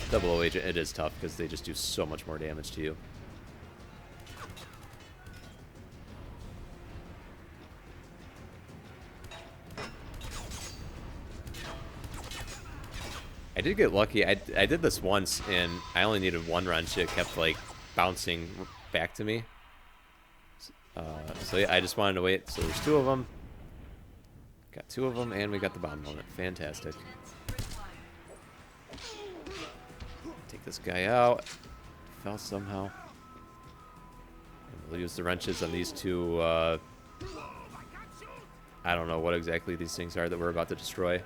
00 Agent. It is tough because they just do so much more damage to you. I did get lucky. I did this once, and I only needed one wrench. It kept, like, bouncing back to me. So, yeah, I just wanted to wait. So, there's 2 of them. Got 2 of them, and we got the bomb moment. Fantastic. Take this guy out. Fell somehow. And we'll use the wrenches on these 2. I don't know what exactly these things are that we're about to destroy.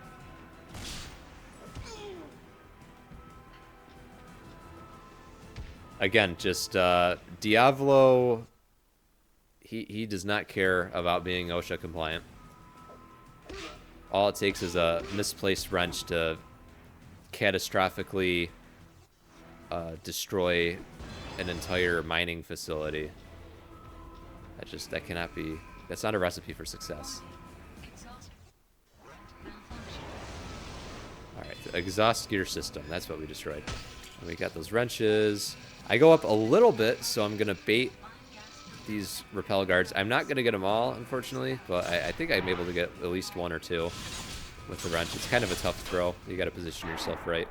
Again, just Diavolo, he does not care about being OSHA compliant. All it takes is a misplaced wrench to catastrophically destroy an entire mining facility. That cannot be, that's not a recipe for success. Alright, the exhaust gear system, that's what we destroyed. And we got those wrenches. I go up a little bit, so I'm going to bait these rappel guards. I'm not going to get them all, unfortunately, but I think I'm able to get at least 1 or 2 with the wrench. It's kind of a tough throw. You got to position yourself right.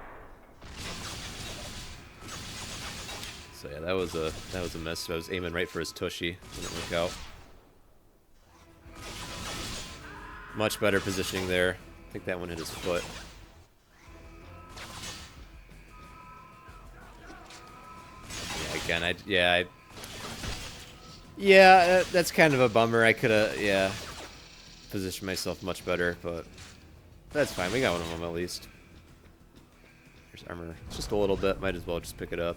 So yeah, that was a miss. I was aiming right for his tushy. Didn't work out. Much better positioning there. I think that one hit his foot. Again, that's kind of a bummer. I could have, positioned myself much better, but that's fine. We got 1 of them at least. There's armor. Just a little bit. Might as well just pick it up.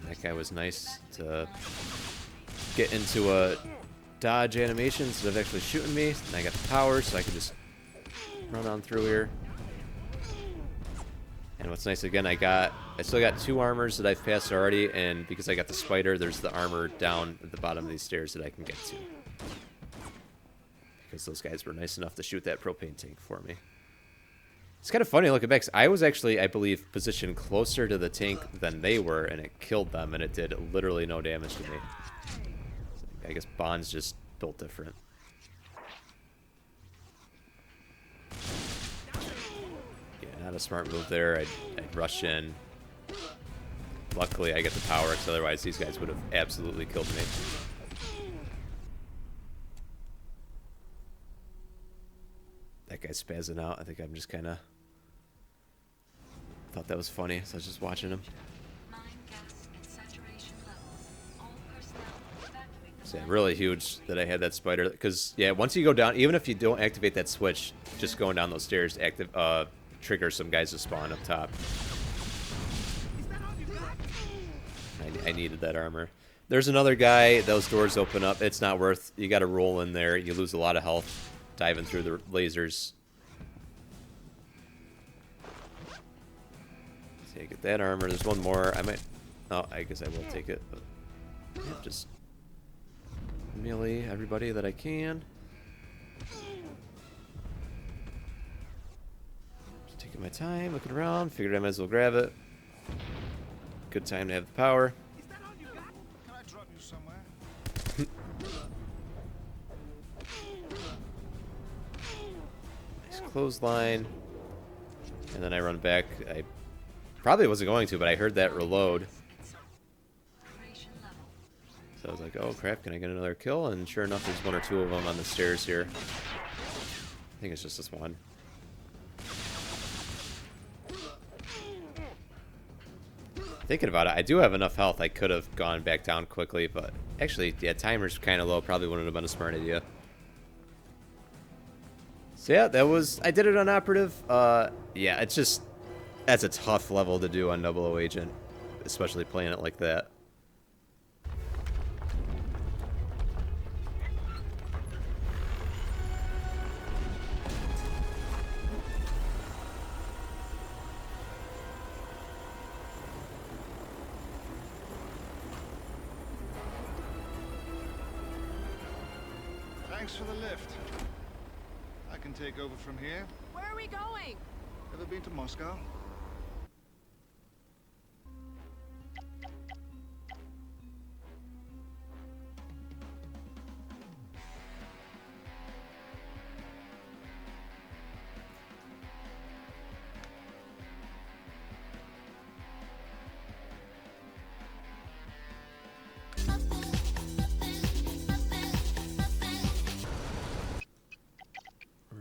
That guy was nice to get into a dodge animation instead of actually shooting me. And I got the power, so I could just run on through here. And what's nice, again, I still got 2 armors that I've passed already, and because I got the spider, there's the armor down at the bottom of these stairs that I can get to. Because those guys were nice enough to shoot that propane tank for me. It's kind of funny looking back, 'cause I was actually, I believe, positioned closer to the tank than they were, and it killed them, and it did literally no damage to me. So I guess Bond's just built different. Not a smart move there. I'd rush in. Luckily, I get the power, because otherwise these guys would have absolutely killed me. That guy's spazzing out. I think I'm just kind of... Thought that was funny, so I was just watching him. So yeah, really huge that I had that spider, because, yeah, once you go down, even if you don't activate that switch, just going down those stairs trigger some guys to spawn up top. I needed that armor. There's another guy. Those doors open up. It's not worth. You got to roll in there. You lose a lot of health diving through the lasers. So you get that armor. There's 1 more. I might. Oh, I guess I will take it. But yeah, just melee everybody that I can. Taking my time, looking around, figured I might as well grab it. Good time to have the power. Can I drop you somewhere? Nice clothesline. And then I run back. I probably wasn't going to, but I heard that reload. So I was like, oh crap, can I get another kill? And sure enough, there's 1 or 2 of them on the stairs here. I think it's just this one. Thinking about it, I do have enough health. I could have gone back down quickly, but actually, yeah, timer's kind of low. Probably wouldn't have been a smart idea. So yeah, that was, I did it on operative. Yeah, it's just, that's a tough level to do on 00 Agent, especially playing it like that. Thanks for the lift. can take over from here. Where are we going? Ever been to Moscow?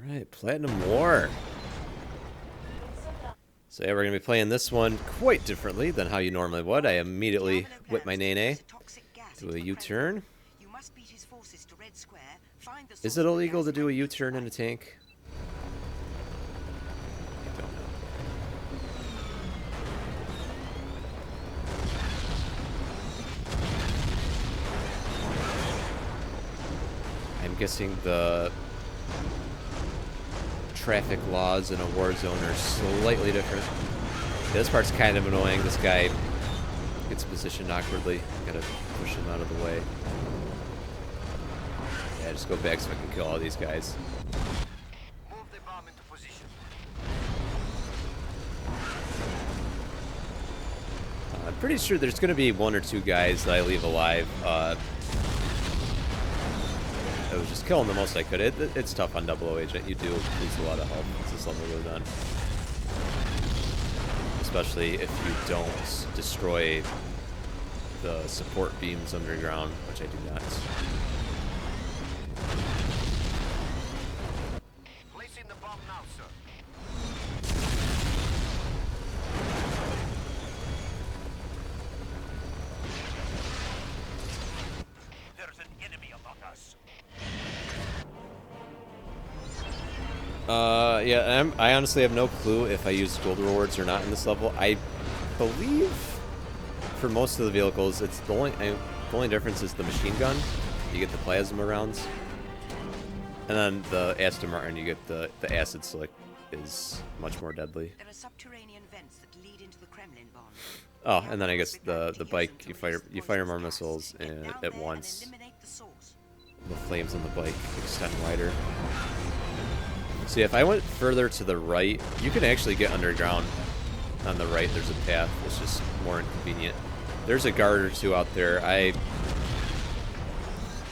Alright, Platinum War. So yeah, we're going to be playing this one quite differently than how you normally would. I immediately whip my Nene, do a U-turn. Is it illegal to do a U-turn in a tank? I don't know. I'm guessing the traffic laws in a war zone are slightly different. This part's kind of annoying. This guy gets positioned awkwardly. Gotta push him out of the way. Yeah, just go back so I can kill all these guys. Move the bomb into position. I'm pretty sure there's gonna be 1 or 2 guys that I leave alive. I was just killing the most I could. It's tough on Double Agent. You do lose a lot of health as this level goes on. Especially if you don't destroy the support beams underground, which I do not. Placing the bomb now, sir. There's an enemy among us. Yeah, I honestly have no clue if I use gold rewards or not in this level. I believe for most of the vehicles, it's the only difference is the machine gun. You get the plasma rounds, and then the Aston Martin, you get the acid slick is much more deadly. There are subterranean vents that lead into the Kremlin bomb. Oh, and then I guess the bike, you fire more missiles at once. The flames on the bike extend wider. See, if I went further to the right, you can actually get underground on the right. There's a path. It's just more inconvenient. There's a guard or 2 out there. I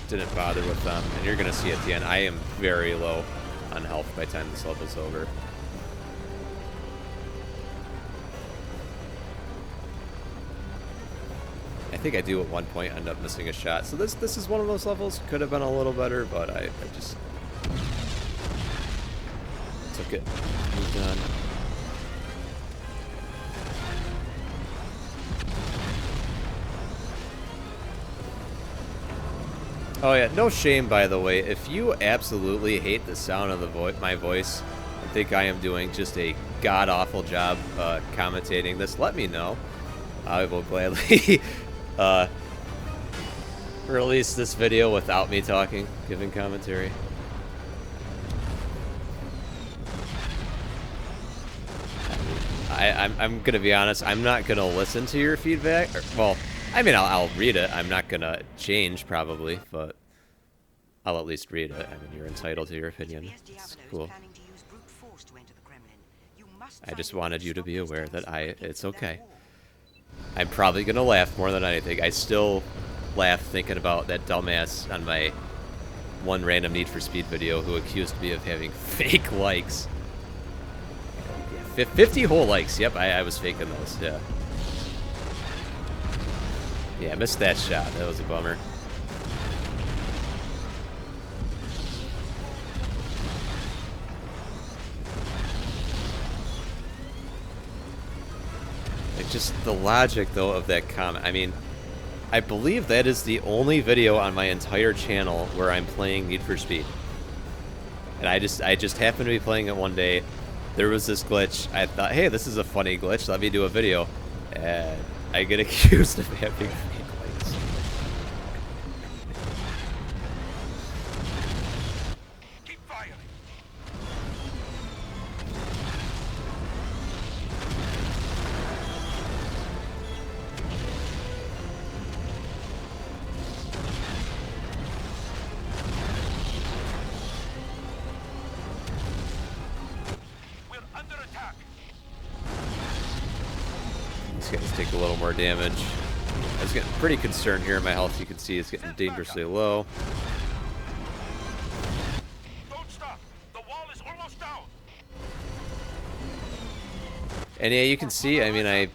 didn't bother with them, and you're going to see at the end, I am very low on health by the time this level's over. I think I do at one point end up missing a shot. So this is one of those levels. Could have been a little better, but I just took it. Moved on. Oh yeah, no shame by the way. If you absolutely hate the sound of my voice and think I am doing just a god-awful job commentating this, let me know. I will gladly release this video without me talking, giving commentary. I'm gonna be honest. I'm not gonna listen to your feedback. Well, I mean, I'll read it. I'm not gonna change probably, but I'll at least read it. I mean, you're entitled to your opinion. It's cool. I just wanted you to be aware that it's okay. I'm probably gonna laugh more than anything. I still laugh thinking about that dumbass on my one random Need for Speed video who accused me of having fake likes. 50 whole likes. Yep, I was faking those. Yeah. Yeah, I missed that shot. That was a bummer. Like, just the logic, though, of that comment. I mean, I believe that is the only video on my entire channel where I'm playing Need for Speed. And I just happened to be playing it one day. There was this glitch. I thought, hey, this is a funny glitch. Let me do a video. And I get accused of having fake likes. Keep firing. These guys take a little more damage. I was getting pretty concerned here. My health, you can see, is getting dangerously low. Don't stop. The wall is almost down. And yeah, you can see, I mean, I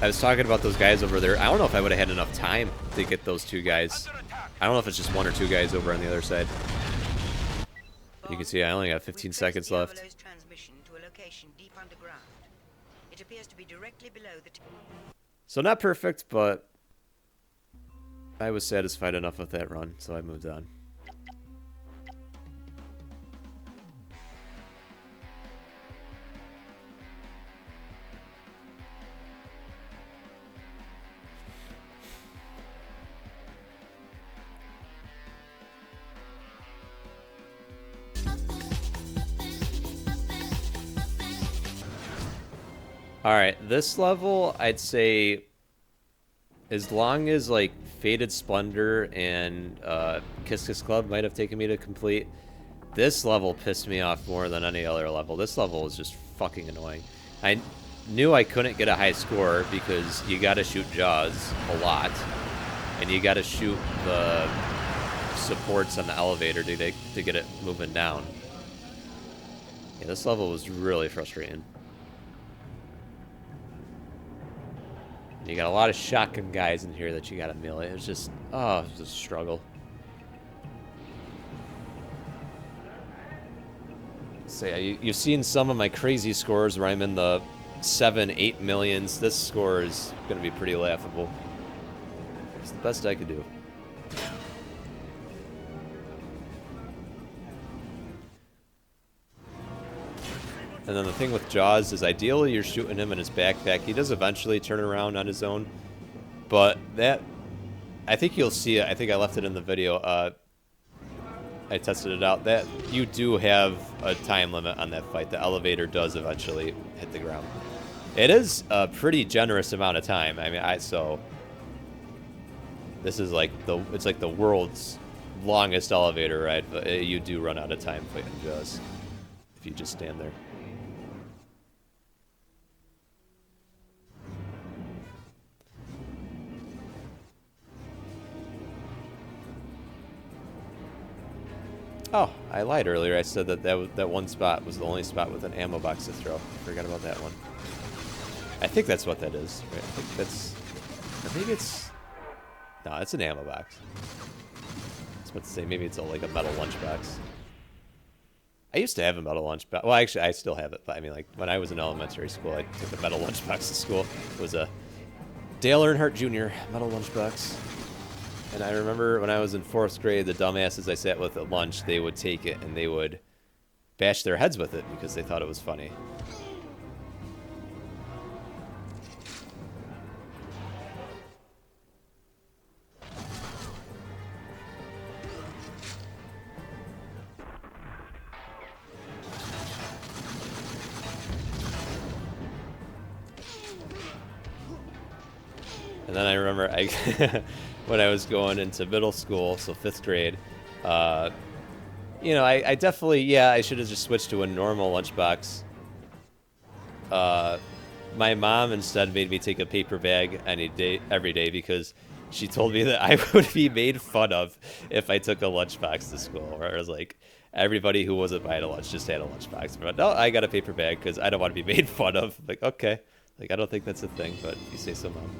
was talking about those guys over there. I don't know if I would have had enough time to get those two guys. I don't know if it's just one or two guys over on the other side. You can see I only got 15 seconds left. Transmission to a location deep underground. It appears to be directly below the So not perfect, but I was satisfied enough with that run, so I moved on. Alright, this level, I'd say, as long as, like, Faded Splendor and Kiss Kiss Club might have taken me to complete, this level pissed me off more than any other level. This level is just fucking annoying. I knew I couldn't get a high score because you gotta shoot Jaws a lot, and you gotta shoot the supports on the elevator to get it moving down. Yeah, this level was really frustrating. You got a lot of shotgun guys in here that you gotta melee. It was just, oh, it was a struggle. So yeah, you've seen some of my crazy scores where I'm in the 7, 8 millions. This score is gonna be pretty laughable. It's the best I could do. And then the thing with Jaws is ideally you're shooting him in his backpack. He does eventually turn around on his own. But that, I think you'll see it. I think I left it in the video. I tested it out. That you do have a time limit on that fight. The elevator does eventually hit the ground. It is a pretty generous amount of time. I mean, so this is like it's like the world's longest elevator ride, but you do run out of time fighting Jaws if you just stand there. Oh, I lied earlier. I said that one spot was the only spot with an ammo box to throw. I forgot about that one. I think that's what that is. Right? I think it's... No, it's an ammo box. I was about to say, maybe it's like a metal lunchbox. I used to have a metal lunchbox. Well, actually, I still have it. But I mean, like, when I was in elementary school, I took a metal lunchbox to school. It was a Dale Earnhardt Jr. metal lunchbox. And I remember when I was in 4th grade, the dumbasses I sat with at lunch, they would take it and they would bash their heads with it because they thought it was funny. And then I remember when I was going into middle school, so 5th grade, you know, I definitely, yeah, I should have just switched to a normal lunchbox. My mom instead made me take a paper bag every day because she told me that I would be made fun of if I took a lunchbox to school. Where it was like, everybody who wasn't buying a lunch just had a lunchbox. But no, I got a paper bag because I don't want to be made fun of. Like, okay. Like, I don't think that's a thing, but you say so, Mom.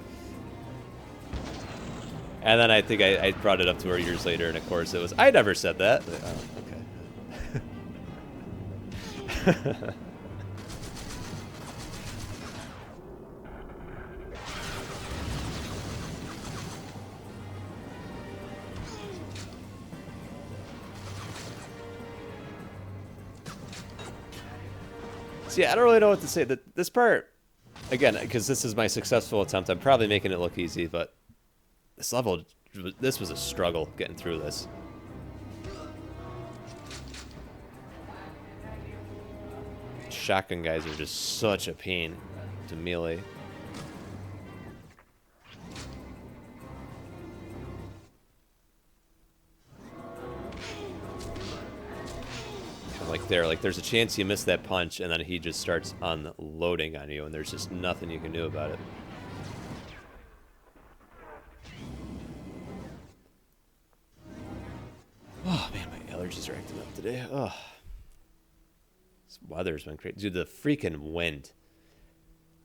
And then I think I brought it up to her years later, and of course it was, I never said that. Like, oh, okay. See, I don't really know what to say. This part, again, because this is my successful attempt, I'm probably making it look easy, but this level, this was a struggle getting through this. Shotgun guys are just such a pain to melee. I'm like luck there. Like, there's a chance you miss that punch, and then he just starts unloading on you, and there's just nothing you can do about it. Oh, man, my allergies are acting up today. Oh. This weather's been crazy. Dude, the freaking wind.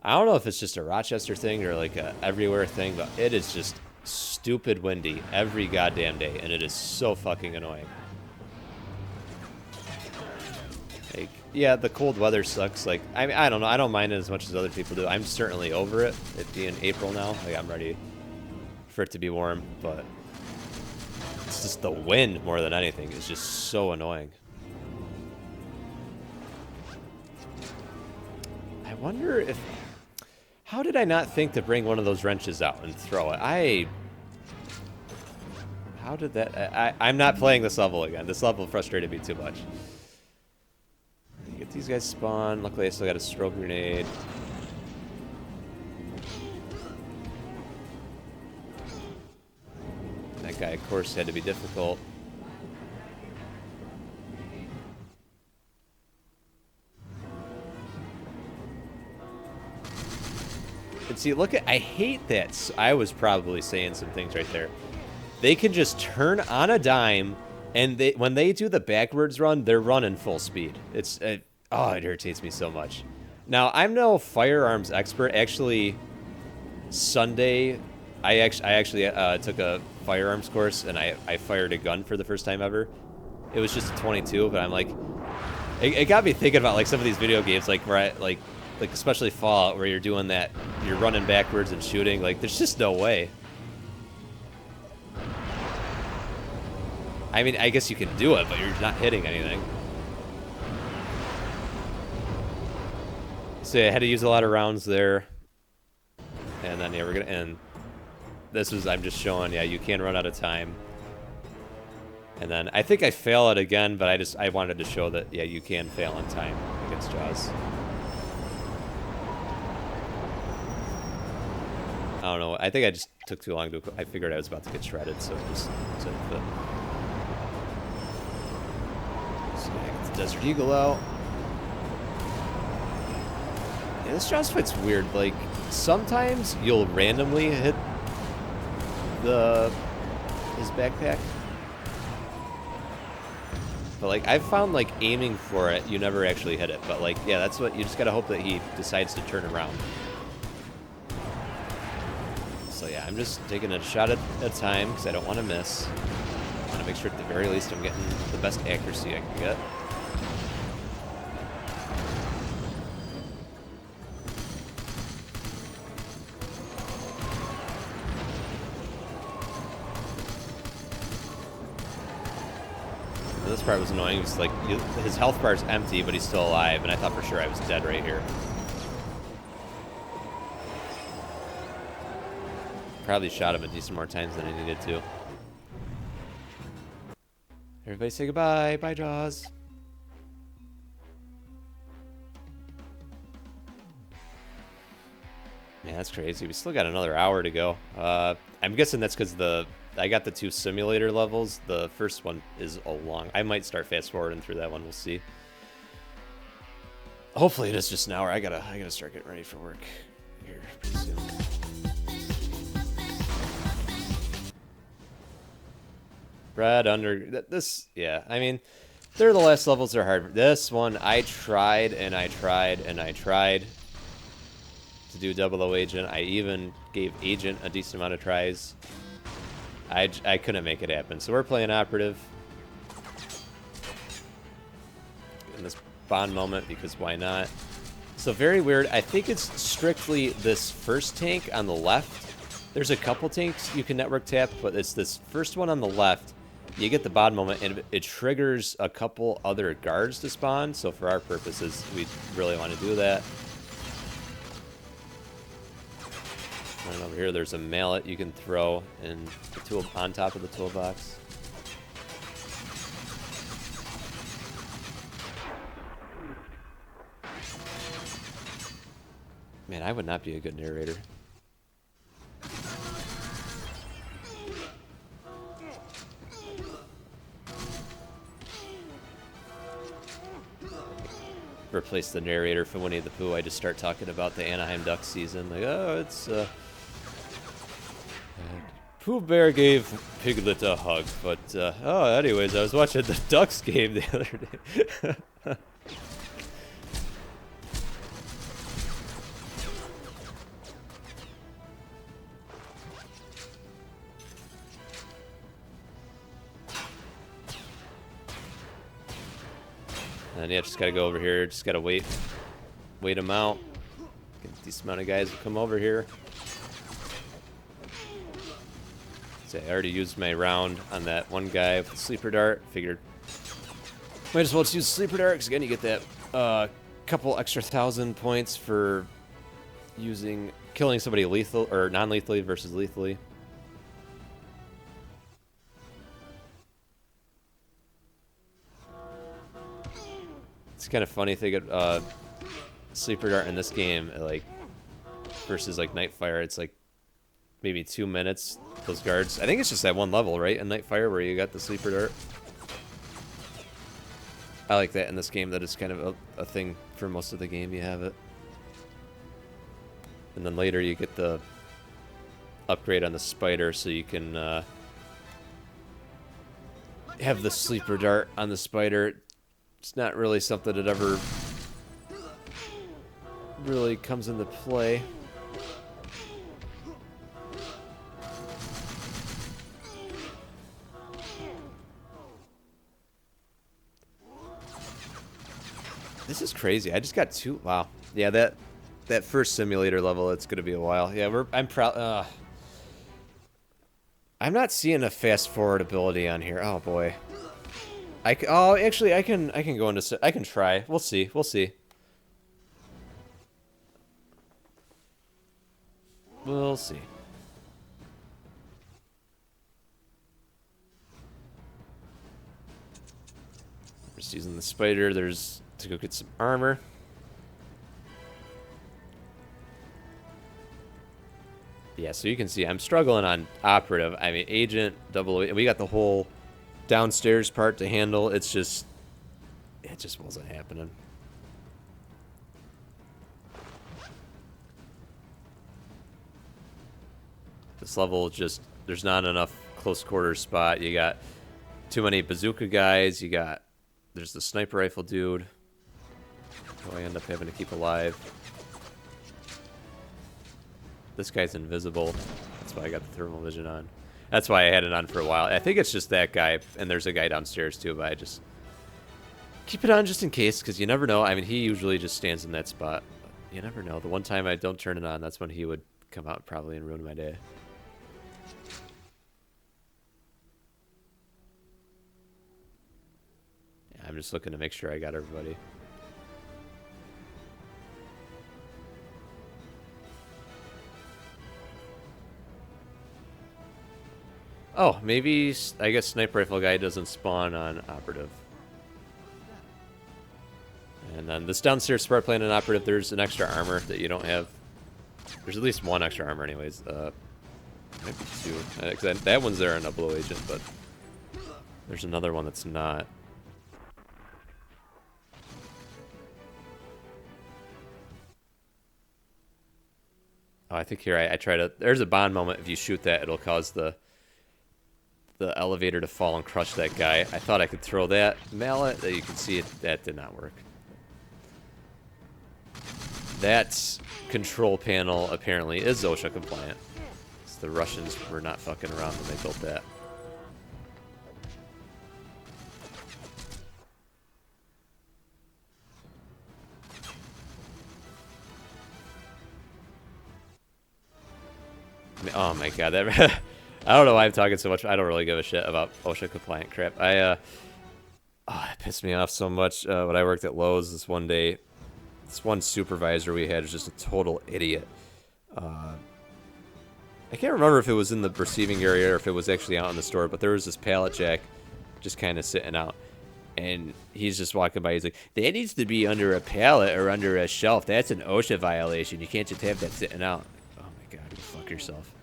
I don't know if it's just a Rochester thing or like a everywhere thing, but it is just stupid windy every goddamn day, and it is so fucking annoying. Like, yeah, the cold weather sucks. Like, I mean, I don't know. I don't mind it as much as other people do. I'm certainly over it. It being April now. Like, I'm ready for it to be warm, but it's just the wind more than anything. It's just so annoying. I wonder if... How did I not think to bring one of those wrenches out and throw it? How did that... I'm not playing this level again. This level frustrated me too much. Get these guys spawned. Luckily, I still got a strobe grenade. That guy, of course, had to be difficult. And see, look at... I hate that. I was probably saying some things right there. They can just turn on a dime, and when they do the backwards run, they're running full speed. Oh, it irritates me so much. Now, I'm no firearms expert. Actually, Sunday, I actually took a firearms course, and I fired a gun for the first time ever. It was just a 22, but I'm like... It got me thinking about, like, some of these video games, like, where I, like especially Fallout, where you're doing that, you're running backwards and shooting. Like, there's just no way. I mean, I guess you can do it, but you're not hitting anything. So yeah, I had to use a lot of rounds there. And then, yeah, we're gonna end. This was, I'm just showing, yeah, you can run out of time. And then, I think I fail it again, but I wanted to show that, yeah, you can fail in time against Jaws. I don't know. I think I just took too long to... I figured I was about to get shredded, so I just took the... So I get the Desert Eagle out. Yeah, this Jaws fight's weird. Like, sometimes you'll randomly hit his backpack. But, like, I've found, like, aiming for it, you never actually hit it. But, like, yeah, that's what... You just gotta hope that he decides to turn around. So yeah, I'm just taking a shot at a time because I don't want to miss. I want to make sure at the very least I'm getting the best accuracy I can get. This part was annoying. It's like his health bar is empty, but he's still alive, and I thought for sure I was dead right here. Probably shot him a decent more times than I needed to. Everybody say goodbye. Bye, Jaws. Man, that's crazy. We still got another hour to go. I'm guessing that's because I got the 2 simulator levels. The first one is a long... I might start fast forwarding through that one. We'll see. Hopefully it is just an hour. I gotta start getting ready for work here pretty soon. Brad under this, yeah. I mean, they're the last levels are hard. This one, I tried and I tried and I tried to do 00 Agent. I even gave Agent a decent amount of tries. I couldn't make it happen. So we're playing Operative in this Bond moment because why not? So very weird. I think it's strictly this first tank on the left. There's a couple tanks you can network tap, but it's this first one on the left. You get the Bond moment, and it triggers a couple other guards to spawn. So for our purposes, we really want to do that. And over here, there's a mallet you can throw in the tool on top of the toolbox. Man, I would not be a good narrator. replace the narrator for Winnie the Pooh, I just start talking about the Anaheim Ducks season. Like, oh, it's Pooh Bear gave Piglet a hug, but oh, anyways, I was watching the Ducks game the other day. And yeah, just gotta go over here. Just gotta wait them out. Get a decent amount of guys to come over here. So I already used my round on that one guy with the sleeper dart. Figured might as well just use sleeper dart because again you get that couple extra 1,000 points for killing somebody lethal or non-lethally versus lethally. It's kind of funny thinking sleeper dart in this game like versus like Nightfire. It's like maybe 2 minutes. Those guards. I think it's just that one level, right? In Nightfire where you got the sleeper dart. I like that in this game. That is kind of a thing for most of the game. You have it, and then later you get the upgrade on the spider, so you can have the sleeper dart on the spider. It's not really something that ever really comes into play. This is crazy. I just got two. Wow. Yeah, that first simulator level, it's gonna be a while. Yeah, I'm proud. I'm not seeing a fast forward ability on here. Oh boy. Oh, actually, I can go into. I can try. We'll see. We'll see. We'll see. Just using the spider. There's to go get some armor. Yeah, so you can see I'm struggling on operative. I mean, agent, double. We got the whole downstairs part to handle. It just wasn't happening. This level just there's not enough close quarters spot. You got too many bazooka guys. There's the sniper rifle dude who I end up having to keep alive. This guy's invisible. That's why I got the thermal vision on. That's why I had it on for a while. I think it's just that guy, and there's a guy downstairs too, but I just keep it on just in case, because you never know. I mean, he usually just stands in that spot. But you never know. The one time I don't turn it on, that's when he would come out probably and ruin my day. Yeah, I'm just looking to make sure I got everybody. Oh, maybe, I guess sniper rifle guy doesn't spawn on operative. And then this downstairs smart plane and operative, there's an extra armor that you don't have. There's at least one extra armor anyways. Might be two. That one's there on a blow agent, but there's another one that's not. Oh, I think here I try to, there's a bond moment. If you shoot that, it'll cause the elevator to fall and crush that guy. I thought I could throw that mallet. That you can see it. That did not work. That control panel apparently is OSHA compliant. So the Russians were not fucking around when they built that. Oh my god, that I don't know why I'm talking so much. I don't really give a shit about OSHA compliant crap. Oh, it pissed me off so much when I worked at Lowe's this one day. This one supervisor we had was just a total idiot. I can't remember if it was in the receiving area or if it was actually out in the store, but there was this pallet jack just kind of sitting out. And he's just walking by. He's like, that needs to be under a pallet or under a shelf. That's an OSHA violation. You can't just have that sitting out. Oh my god, go fuck yourself.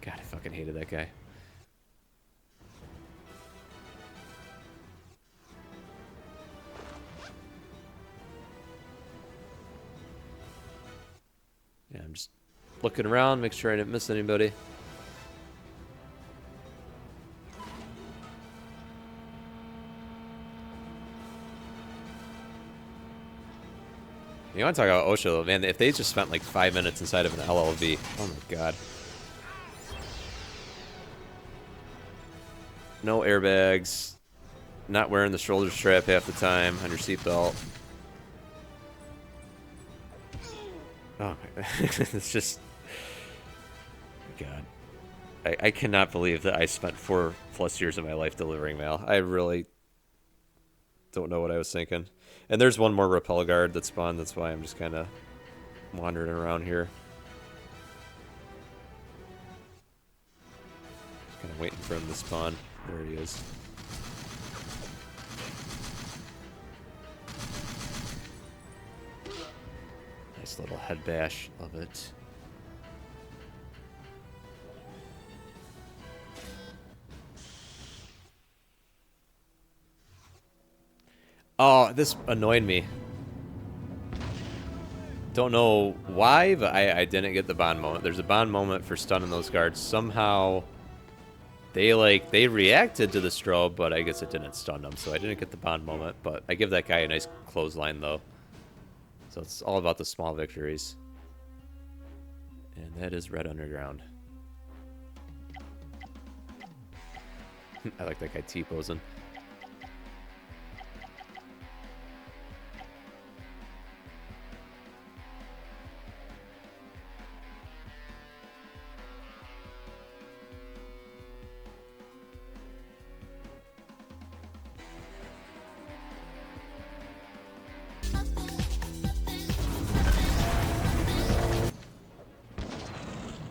God, I fucking hated that guy. Yeah, I'm just looking around, make sure I didn't miss anybody. You want to talk about OSHA, though, man? If they just spent like 5 minutes inside of an LLV, oh my god. No airbags. Not wearing the shoulder strap half the time on your seatbelt. Oh, it's just... God. I cannot believe that I spent 4+ years of my life delivering mail. I really don't know what I was thinking. And there's one more rappel guard that spawned. That's why I'm just kind of wandering around here. Just kind of waiting for him to spawn. There he is. Nice little head bash. Love it. Oh, this annoyed me. Don't know why, but I didn't get the bond moment. There's a bond moment for stunning those guards. Somehow they reacted to the strobe, but I guess it didn't stun them, so I didn't get the bond moment. But I give that guy a nice clothesline though. So it's all about the small victories. And that is Red Underground. I like that guy T-posing.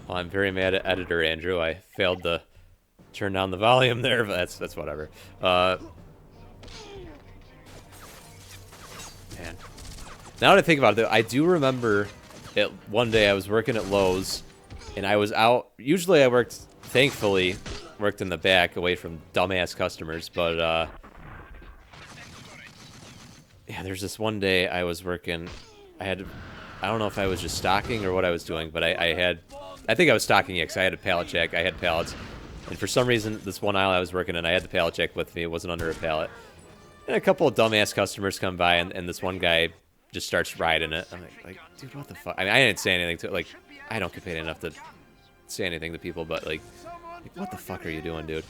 Well, I'm very mad at editor Andrew. I failed to turn down the volume there, but that's whatever. Man. Now that I think about it, I do remember it. One day I was working at Lowe's, and I was out. Usually I thankfully, worked in the back away from dumbass customers, but yeah, there's this one day I was working. I don't know if I was just stocking or what I was doing, but I think I was stocking it because I had a pallet jack. I had pallets. And for some reason, this one aisle I was working in, I had the pallet jack with me. It wasn't under a pallet. And a couple of dumbass customers come by, and this one guy just starts riding it. I'm like, dude, what the fuck? I mean, I didn't say anything to it. Like, I don't get paid enough to say anything to people, but, like what the fuck are you doing, dude?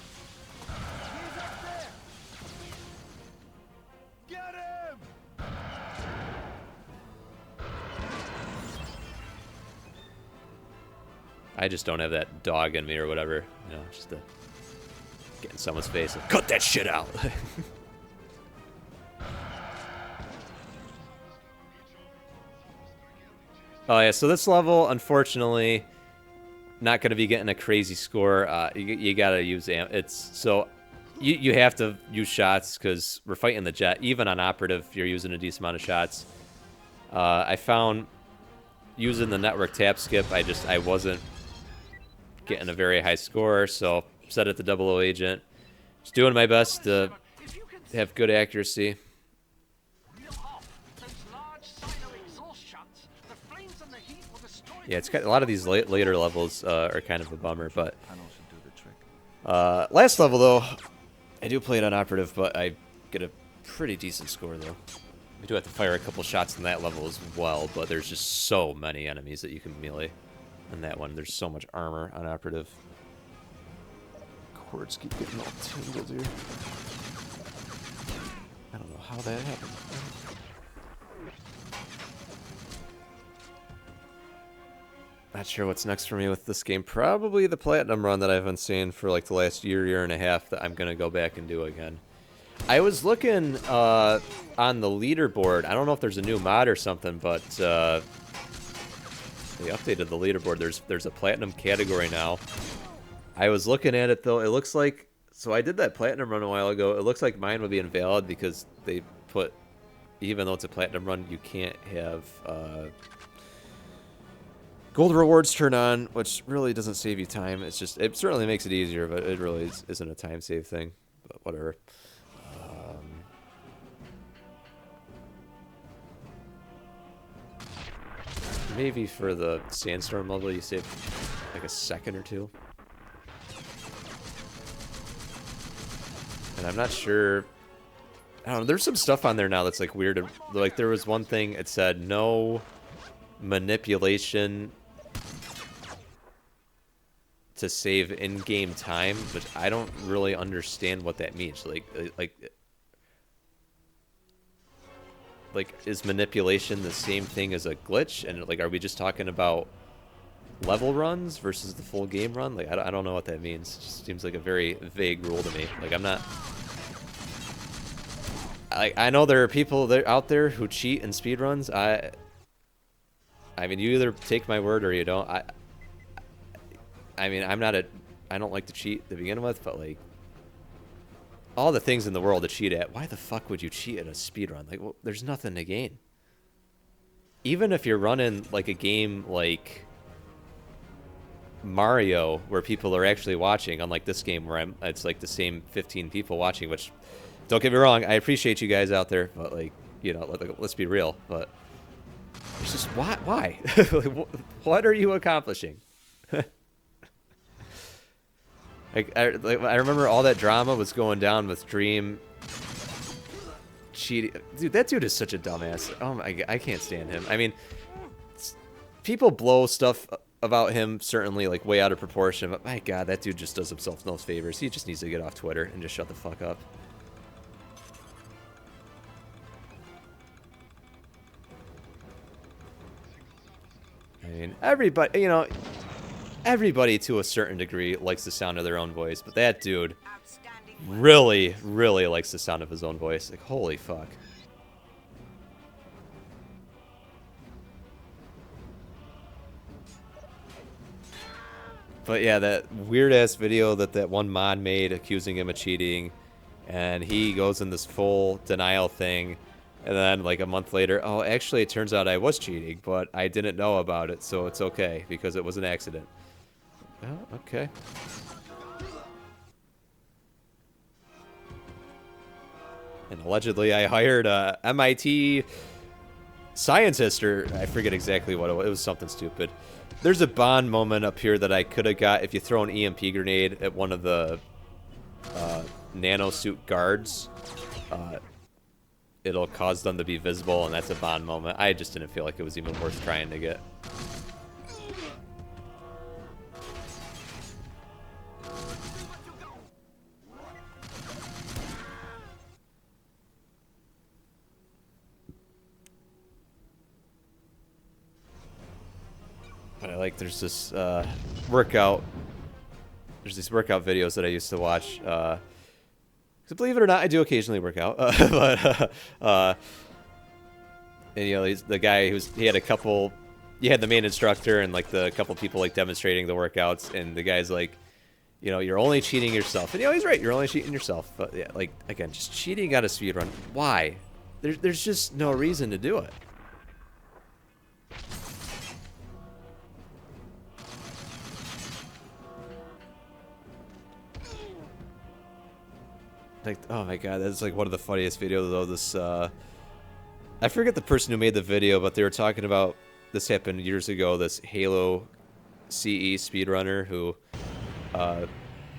I just don't have that dog in me or whatever, you know, just to get in someone's face and cut that shit out. Oh yeah, so this level, unfortunately, not going to be getting a crazy score. You got to use you have to use shots because we're fighting the jet. Even on operative, you're using a decent amount of shots. I found using the network tap skip, I wasn't getting a very high score, so set it to 00 agent. Just doing my best to have good accuracy. Yeah, it's got a lot of these later levels are kind of a bummer, but last level though, I do play it on operative, but I get a pretty decent score though. We do have to fire a couple shots in that level as well, but there's just so many enemies that you can melee. In that one, there's so much armor on operative. Cords keep getting all tangled here. I don't know how that happened. Not sure what's next for me with this game. Probably the platinum run that I've been seeing for like the last year and a half that I'm gonna go back and do again. I was looking on the leaderboard. I don't know if there's a new mod or something, but they updated the leaderboard. There's a platinum category now. I was looking at it though. It looks like, so I did that platinum run a while ago. It looks like mine would be invalid because they put, even though it's a platinum run, you can't have gold rewards turn on, which really doesn't save you time. It's just, it certainly makes it easier, but it really isn't a time save thing. But whatever. maybe for the sandstorm level you save like a second or two. And I'm not sure. I don't know. There's some stuff on there now that's like weird. Like there was one thing it said no manipulation to save in-game time, but I don't really understand what that means. Like is manipulation the same thing as a glitch? And like, are we just talking about level runs versus the full game run? Like, I don't know what that means. It just seems like a very vague rule to me. Like, I'm not. I know there are people out there who cheat in speedruns. I mean, you either take my word or you don't. I mean, I don't like to cheat to begin with, but like, all the things in the world to cheat at, why the fuck would you cheat at a speedrun? Like, well, there's nothing to gain. Even if you're running like a game like Mario, where people are actually watching, unlike this game where it's like the same 15 people watching, which, don't get me wrong, I appreciate you guys out there, but like, you know, let's be real. But it's just, why? What are you accomplishing? I remember all that drama was going down with Dream cheating. Dude, that dude is such a dumbass. Oh my god, I can't stand him. I mean, people blow stuff about him certainly like way out of proportion, but my god, that dude just does himself no favors. He just needs to get off Twitter and just shut the fuck up. I mean, everybody, you know, everybody to a certain degree likes the sound of their own voice, but that dude really, really likes the sound of his own voice. Like, holy fuck. But yeah, that weird-ass video that one mod made accusing him of cheating, and he goes in this full denial thing, and then like a month later, oh, actually it turns out I was cheating, but I didn't know about it, so it's okay, because it was an accident. Oh, okay. And allegedly I hired a MIT scientist, or I forget exactly what it was. It was something stupid. There's a Bond moment up here that I could have got if you throw an EMP grenade at one of the nanosuit guards. It'll cause them to be visible, and that's a Bond moment. I just didn't feel like it was even worth trying to get. But I like, there's this workout. There's these workout videos that I used to watch. Because believe it or not, I do occasionally work out. And you know, he's the guy he had a couple. You had the main instructor and like the couple people like demonstrating the workouts, and the guy's like, you know, you're only cheating yourself. And you know, he's right. You're only cheating yourself. But yeah, like again, just cheating on a speedrun. Why? There's just no reason to do it. Like, oh my god, that's like one of the funniest videos though. This, I forget the person who made the video, but they were talking about, this happened years ago, this Halo CE speedrunner who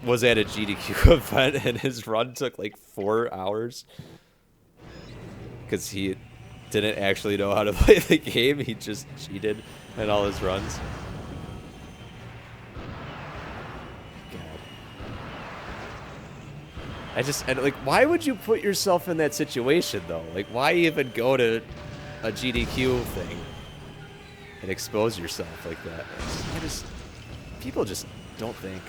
was at a GDQ event, and his run took like 4 hours. Because he didn't actually know how to play the game, he just cheated in all his runs. And like, why would you put yourself in that situation, though? Like, why even go to a GDQ thing and expose yourself like that? People just don't think.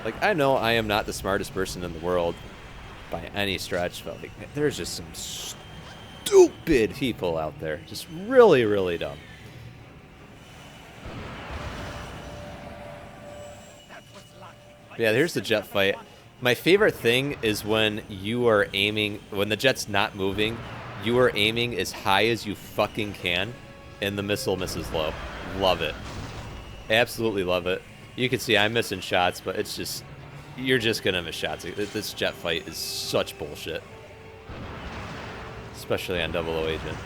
Like, I know I am not the smartest person in the world by any stretch, but like, there's just some stupid people out there. Just really, really dumb. Yeah, here's the jet fight. My favorite thing is when you are aiming, when the jet's not moving, you are aiming as high as you fucking can, and the missile misses low. Love it. Absolutely love it. You can see I'm missing shots, but it's just, you're just gonna miss shots. This jet fight is such bullshit. especially on Double O Agent.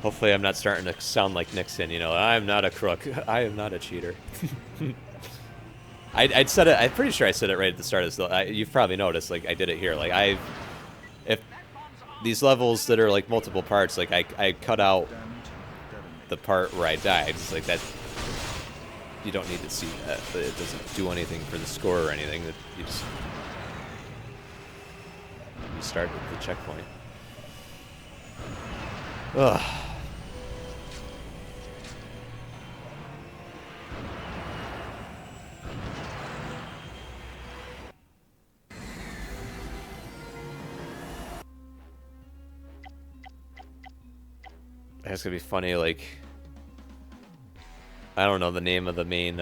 Hopefully I'm not starting to sound like Nixon, you know, I'm not a crook, I am not a cheater. I'd said it, I'm pretty sure I said it right at the start of this, you've probably noticed, like, I did it here, like, if these levels that are, like, multiple parts, like, I cut out the part where I died, it's like, that, you don't need to see that, but it doesn't do anything for the score or anything, you just, you start at the checkpoint. Ugh. It's gonna be funny, like, I don't know the name of the main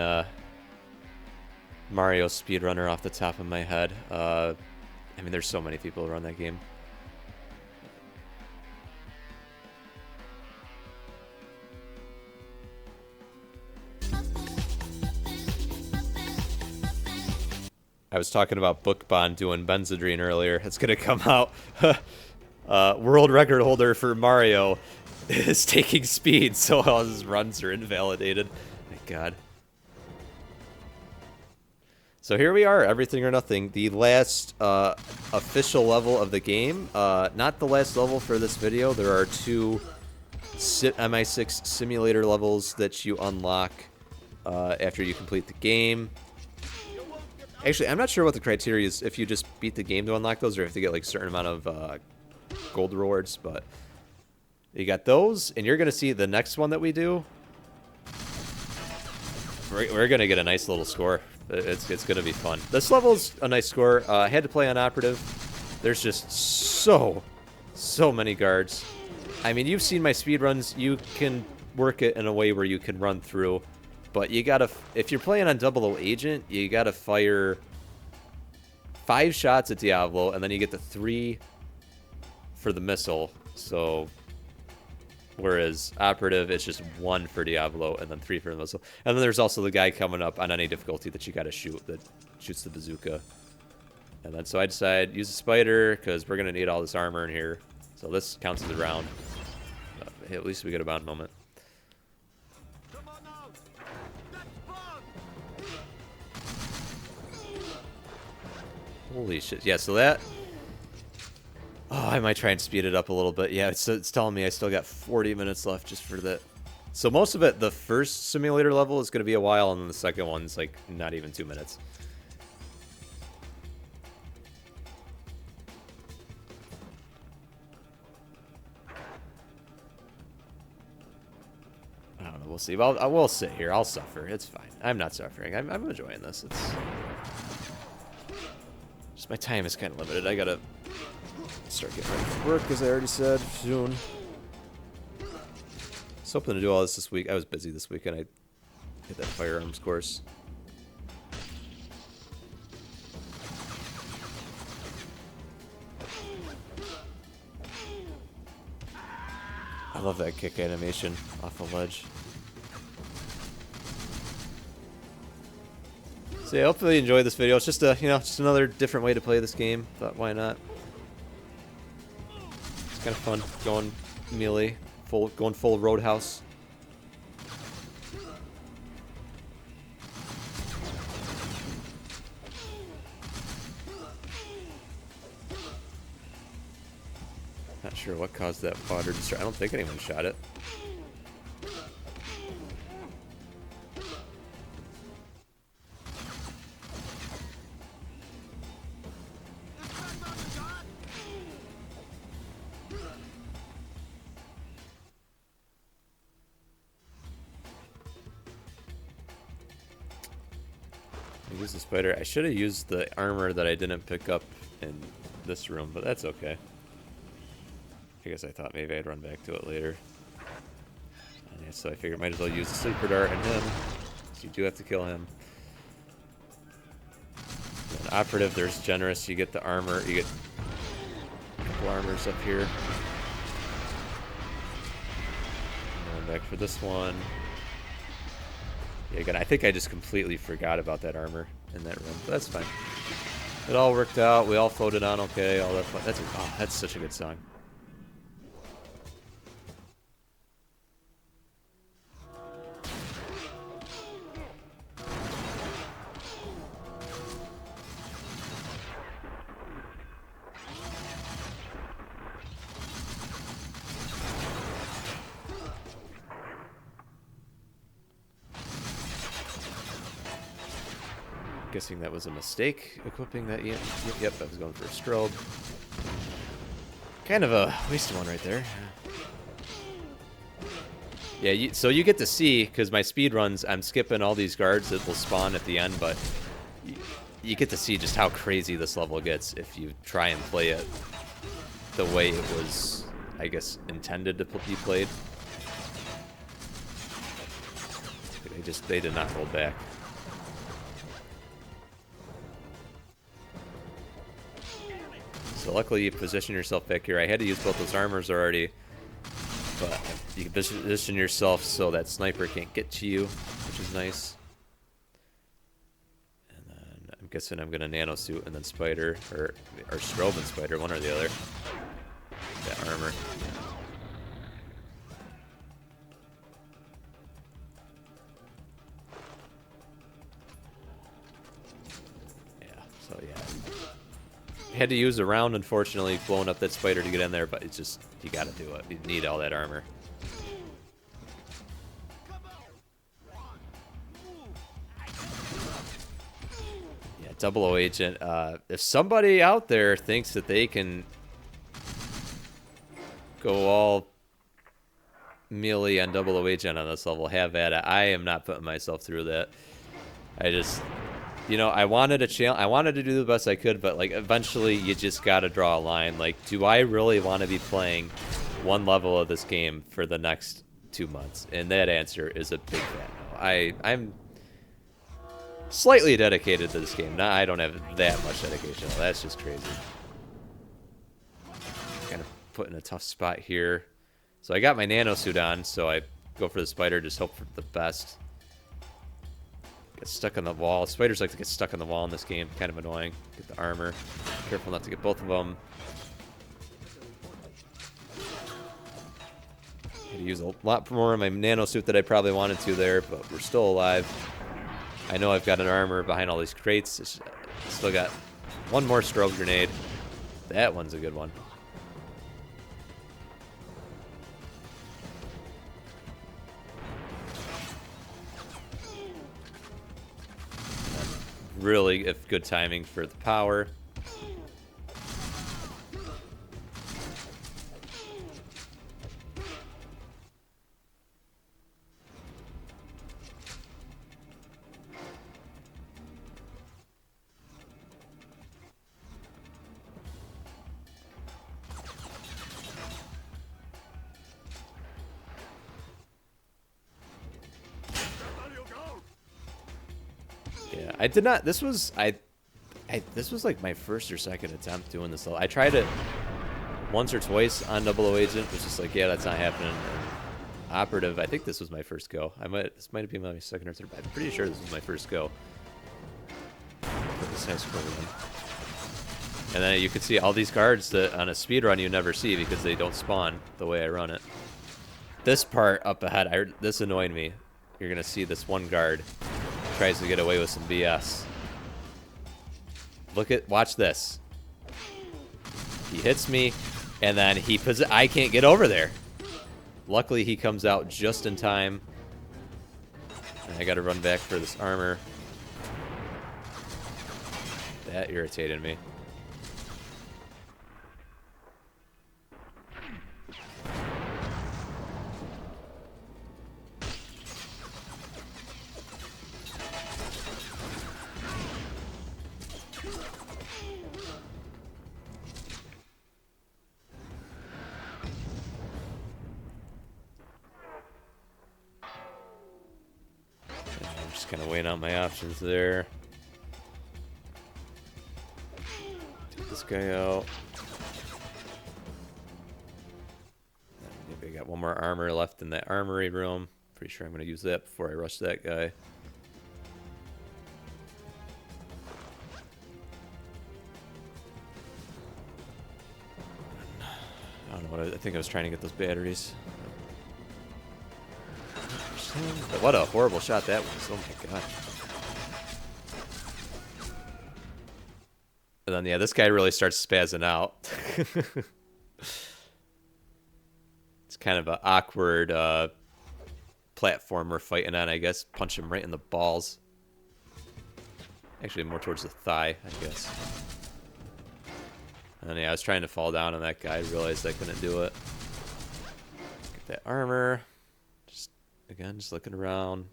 Mario speedrunner off the top of my head. I mean, there's so many people who run that game. I was talking about Book Bond doing Benzedrine earlier. It's gonna come out. World record holder for Mario is taking speed, so all his runs are invalidated. My God. So here we are, Everything or Nothing, the last official level of the game. Not the last level for this video. There are 2 MI6 simulator levels that you unlock after you complete the game. Actually, I'm not sure what the criteria is if you just beat the game to unlock those or if you get like a certain amount of gold rewards, but you got those, and you're going to see the next one that we do. We're going to get a nice little score. It's going to be fun. This level's a nice score. I had to play on Operative. There's just so many guards. I mean, you've seen my speedruns. You can work it in a way where you can run through. But you gotta, if you're playing on Double O Agent, you gotta fire 5 shots at Diablo, and then you get the 3 for the missile. So, whereas Operative, it's just 1 for Diablo, and then 3 for the missile. And then there's also the guy coming up on any difficulty that you gotta shoot, that shoots the bazooka. And then, so I decided, use a spider, because we're gonna need all this armor in here. So this counts as a round. At least we get a bound moment. Holy shit. Yeah, so that... Oh, I might try and speed it up a little bit. Yeah, it's telling me I still got 40 minutes left just for that. So most of it, the first simulator level is going to be a while, and then the second one's like not even 2 minutes. I don't know, we'll see. Well, I will sit here. I'll suffer. It's fine. I'm not suffering. I'm enjoying this. It's... my time is kind of limited. I gotta start getting ready for work, as I already said, soon. I was hoping to do all this week. I was busy this weekend. I hit that firearms course. I love that kick animation off the ledge. So yeah, hopefully you enjoyed this video. It's just a, just another different way to play this game. Thought, why not? It's kind of fun going melee, going full Roadhouse. Not sure what caused that water to start. I don't think anyone shot it. Use the spider. I should have used the armor that I didn't pick up in this room, but that's okay. I guess I thought maybe I'd run back to it later. And yeah, so I figured I might as well use the sleeper dart on him. So you do have to kill him. And Operative, there's generous. You get the armor. You get a couple armors up here. back for this one. Yeah, again, I think I just completely forgot about that armor in that room, but that's fine. It all worked out. We all floated on okay. All that fun. That's such a good song. Guessing that was a mistake, equipping that. Yep, I was going for a strobe. Kind of a wasted one right there. Yeah, so you get to see, because my speed runs, I'm skipping all these guards that will spawn at the end, but you get to see just how crazy this level gets if you try and play it the way it was, I guess, intended to be played. They did not hold back. So luckily you position yourself back here. I had to use both those armors already, but you can position yourself so that sniper can't get to you, which is nice. And then I'm guessing I'm gonna nano suit and then spider, or strobe and spider, one or the other. That armor. So yeah. Had to use a round, unfortunately, blowing up that spider to get in there, but it's just, you gotta do it. You need all that armor. Yeah, 00 agent. If somebody out there thinks that they can go all melee on 00 agent on this level, have at it. I am not putting myself through that. I just... You know, I wanted to do the best I could, but like eventually you just gotta draw a line. Like, do I really want to be playing one level of this game for the next 2 months? And that answer is a big fat no. I'm slightly dedicated to this game. Now I don't have that much dedication. That's just crazy. Kind of put in a tough spot here. So I got my nano suit on, so I go for the spider, just hope for the best. Get stuck on the wall. Spiders like to get stuck on the wall in this game. Kind of annoying. Get the armor. Careful not to get both of them. Had to use a lot more of my nano suit that I probably wanted to there, but we're still alive. I know I've got an armor behind all these crates. Still got one more strobe grenade. That one's a good one. Really good timing for the power. Yeah, I did not. This was this was like my first or second attempt doing this level. I tried it once or twice on 00 Agent. Was just like, yeah, that's not happening. And Operative, I think this was my first go. This might be my second or third, but I'm pretty sure this was my first go. This high score one. And then you can see all these guards that on a speed run you never see because they don't spawn the way I run it. This part up ahead, this annoyed me. You're gonna see this one guard tries to get away with some BS. Watch this. He hits me, and then I can't get over there. Luckily, he comes out just in time. And I gotta run back for this armor. That irritated me. Kind of weighing out my options there. Take this guy out. Maybe I got one more armor left in that armory room. Pretty sure I'm going to use that before I rush that guy. I don't know what I think I was trying to get those batteries. What a horrible shot that was. Oh my god. And then, yeah, this guy really starts spazzing out. It's kind of an awkward platform we're fighting on, I guess. Punch him right in the balls. Actually, more towards the thigh, I guess. And yeah, I was trying to fall down on that guy. I realized I couldn't do it. Get that armor. Again, just looking around.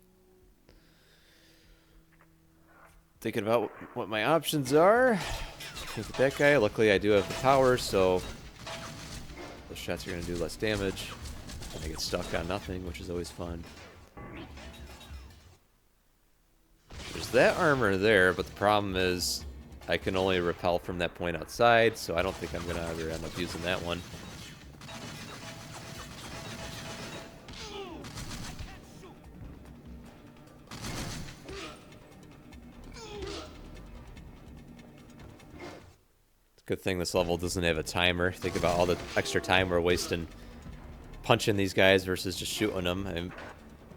Thinking about what my options are. Can't get that guy. Luckily, I do have the power, so those shots are going to do less damage. And I get stuck on nothing, which is always fun. There's that armor there, but the problem is I can only repel from that point outside, so I don't think I'm going to ever end up using that one. Good thing this level doesn't have a timer. Think about all the extra time we're wasting punching these guys versus just shooting them. And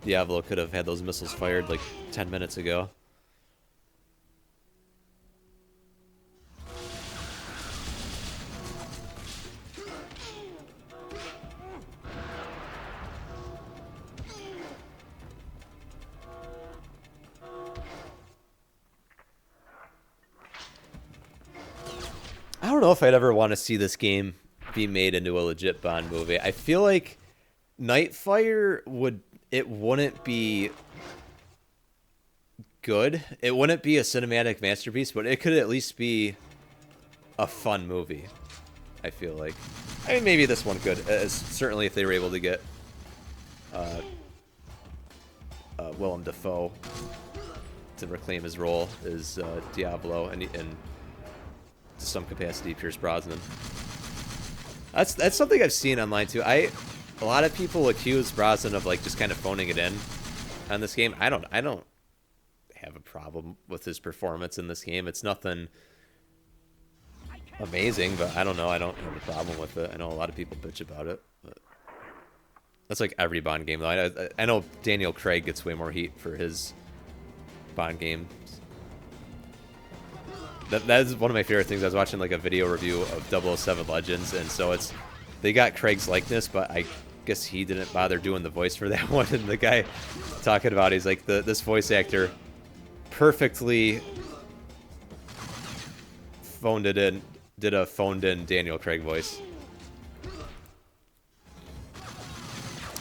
Diablo could have had those missiles fired like 10 minutes ago. I don't know if I'd ever want to see this game be made into a legit Bond movie. I feel like Nightfire wouldn't be good. It wouldn't be a cinematic masterpiece, but it could at least be a fun movie. I feel like. I mean, maybe this one could. Certainly if they were able to get Willem Dafoe to reclaim his role as Diablo and to some capacity Pierce Brosnan. That's something I've seen online too. A lot of people accuse Brosnan of like just kind of phoning it in on this game. I don't have a problem with his performance in this game. It's nothing amazing, but I don't know. I don't have a problem with it. I know a lot of people bitch about it, but that's like every Bond game though. I know Daniel Craig gets way more heat for his Bond games. That is one of my favorite things. I was watching like a video review of 007 Legends, and so they got Craig's likeness, but I guess he didn't bother doing the voice for that one. And the guy talking about, he's like, this voice actor perfectly phoned it in, did a phoned in Daniel Craig voice.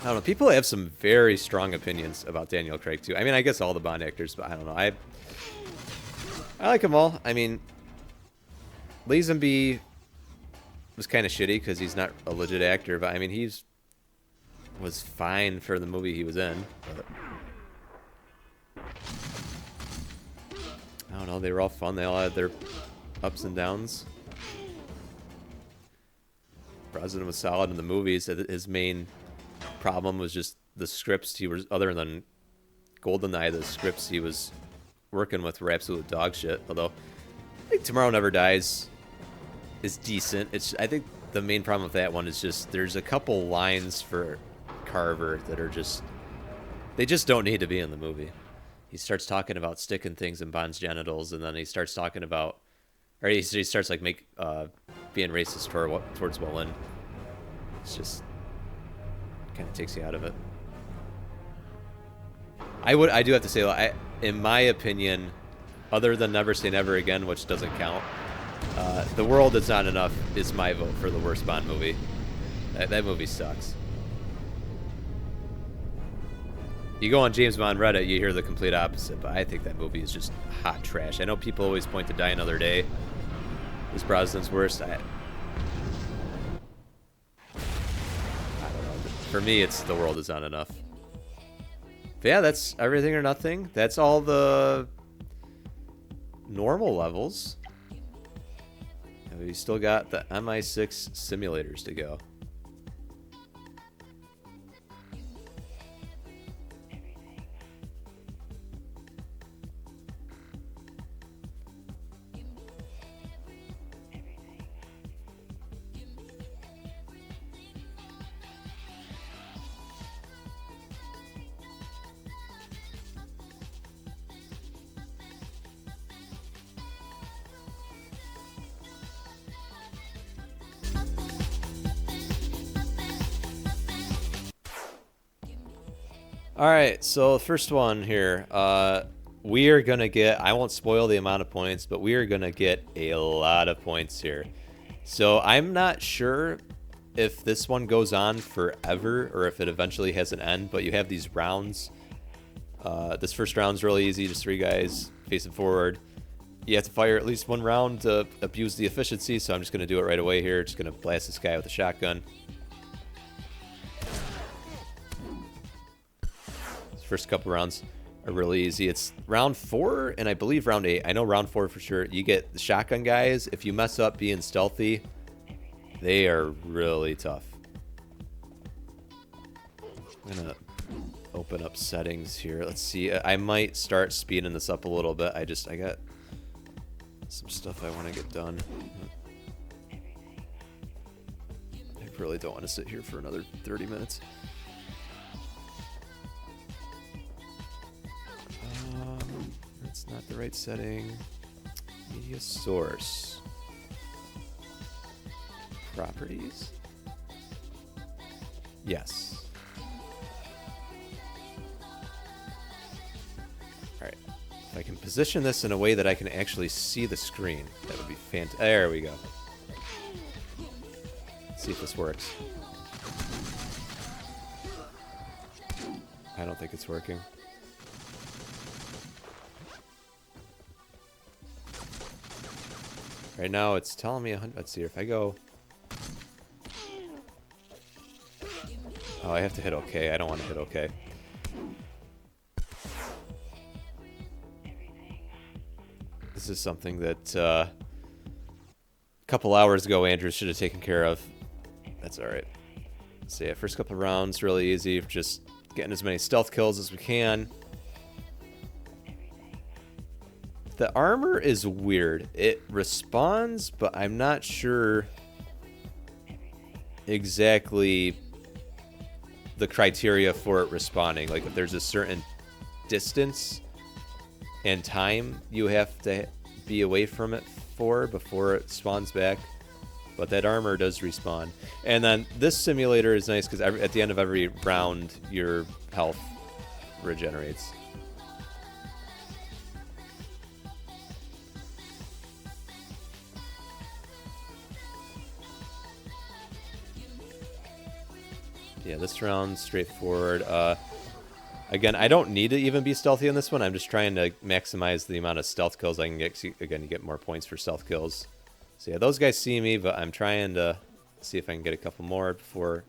I don't know. People have some very strong opinions about Daniel Craig too. I mean, I guess all the Bond actors, but I don't know. I like them all. I mean, Lazenby was kind of shitty because he's not a legit actor, but I mean, was fine for the movie he was in. But I don't know. They were all fun. They all had their ups and downs. Brosnan was solid in the movies. His main problem was just the scripts other than GoldenEye, the scripts he was working with were absolute dog shit. Although I think Tomorrow Never Dies is decent. I think the main problem with that one is just there's a couple lines for Carver that are they just don't need to be in the movie. He starts talking about sticking things in Bond's genitals, and then he starts talking about, or he starts like being racist towards women. It's just kind of takes you out of it. I do have to say, in my opinion, other than Never Say Never Again, which doesn't count, The World Is Not Enough is my vote for the worst Bond movie. That movie sucks. You go on James Bond Reddit, you hear the complete opposite, but I think that movie is just hot trash. I know people always point to Die Another Day as Brosnan's worst. I don't know. For me, it's The World Is Not Enough. But yeah, that's Everything or Nothing. That's all the normal levels. And we still got the MI6 simulators to go. All right, so the first one here, we are gonna get. I won't spoil the amount of points, but we are gonna get a lot of points here. So I'm not sure if this one goes on forever or if it eventually has an end. But you have these rounds. This first round's really easy, just 3 guys facing forward. You have to fire at least 1 round to abuse the efficiency, so I'm just gonna do it right away here. Just gonna blast this guy with a shotgun. First couple rounds are really easy. It's round 4 and I believe round 8. I know round 4 for sure. You get the shotgun guys. If you mess up being stealthy, they are really tough. I'm gonna open up settings here. Let's see. I might start speeding this up a little bit. I got some stuff I want to get done. I really don't want to sit here for another 30 minutes. That's not the right setting. Media source. Properties? Yes. Alright. If I can position this in a way that I can actually see the screen, that would be fantastic. There we go. Let's see if this works. I don't think it's working. Right now, it's telling me 100. Let's see if I go. Oh, I have to hit OK. I don't want to hit OK. This is something that a couple hours ago Andrew should have taken care of. That's all right. So yeah, first couple of rounds really easy. Just getting as many stealth kills as we can. The armor is weird. It responds, but I'm not sure exactly the criteria for it responding. Like if there's a certain distance and time you have to be away from it for before it spawns back. But that armor does respawn. And then this simulator is nice because at the end of every round, your health regenerates. Yeah, this round's straightforward. Again, I don't need to even be stealthy in this one. I'm just trying to maximize the amount of stealth kills I can get. Again, you get more points for stealth kills. So yeah, those guys see me, but I'm trying to see if I can get a couple more before...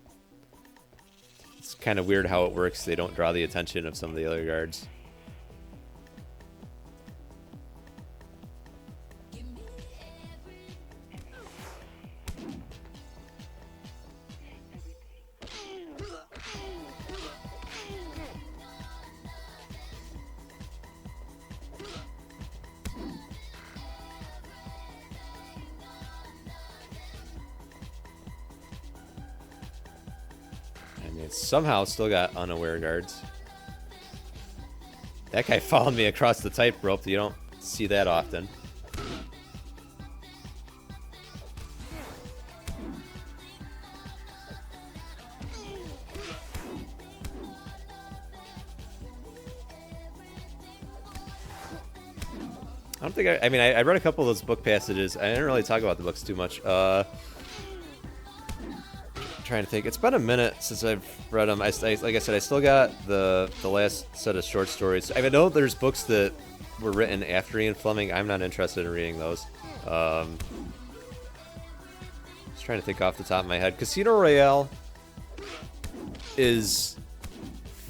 It's kind of weird how it works. They don't draw the attention of some of the other guards. Somehow still got unaware guards. That guy followed me across the tightrope. You don't see that often. I don't think I mean, I read a couple of those book passages. I didn't really talk about the books too much. Trying to think. It's been a minute since I've read them. Like I said, I still got the last set of short stories. I know there's books that were written after Ian Fleming. I'm not interested in reading those. Just trying to think off the top of my head. Casino Royale is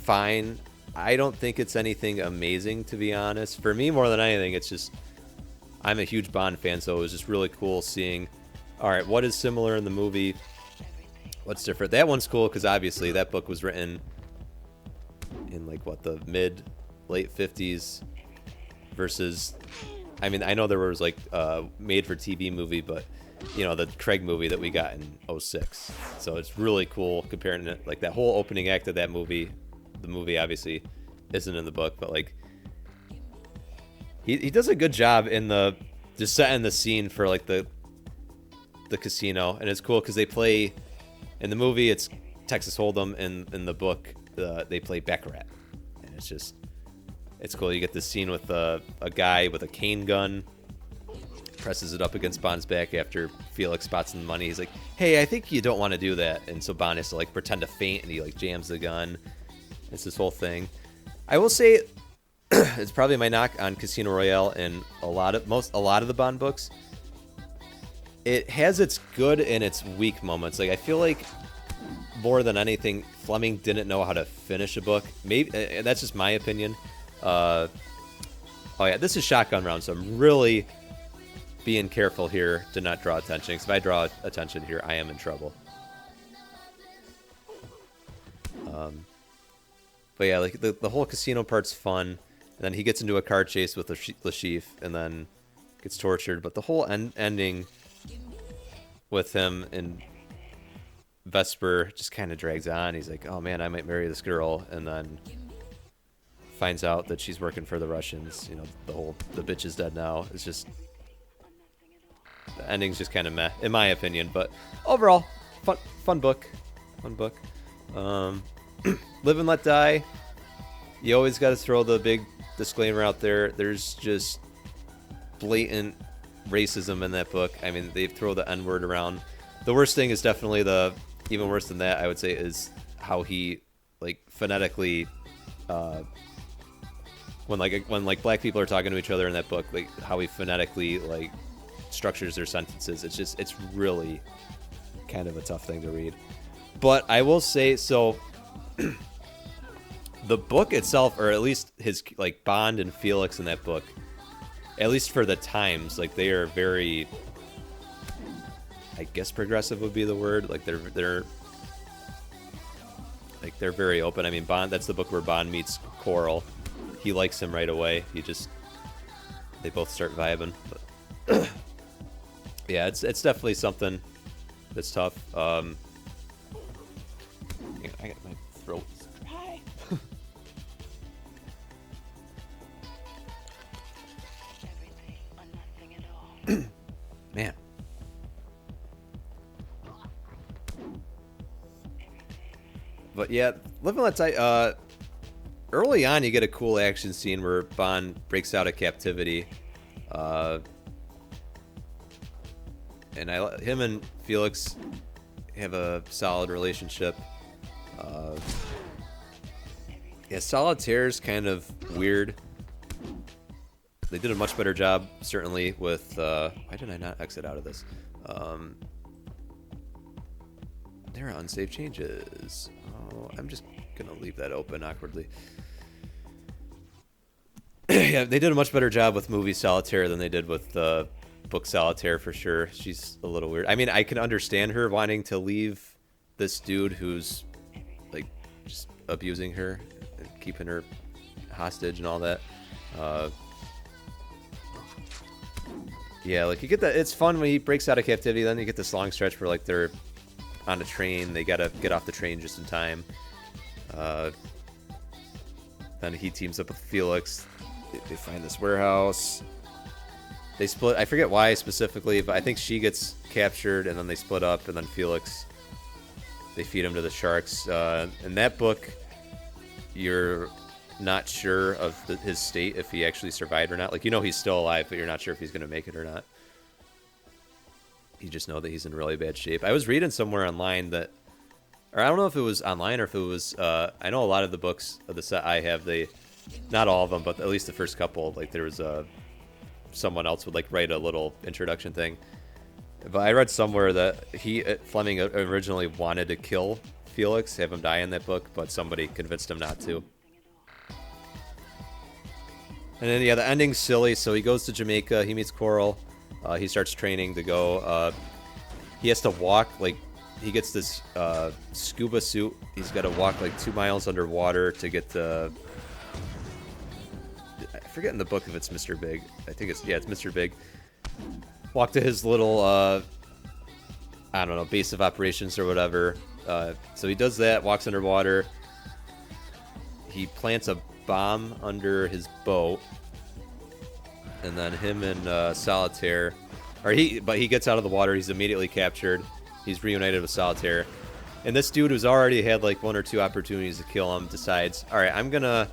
fine. I don't think it's anything amazing, to be honest. For me, more than anything, it's just I'm a huge Bond fan, so it was just really cool seeing, all right, what is similar in the movie? What's different? That one's cool because obviously that book was written in like what, the late 50s versus, I mean, I know there was like made for TV movie, but you know, the Craig movie that we got in 06. So it's really cool comparing it, like that whole opening act of that movie. The movie obviously isn't in the book, but like he does a good job in the just setting the scene for like the casino, and it's cool because they play. In the movie, it's Texas Hold'em. In the book, they play Baccarat. it's cool. You get this scene with a guy with a cane gun, presses it up against Bond's back after Felix spots him the money. He's like, hey, I think you don't want to do that. And so Bond has to like pretend to faint, and he like jams the gun. It's this whole thing. I will say it's probably my knock on Casino Royale and a lot of the Bond books. It has its good and its weak moments. Like, I feel like more than anything, Fleming didn't know how to finish a book. Maybe that's just my opinion. Oh yeah, this is shotgun round, so I'm really being careful here to not draw attention. Because if I draw attention here, I am in trouble. But yeah, like the whole casino part's fun, and then he gets into a car chase with Lashif, and then gets tortured. But the whole ending with him and Vesper just kind of drags on. He's like, oh man, I might marry this girl, and then finds out that she's working for the Russians. You know, the bitch is dead now. It's just, the ending's just kind of meh, in my opinion. But overall, fun book. Live and Let Die. You always got to throw the big disclaimer out there. There's just blatant racism in that book. I mean, they throw the N-word around. The worst thing is definitely even worse than that, I would say, is how he like phonetically when black people are talking to each other in that book, like how he phonetically like structures their sentences. It's really kind of a tough thing to read. But I will say, so the book itself, or at least his like Bond and Felix in that book, at least for the times, like they are very, I guess progressive would be the word. Like they're very open. I mean, Bond, that's the book where Bond meets Coral. He likes him right away. They both start vibing. But yeah, it's definitely something that's tough. I got my throat dry. Man. But yeah, Live and Let Die. Early on, you get a cool action scene where Bond breaks out of captivity, and him and Felix have a solid relationship. Yeah, Solitaire's kind of weird. They did a much better job, certainly, with... why did I not exit out of this? There are unsaved changes. Oh, I'm just going to leave that open awkwardly. Yeah, they did a much better job with movie Solitaire than they did with book Solitaire, for sure. She's a little weird. I mean, I can understand her wanting to leave this dude who's, like, just abusing her and keeping her hostage and all that. Yeah, like, you get that. It's fun when he breaks out of captivity. Then you get this long stretch where, like, they're on a train. They gotta get off the train just in time. Then he teams up with Felix. They find this warehouse. They split. I forget why specifically, but I think she gets captured, and then they split up, and then Felix, they feed him to the sharks. In that book, you're not sure of his state, if he actually survived or not. Like, you know he's still alive, but you're not sure if he's going to make it or not. You just know that he's in really bad shape. I was reading somewhere online that, or I don't know if it was online or if it was, I know a lot of the books of the set I have, not all of them, but at least the first couple, like there was someone else would like write a little introduction thing. But I read somewhere that Fleming originally wanted to kill Felix, have him die in that book, but somebody convinced him not to. And then, yeah, the ending's silly. So he goes to Jamaica, he meets Coral, he starts training to go. He has to walk, like, he gets this scuba suit. He's got to walk like 2 miles underwater to get to... I forget in the book if it's Mr. Big. I think it's Mr. Big. Walk to his little, I don't know, base of operations or whatever. So he does that, walks underwater. He plants a bomb under his boat. And then him and Solitaire... But he gets out of the water, he's immediately captured. He's reunited with Solitaire. And this dude who's already had like 1 or 2 opportunities to kill him decides, alright, I'm gonna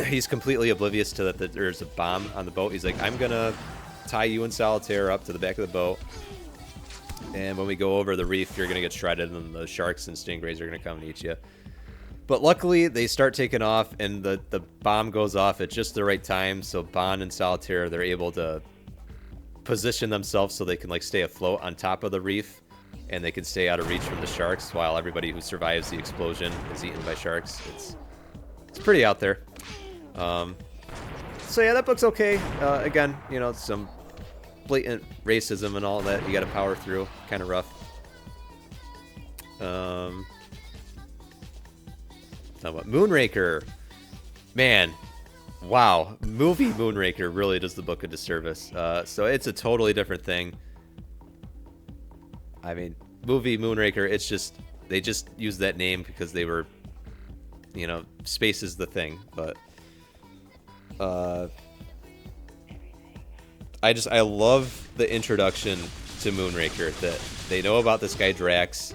he's completely oblivious to that there's a bomb on the boat. He's like, I'm gonna tie you in solitaire up to the back of the boat, and when we go over the reef, you're gonna get shredded, and the sharks and stingrays are gonna come and eat you. But luckily, they start taking off, and the bomb goes off at just the right time. So Bond and Solitaire, they're able to position themselves so they can like stay afloat on top of the reef, and they can stay out of reach from the sharks, while everybody who survives the explosion is eaten by sharks. It's pretty out there. So yeah, that book's okay. Again, you know, some blatant racism and all that you got to power through. Kind of rough. What Moonraker, man, wow, movie Moonraker really does the book a disservice. So it's a totally different thing. I mean, movie Moonraker, it's just they just used that name because they were, you know, space is the thing. But I love the introduction to Moonraker, that they know about this guy Drax.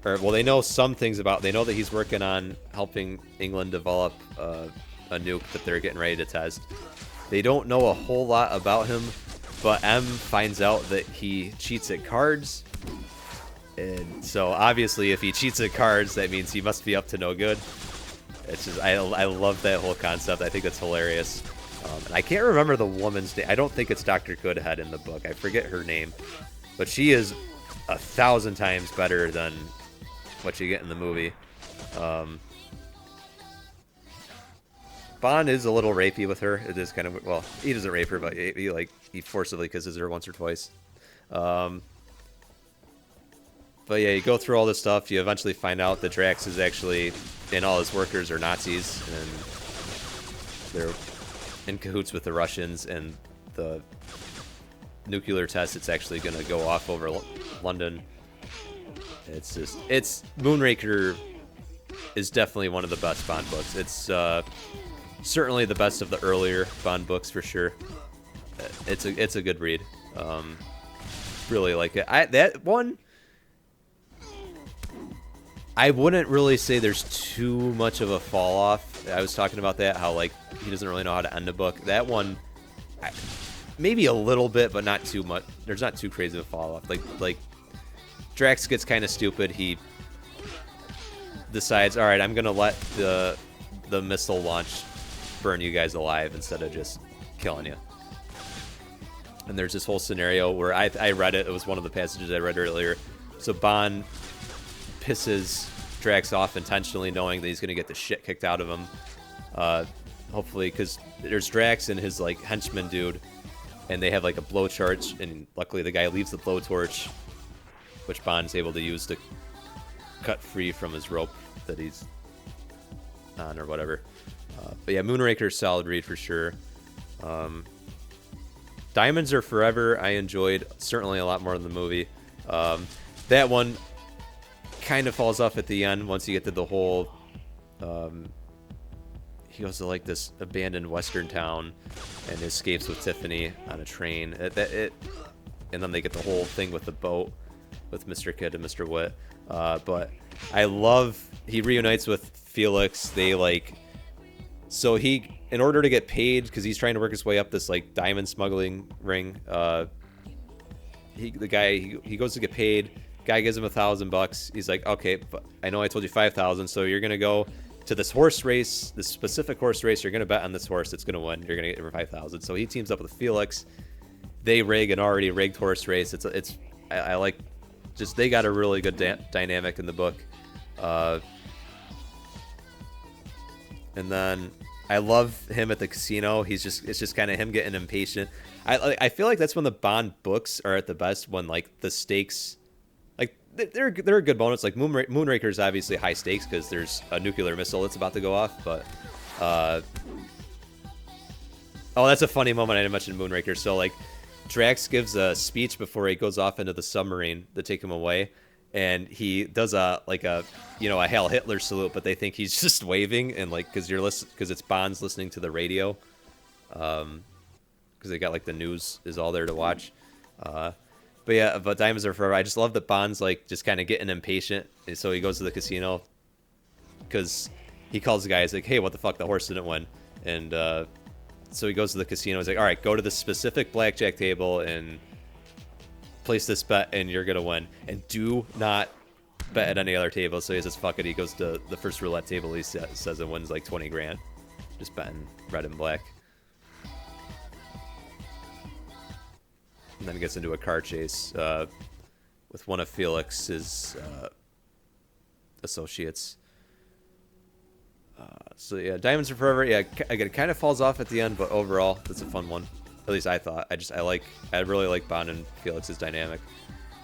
Or, well, they know some things about. They know that he's working on helping England develop a nuke that they're getting ready to test. They don't know a whole lot about him, but M finds out that he cheats at cards. And so, obviously, if he cheats at cards, that means he must be up to no good. It's just, I love that whole concept. I think that's hilarious. And I can't remember the woman's name. I don't think it's Dr. Goodhead in the book. I forget her name. But she is 1,000 times better than what you get in the movie. Bond is a little rapey with her. It is kind of, well, he doesn't rape her, but he forcibly kisses her once or twice. But yeah, you go through all this stuff. You eventually find out that Drax is actually, and all his workers are Nazis, and they're in cahoots with the Russians, and the nuclear test, it's actually going to go off over London. It's just, Moonraker is definitely one of the best Bond books. It's certainly the best of the earlier Bond books for sure. It's a good read. Really like it. That one, I wouldn't really say there's too much of a fall off. I was talking about that, how like he doesn't really know how to end a book. That one, maybe a little bit, but not too much. There's not too crazy of a fall off. Like Drax gets kind of stupid. He decides, all right, I'm gonna let the missile launch burn you guys alive instead of just killing you. And there's this whole scenario where I read it. It was one of the passages I read earlier. So Bond pisses Drax off intentionally, knowing that he's gonna get the shit kicked out of him. Hopefully, because there's Drax and his like henchman dude, and they have like a blowtorch, and luckily the guy leaves the blowtorch, which Bond's able to use to cut free from his rope that he's on or whatever. But yeah, Moonraker's solid read for sure. Diamonds Are Forever, I enjoyed certainly a lot more than the movie. That one kind of falls off at the end once you get to the whole... he goes to like this abandoned western town and escapes with Tiffany on a train. And then they get the whole thing with the boat with Mr. Kidd and Mr. Witt. But I love, he reunites with Felix. They like, so he, in order to get paid, because he's trying to work his way up this like diamond smuggling ring, he goes to get paid. Guy gives him $1,000. He's like, okay, but I know I told you 5,000, so you're gonna go to this horse race, this specific horse race. You're gonna bet on this horse that's gonna win. You're gonna get it for 5,000. So he teams up with Felix. They rig an already rigged horse race. I like, just they got a really good dynamic in the book. And then I love him at the casino. It's just kind of him getting impatient. I feel like that's when the Bond books are at the best, when like the stakes, like they're a good bonus. Like Moonraker is obviously high stakes because there's a nuclear missile that's about to go off. But oh, that's a funny moment I didn't mention Moonraker. So like Drax gives a speech before he goes off into the submarine to take him away, and he does a Hail Hitler salute, but they think he's just waving, and like because it's Bond's listening to the radio, because they got like the news is all there to watch. But yeah, but Diamonds Are Forever, I just love that Bond's like just kind of getting impatient, and so he goes to the casino because he calls the guy. He's like, hey, what the fuck, the horse didn't win. And so he goes to the casino. He's like, all right, go to the specific blackjack table and place this bet, and you're going to win. And do not bet at any other table. So he says, fuck it. He goes to the first roulette table. He says it wins like 20 grand. Just betting red and black. And then he gets into a car chase with one of Felix's associates. So yeah, Diamonds Are Forever. Yeah, again, it kind of falls off at the end, but overall, it's a fun one. At least I thought. I really like Bond and Felix's dynamic.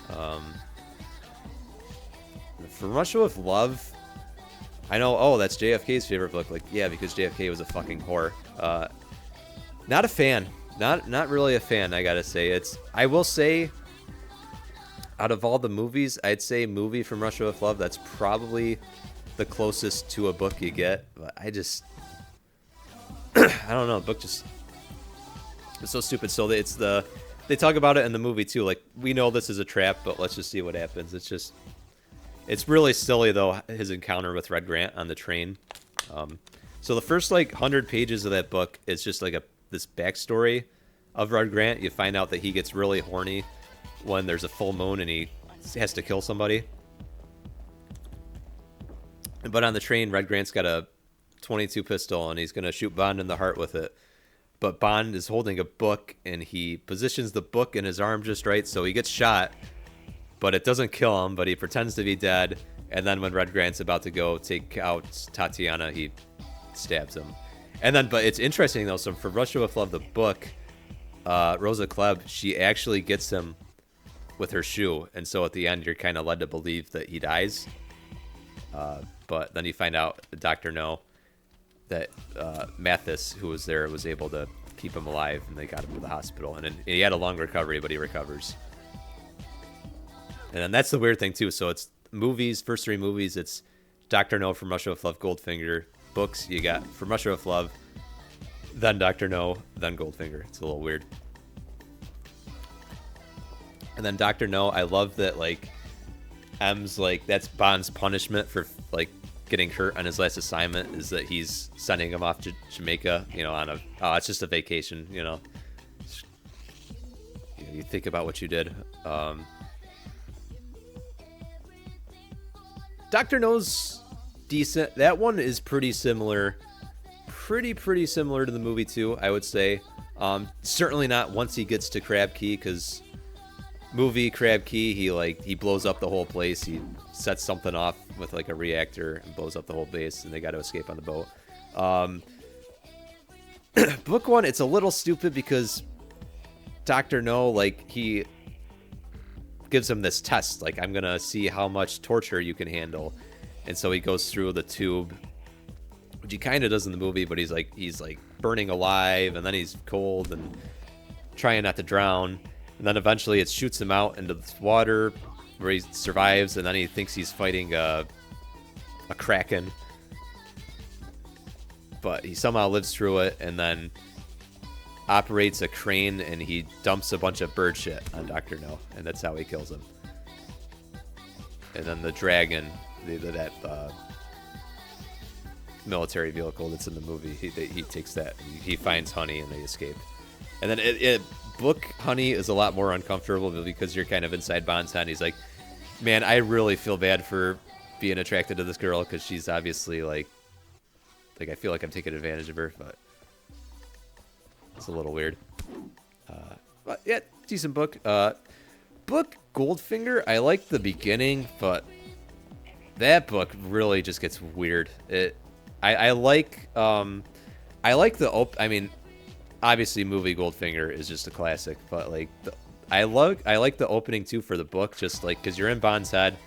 From Russia with Love, I know. Oh, that's JFK's favorite book. Like, yeah, because JFK was a fucking whore. Not a fan. Not really a fan. I gotta say. I will say, out of all the movies, I'd say movie From Russia with Love. That's probably the closest to a book you get. But I just, I don't know. The book just, it's so stupid. So they talk about it in the movie too. Like, we know this is a trap, but let's just see what happens. It's really silly though, his encounter with Red Grant on the train. So the first like 100 pages of that book is just like this backstory of Red Grant. You find out that he gets really horny when there's a full moon and he has to kill somebody. But on the train, Red Grant's got a .22 pistol and he's going to shoot Bond in the heart with it. But Bond is holding a book and he positions the book in his arm just right, so he gets shot. But it doesn't kill him, but he pretends to be dead. And then when Red Grant's about to go take out Tatiana, he stabs him. And then, but it's interesting though, so for Russia with Love, the book, Rosa Klebb, she actually gets him with her shoe. And so at the end, you're kind of led to believe that he dies. But then you find out, Dr. No, that Mathis, who was there, was able to keep him alive, and they got him to the hospital. And he had a long recovery, but he recovers. And then that's the weird thing, too. So it's movies, first three movies, it's Dr. No, From Russia with Love, Goldfinger. Books, you got From Russia with Love, then Dr. No, then Goldfinger. It's a little weird. And then Dr. No, I love that, like, M's like, that's Bond's punishment for, like, getting hurt on his last assignment is that he's sending him off to Jamaica, you know, on it's just a vacation, you know. You think about what you did. Dr. No's decent. That one is pretty similar. Pretty similar to the movie, too, I would say. Certainly not once he gets to Crab Key, because movie Crab Key, he blows up the whole place. He sets something off with like a reactor and blows up the whole base, and they got to escape on the boat. Book one, it's a little stupid because Dr. No, like, he gives him this test, like, I'm gonna see how much torture you can handle. And so he goes through the tube, which he kind of does in the movie, but he's like burning alive, and then he's cold and trying not to drown. And then eventually it shoots him out into the water where he survives, and then he thinks he's fighting a kraken. But he somehow lives through it, and then operates a crane, and he dumps a bunch of bird shit on Dr. No, and that's how he kills him. And then the dragon, that military vehicle that's in the movie, he takes that, and he finds Honey, and they escape. And then book Honey is a lot more uncomfortable because you're kind of inside Bond's head. He's like, man, I really feel bad for being attracted to this girl because she's obviously like I feel like I'm taking advantage of her, but it's a little weird. But yeah, decent book. Book Goldfinger, I like the beginning, but that book really just gets weird. I like I mean, obviously movie Goldfinger is just a classic, but like I like the opening too for the book, just like because you're in Bond's head.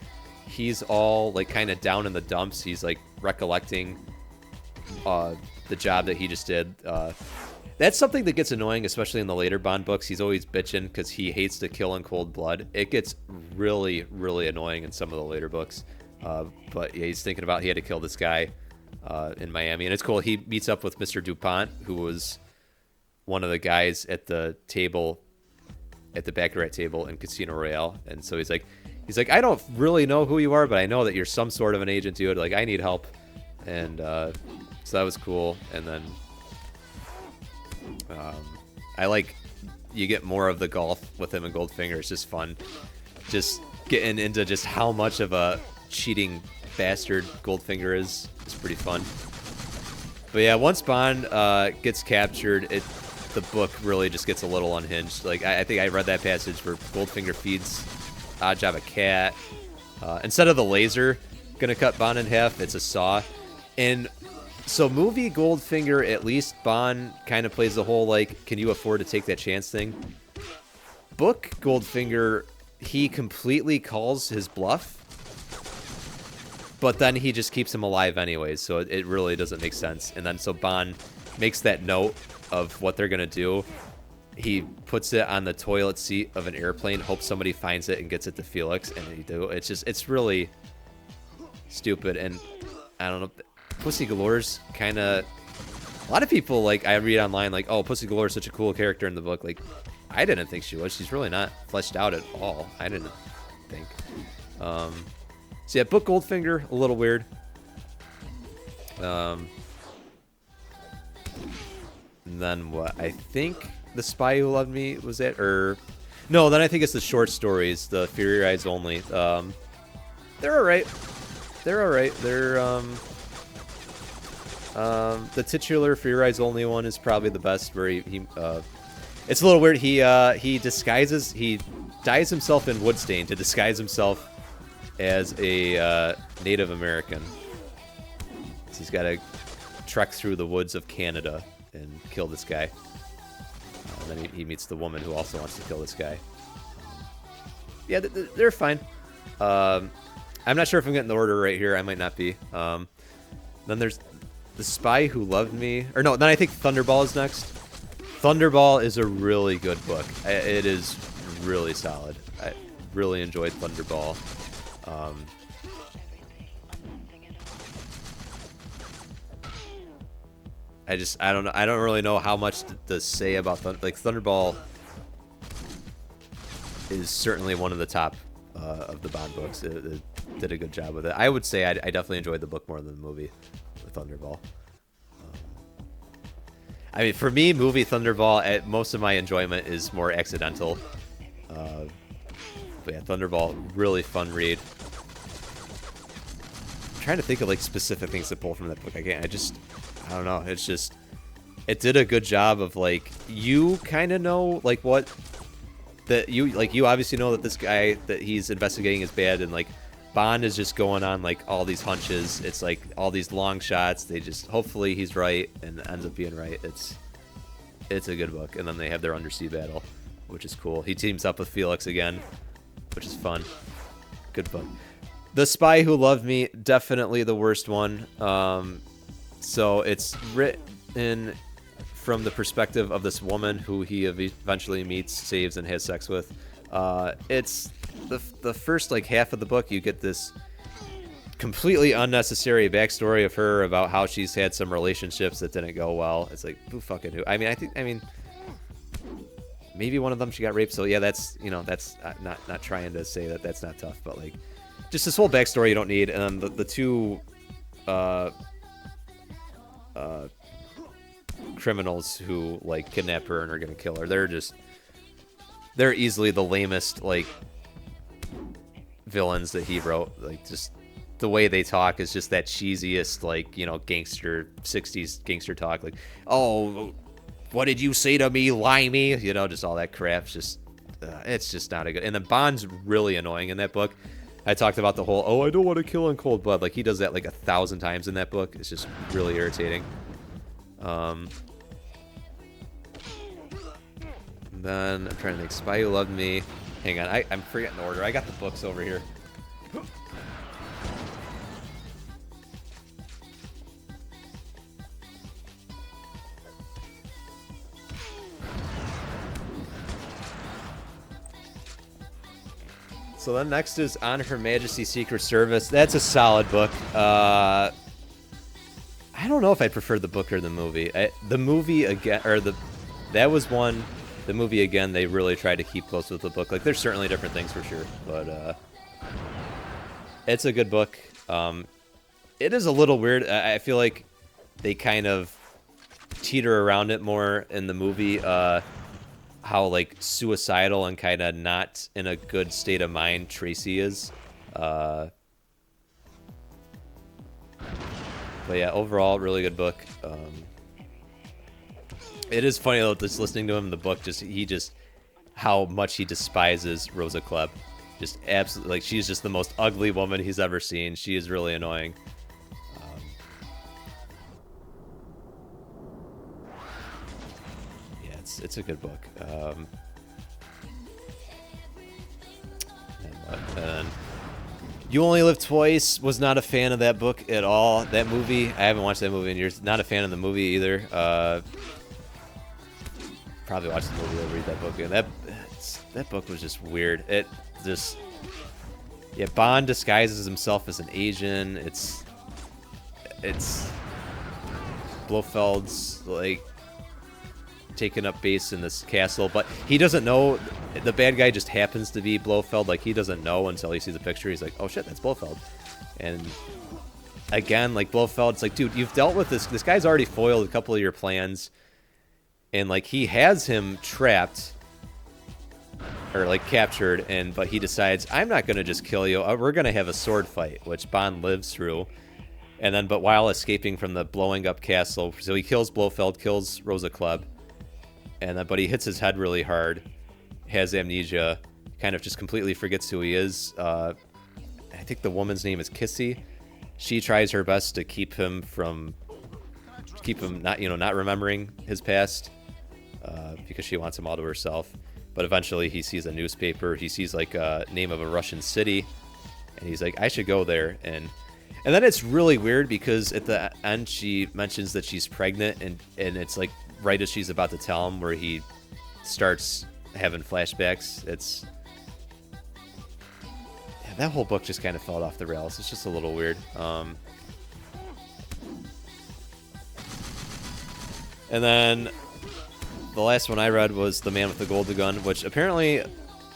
He's all like kind of down in the dumps. He's like recollecting the job that he just did. That's something that gets annoying, especially in the later Bond books. He's always bitching because he hates to kill in cold blood. It gets really annoying in some of the later books. But yeah, he's thinking about he had to kill this guy in Miami, and it's cool. He meets up with Mr. DuPont, who was one of the guys at the table, at the baccarat table in Casino Royale. And so he's like, I don't really know who you are, but I know that you're some sort of an agent, dude. Like, I need help. And so that was cool. And then I like you get more of the golf with him and Goldfinger. It's just fun. Just getting into just how much of a cheating bastard Goldfinger is. It's pretty fun. But yeah, once Bond gets captured, the book really just gets a little unhinged. Like I think I read that passage where Goldfinger feeds Oddjob a cat. Instead of the laser gonna cut Bond in half, it's a saw. And so movie Goldfinger, at least Bond kind of plays the whole like, can you afford to take that chance thing. Book Goldfinger, he completely calls his bluff. But then he just keeps him alive anyways, so it really doesn't make sense. And then so Bond makes that note of what they're gonna do. He puts it on the toilet seat of an airplane, hopes somebody finds it and gets it to Felix, and they do. It's really stupid, and I don't know. Pussy Galore's kind of... A lot of people, like, I read online, like, oh, Pussy Galore is such a cool character in the book. Like, I didn't think she was. She's really not fleshed out at all. I didn't think. So yeah, book Goldfinger, a little weird. And then what? I think The Spy Who Loved Me was it, or no? Then I think it's the short stories, the For Your Eyes Only. They're all right. They're all right. They're the titular For Your Eyes Only one is probably the best. Where he it's a little weird. He dyes himself in wood stain to disguise himself as a Native American. So he's got to trek through the woods of Canada and kill this guy. And then he meets the woman who also wants to kill this guy. Yeah, they're fine. I'm not sure if I'm getting the order right here. I might not be. Then there's The Spy Who Loved Me. Or no, then I think Thunderball is next. Thunderball is a really good book. It is really solid. I really enjoyed Thunderball. I don't know. I don't really know how much to say about Thunderball is certainly one of the top of the Bond books. It did a good job with it. I would say I definitely enjoyed the book more than the movie with Thunderball. I mean, for me, movie Thunderball, most of my enjoyment is more accidental. But yeah, Thunderball, really fun read. I'm trying to think of like specific things to pull from that book. I don't know. It's just, it did a good job of like, you kind of know like what that you obviously know that this guy that he's investigating is bad, and like Bond is just going on like all these hunches. It's like all these long shots. They just, hopefully he's right and ends up being right. It's a good book. And then they have their undersea battle, which is cool. He teams up with Felix again, which is fun. Good book. The Spy Who Loved Me, definitely the worst one. So it's written from the perspective of this woman who he eventually meets, saves, and has sex with. It's the first like half of the book. You get this completely unnecessary backstory of her about how she's had some relationships that didn't go well. It's like, who fucking who? I mean, maybe one of them she got raped. So yeah, that's not trying to say that that's not tough, but like just this whole backstory you don't need. And then the two criminals who like kidnap her and are gonna kill her, they're easily the lamest like villains that he wrote. Like just the way they talk is just that cheesiest like, gangster 60s gangster talk, like, oh, what did you say to me, limey? Just all that crap. It's just not a good. And then Bond's really annoying in that book. I talked about the whole, oh, I don't want to kill in cold blood. Like he does that like 1,000 times in that book. It's just really irritating. Then I'm trying to think. Spy Who Loved Me. Hang on, I'm forgetting the order. I got the books over here. So then next is On Her Majesty's Secret Service. That's a solid book. I don't know if I prefer the book or the movie. The movie again, that was one. The movie again, they really tried to keep close with the book. Like there's certainly different things for sure, but it's a good book. It is a little weird. I feel like they kind of teeter around it more in the movie. How like suicidal and kind of not in a good state of mind Tracy is. But yeah, overall, really good book. It is funny though, just listening to him in the book, just how much he despises Rosa Klebb. Just absolutely, like, she's just the most ugly woman he's ever seen. She is really annoying. Yeah, it's a good book. And You Only Live Twice, was not a fan of that book at all. That movie, I haven't watched that movie in years. Not a fan of the movie either. Probably watch the movie over read that book. And that book was just weird. It just, yeah, Bond disguises himself as an Asian. It's Blofeld's like taking up base in this castle, but he doesn't know. The bad guy just happens to be Blofeld. Like, he doesn't know until he sees the picture. He's like, oh shit, that's Blofeld. And again, like, Blofeld's like, dude, you've dealt with this. This guy's already foiled a couple of your plans. And like, he has him trapped or like captured, but he decides, I'm not gonna just kill you. We're gonna have a sword fight, which Bond lives through. And then, but while escaping from the blowing up castle, so he kills Blofeld, kills Rosa Klebb, and then, but he hits his head really hard, has amnesia, kind of just completely forgets who he is. I think the woman's name is Kissy. She tries her best to keep him not, not remembering his past, because she wants him all to herself. But eventually he sees a newspaper. He sees like a name of a Russian city, and he's like, I should go there. And then it's really weird because at the end she mentions that she's pregnant, and it's like right as she's about to tell him where he starts having flashbacks. That whole book just kind of fell off the rails. It's just a little weird. And then the last one I read was The Man with the Golden Gun, which apparently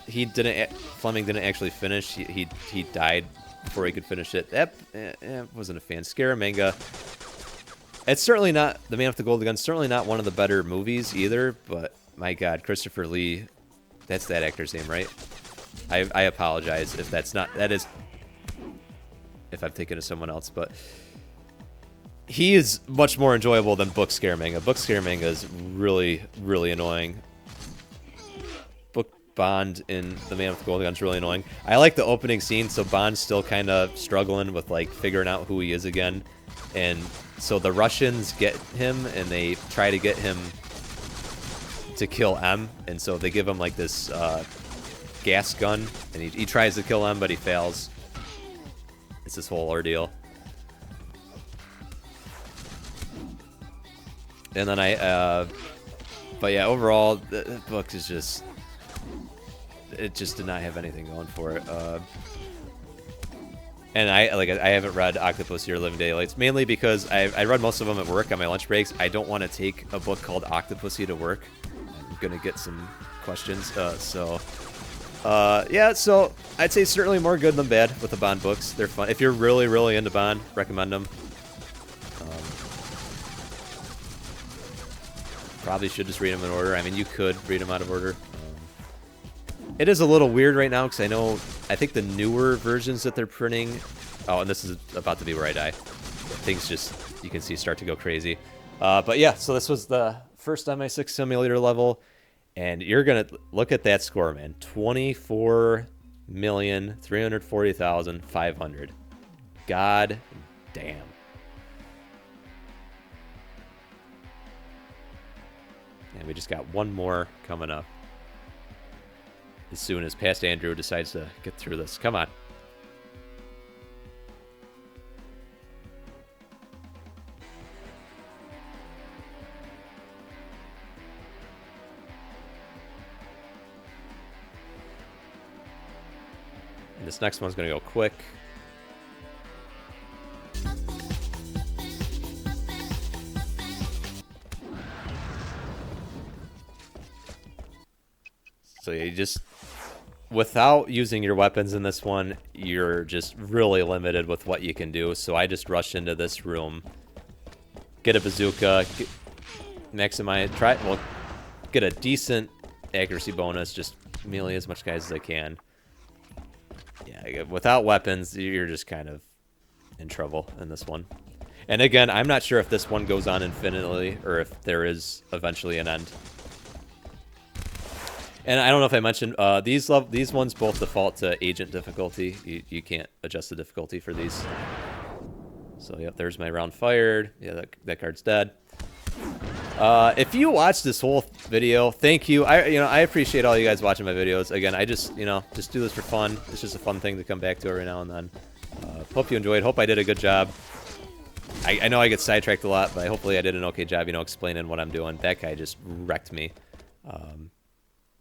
Fleming didn't actually finish. He died before he could finish it. That wasn't a fan. Scaramanga. It's certainly not, The Man with the Golden Gun, certainly not one of the better movies either, but my God, Christopher Lee, that's that actor's name, right? I apologize if that's not, that is, if I'm thinking of someone else, but he is much more enjoyable than Book Scaramanga. Book Scaramanga is really, really annoying. Book Bond in The Man with the Golden Gun is really annoying. I like the opening scene, so Bond's still kind of struggling with like figuring out who he is again. And so the Russians get him, and they try to get him to kill M. And so they give him like this gas gun, and he tries to kill M, but he fails. It's this whole ordeal. And then but yeah, overall, the book is just, it just did not have anything going for it. And I haven't read Octopussy or Living Daylights, mainly because I read most of them at work on my lunch breaks. I don't want to take a book called Octopussy to work. I'm gonna get some questions. Yeah, so I'd say certainly more good than bad with the Bond books. They're fun. If you're really, really into Bond, recommend them. Probably should just read them in order. I mean, you could read them out of order. It is a little weird right now because I think the newer versions that they're printing. Oh, and this is about to be where I die. Things just, you can see, start to go crazy. But yeah, so this was the first MI6 simulator level, and you're gonna look at that score, man. 24,340,500. God damn. And we just got one more coming up as soon as Past Andrew decides to get through this. Come on. And this next one's going to go quick. So you just, without using your weapons in this one, you're just really limited with what you can do. So I just rushed into this room, get a bazooka, maximize, try, well, get a decent accuracy bonus, just melee as much guys as I can. Yeah, without weapons, you're just kind of in trouble in this one. And again, I'm not sure if this one goes on infinitely or if there is eventually an end. And I don't know if I mentioned, these ones both default to agent difficulty. You can't adjust the difficulty for these. So, yep, there's my round fired. Yeah, that card's dead. If you watched this whole video, thank you. I appreciate all you guys watching my videos. Again, I just do this for fun. It's just a fun thing to come back to every now and then. Hope you enjoyed. Hope I did a good job. I know I get sidetracked a lot, but hopefully I did an okay job, explaining what I'm doing. That guy just wrecked me.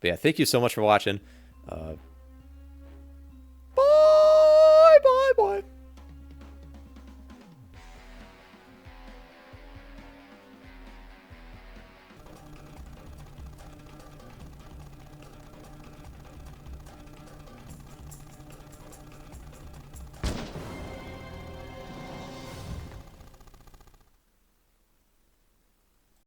But yeah, thank you so much for watching.